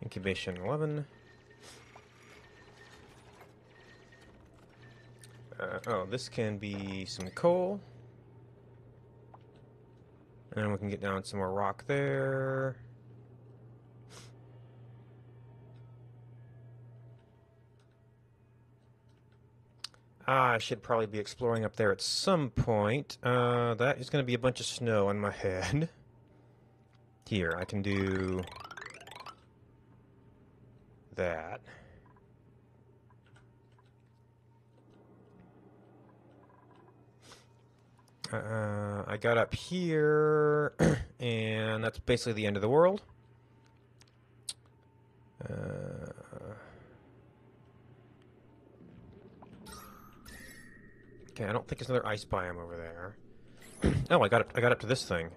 Incubation 11. Oh, this can be some coal. And we can get down some more rock there. I should probably be exploring up there at some point. That is going to be a bunch of snow on my head. Here, I can do that. I got up here, and that's basically the end of the world. Okay, I don't think there's another ice biome over there. Oh, I got up to this thing.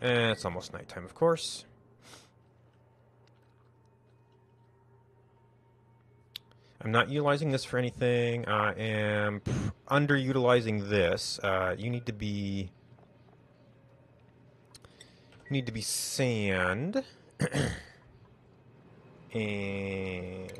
It's almost nighttime, of course. I'm not utilizing this for anything. I am underutilizing this. You need to be sand. And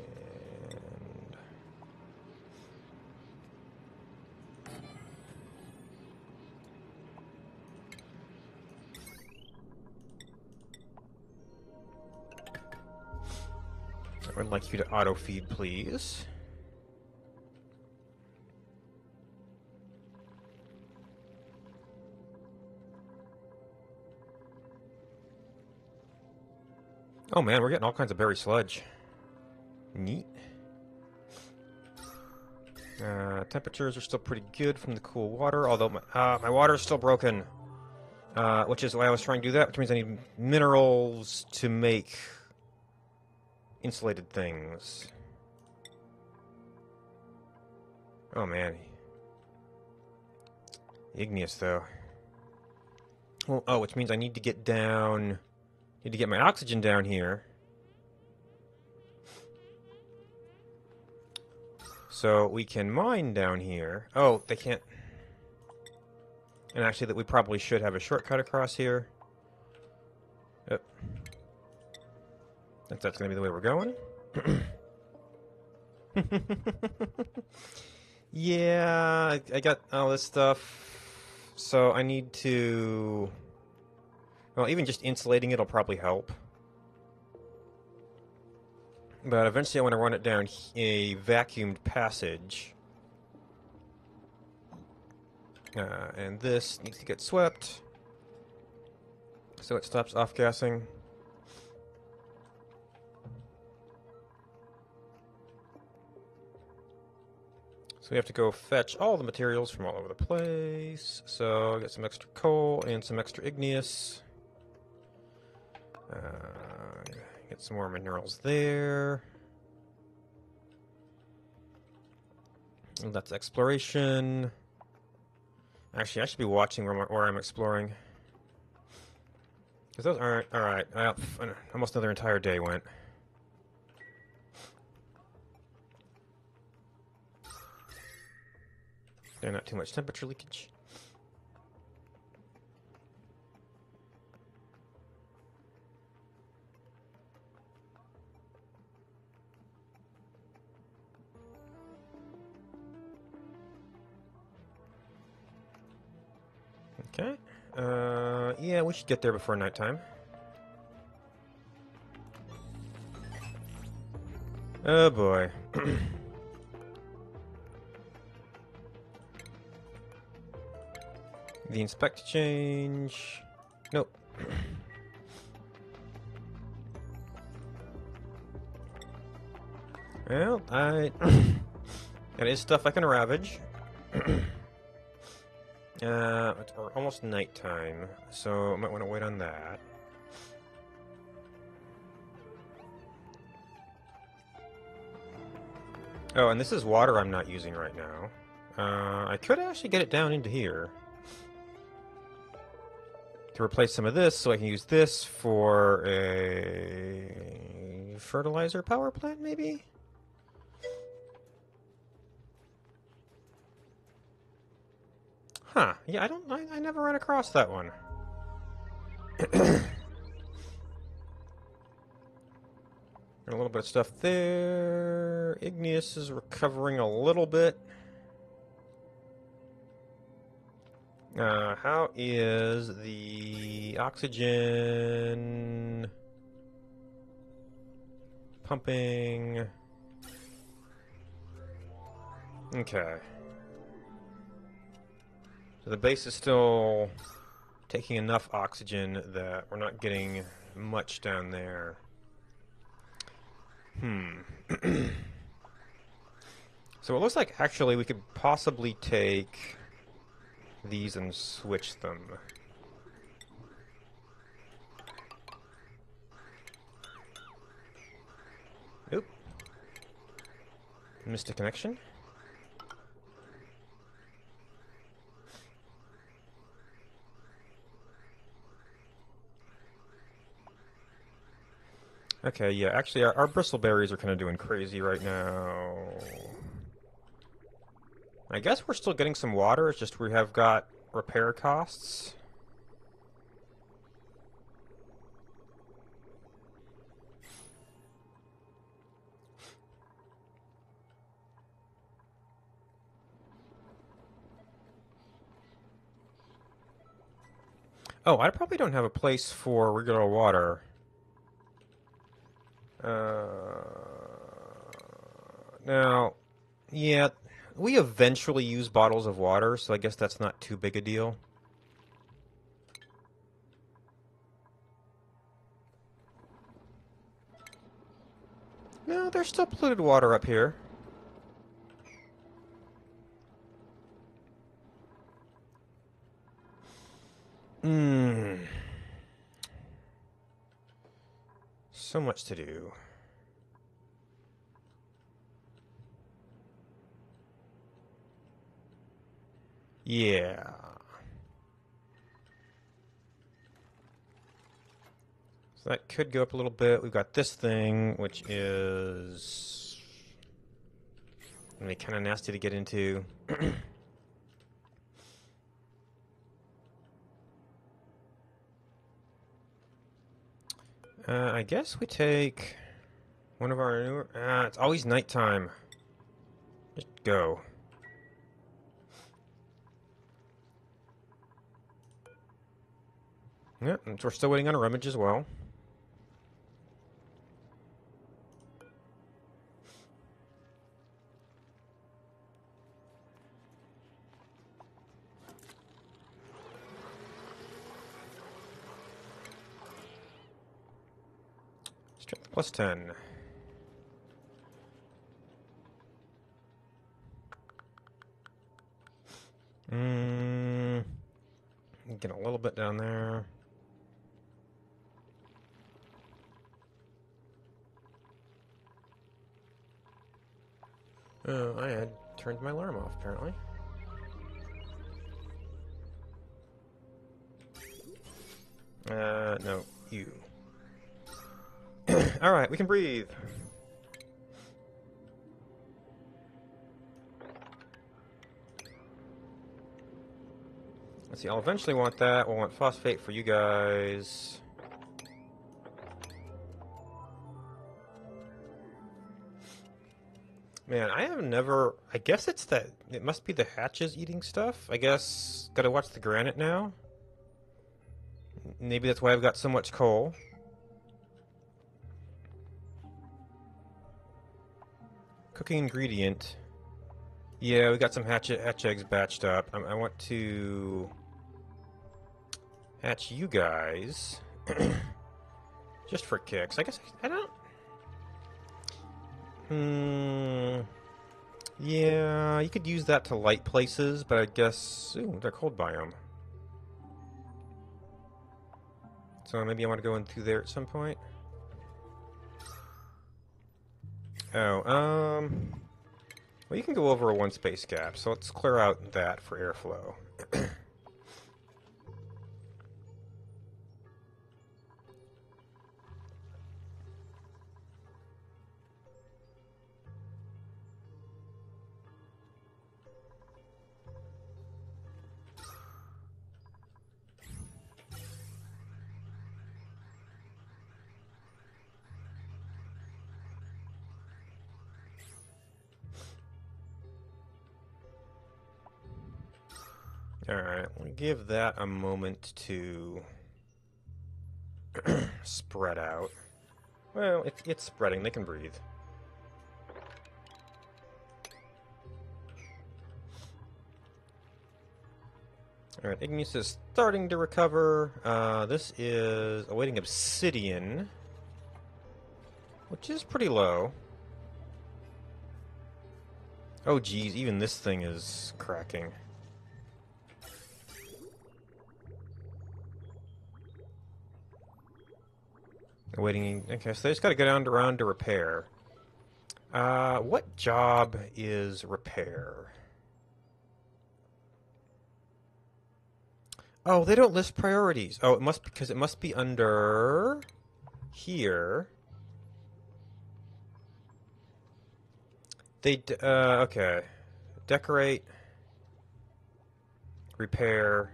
I would like you to auto-feed, please. Oh man, we're getting all kinds of berry sludge. Neat. Temperatures are still pretty good from the cool water, although my water is still broken. Which is why I was trying to do that, which means I need minerals to make insulated things. Oh man. Igneous though. Well, oh, which means I need to get down... Need to get my oxygen down here. So we can mine down here. Oh, they can't... And actually, that we probably should have a shortcut across here. Yep. If that's going to be the way we're going. Yeah, I got all this stuff. So I need to... Well, even just insulating it will probably help. But eventually I want to run it down a vacuumed passage. And this needs to get swept, so it stops off-gassing. So we have to go fetch all the materials from all over the place. So I got some extra coal and some extra igneous. Get some more minerals there. And that's exploration. Actually, I should be watching where I'm exploring. Because those aren't... Alright, almost another entire day went. There's not too much temperature leakage. Okay. Yeah, we should get there before nighttime. Oh boy. The inspect change. Nope. Well, that is stuff I can ravage. It's almost nighttime, so I might want to wait on that. Oh, and this is water I'm not using right now. I could actually get it down into here. To replace some of this, so I can use this for a fertilizer power plant, maybe? Huh. Yeah, I never ran across that one. A little bit of stuff there. Igneous is recovering a little bit. How is the oxygen pumping? Okay. So the base is still taking enough oxygen that we're not getting much down there. So it looks like actually we could possibly take these and switch them. Oop. Missed a connection. Okay, yeah, actually our bristleberries are kind of doing crazy right now. I guess we're still getting some water, it's just we have got repair costs. Oh, I probably don't have a place for regular water. Now, yeah, we eventually use bottles of water, so I guess that's not too big a deal. No, there's still polluted water up here. So much to do. Yeah. So that could go up a little bit. We've got this thing, which is gonna be kind of nasty to get into. I guess we take one of our newer... it's always nighttime. Just go. Yeah, and we're still waiting on a rummage as well. Strength plus 10. Get a little bit down there. I had turned my alarm off, apparently. No, you. Alright, we can breathe. Let's see, I'll eventually want that. We'll want phosphate for you guys. Man, I have never... I guess it's that... It must be the hatches eating stuff. I guess... Gotta watch the granite now. Maybe that's why I've got so much coal. Cooking ingredient. Yeah, we got some hatch eggs batched up. I want to... hatch you guys. Just for kicks. I guess I don't... Yeah, you could use that to light places, but I guess... Ooh, they're cold biome. So maybe I want to go in through there at some point. Oh, well, you can go over a one space gap, so let's clear out that for airflow. Alright, we'll give that a moment to spread out. Well, it's spreading, they can breathe. Alright, Igneous is starting to recover. This is awaiting obsidian, which is pretty low. Oh geez, even this thing is cracking. Waiting. Okay, so they just got to go down around to repair. What job is repair? Oh, they don't list priorities. Oh, it must because it must be under here. They okay. Decorate. Repair.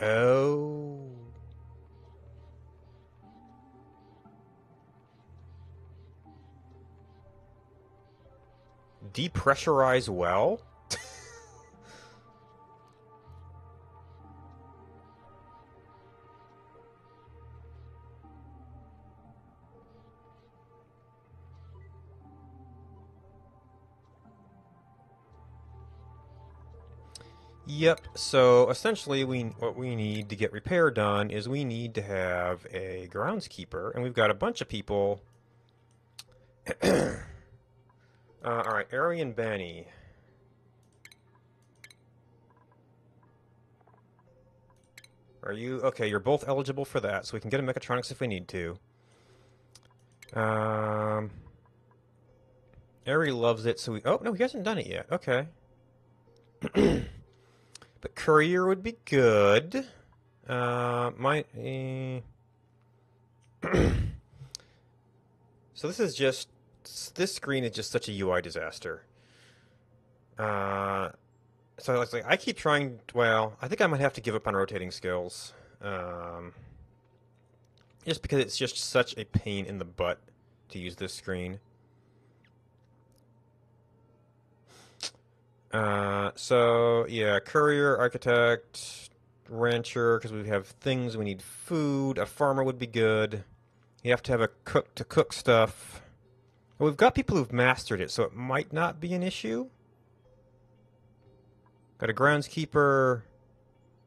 Oh. Depressurize well? Yep, so essentially what we need to get repair done is we need to have a groundskeeper, and we've got a bunch of people. Alright, Arian Banny. Are you... Okay, you're both eligible for that, so we can get a mechatronics if we need to. Ari loves it, so we... Oh, no, he hasn't done it yet. Okay. But courier would be good. So this is just... This screen is just such a UI disaster. So it's like I keep trying... Well, I think I might have to give up on rotating skills. Just because it's just such a pain in the butt to use this screen. So, yeah, courier, architect, rancher because we have things. We need food. A farmer would be good. You have to have a cook to cook stuff. Well, we've got people who've mastered it, so it might not be an issue. Got a groundskeeper.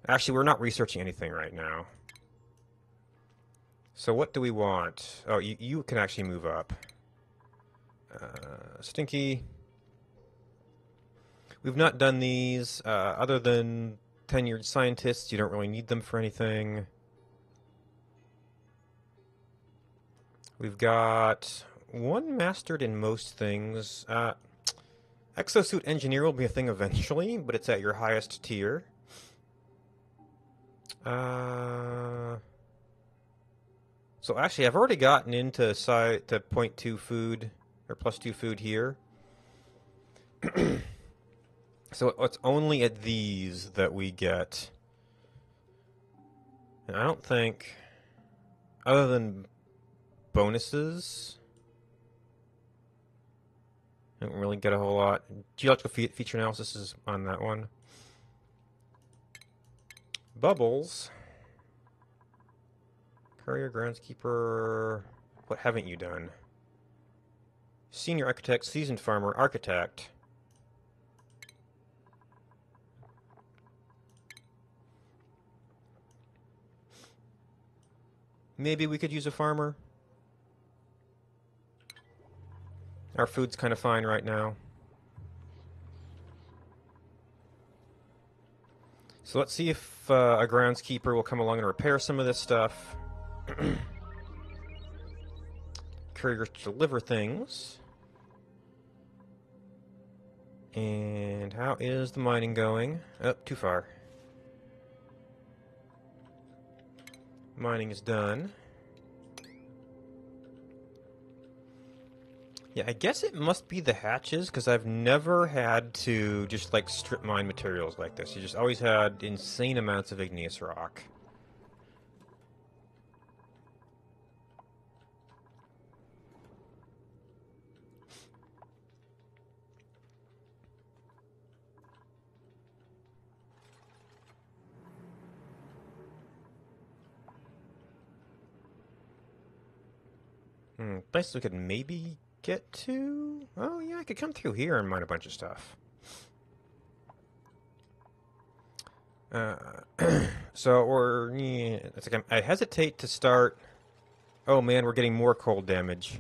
Actually, we're not researching anything right now. So what do we want? Oh, you can actually move up. Stinky. We've not done these, other than tenured scientists. You don't really need them for anything. We've got one mastered in most things. Exosuit engineer will be a thing eventually, but it's at your highest tier. So actually, I've already gotten into to 0.2 food, or +2 food here. So it's only at these that we get. And I don't think, other than bonuses, I don't really get a whole lot. Geological feature analysis is on that one. Bubbles. Courier, groundskeeper. What haven't you done? Senior architect, seasoned farmer, architect. Maybe we could use a farmer. Our food's kind of fine right now. So let's see if a groundskeeper will come along and repair some of this stuff. Courier to deliver things. And how is the mining going? Oh, too far. Mining is done. Yeah, I guess it must be the hatches, because I've never had to just, like, strip mine materials like this. You just always had insane amounts of igneous rock. Place we could maybe get to? Oh, yeah, I could come through here and mine a bunch of stuff. So we're... Yeah, it's like I hesitate to start... Oh, man, we're getting more cold damage.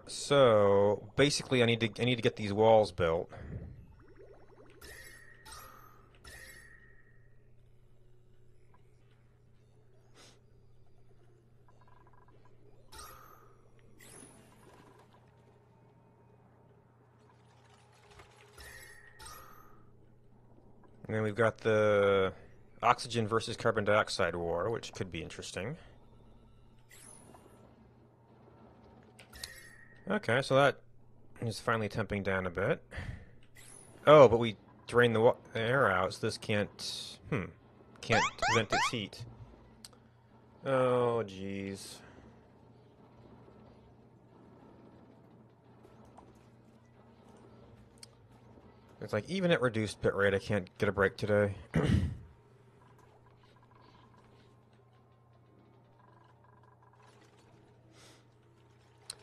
So basically I need to get these walls built. And then we've got the oxygen versus carbon dioxide war, which could be interesting. Okay, so that is finally temping down a bit. Oh, but we drained the air out, so this can't vent its heat. Oh, jeez. It's like, even at reduced bitrate, I can't get a break today.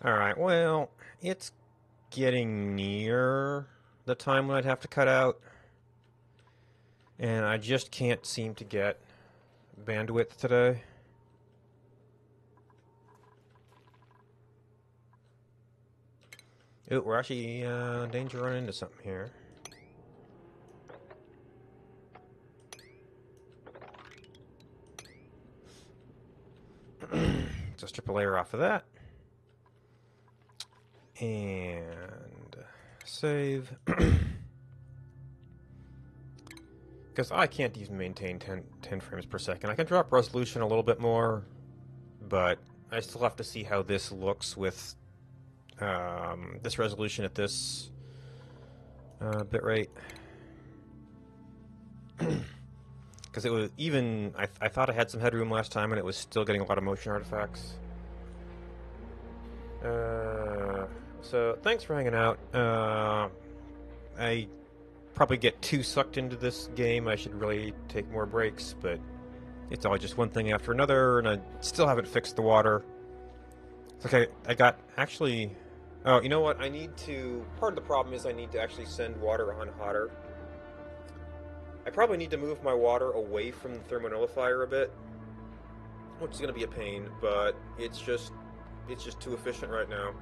Alright, well, it's getting near the time when I'd have to cut out. And I just can't seem to get bandwidth today. Ooh, we're actually in danger of running into something here. So strip a layer off of that. And save. Because I can't even maintain 10 frames per second. I can drop resolution a little bit more, but I still have to see how this looks with this resolution at this bitrate. Because it was even... I thought I had some headroom last time, and it was still getting a lot of motion artifacts. So, thanks for hanging out. I probably get too sucked into this game. I should really take more breaks, but it's always just one thing after another, and I still haven't fixed the water. It's okay, I got actually. Oh, you know what? I need to. Part of the problem is I need to actually send water on hotter. I probably need to move my water away from the thermonullifier a bit, which is going to be a pain, but it's just too efficient right now.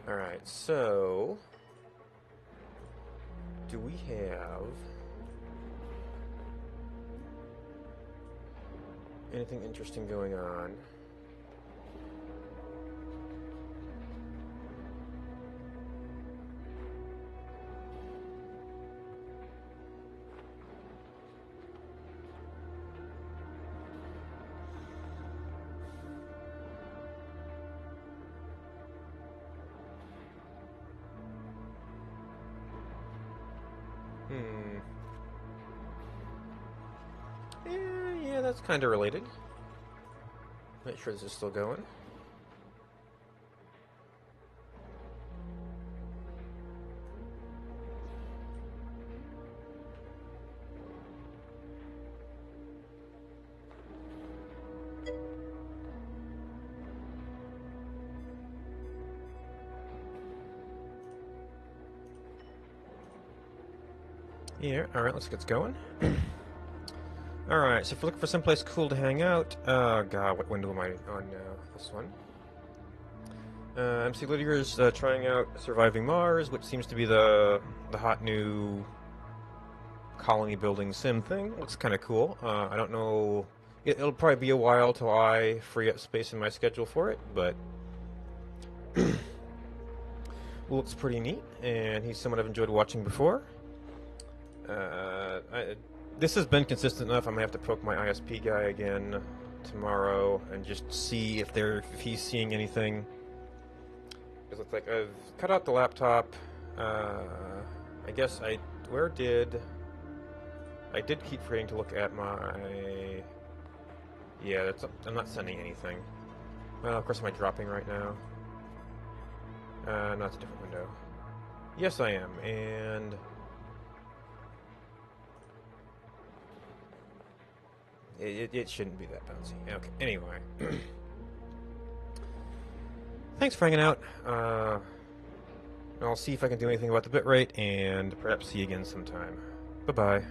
Alright, so do we have anything interesting going on? Yeah, that's kind of related. Make sure this is still going. Yeah, alright, let's get going. Alright, so if we're looking for someplace cool to hang out, oh god, what window am I on now? This one. MC Lydia's trying out Surviving Mars, which seems to be the hot new colony building sim thing. Looks kind of cool. I don't know, it'll probably be a while till I free up space in my schedule for it, but looks pretty neat, and he's someone I've enjoyed watching before. This has been consistent enough. I'm gonna have to poke my ISP guy again tomorrow and just see if he's seeing anything. It looks like I've cut out the laptop. I guess I did keep forgetting to look at my. Yeah, I'm not sending anything. Well, of course, am I dropping right now? No, it's a different window. Yes, I am, and. It shouldn't be that bouncy. Okay, anyway. Thanks for hanging out. I'll see if I can do anything about the bitrate, and perhaps see you again sometime. Bye-bye.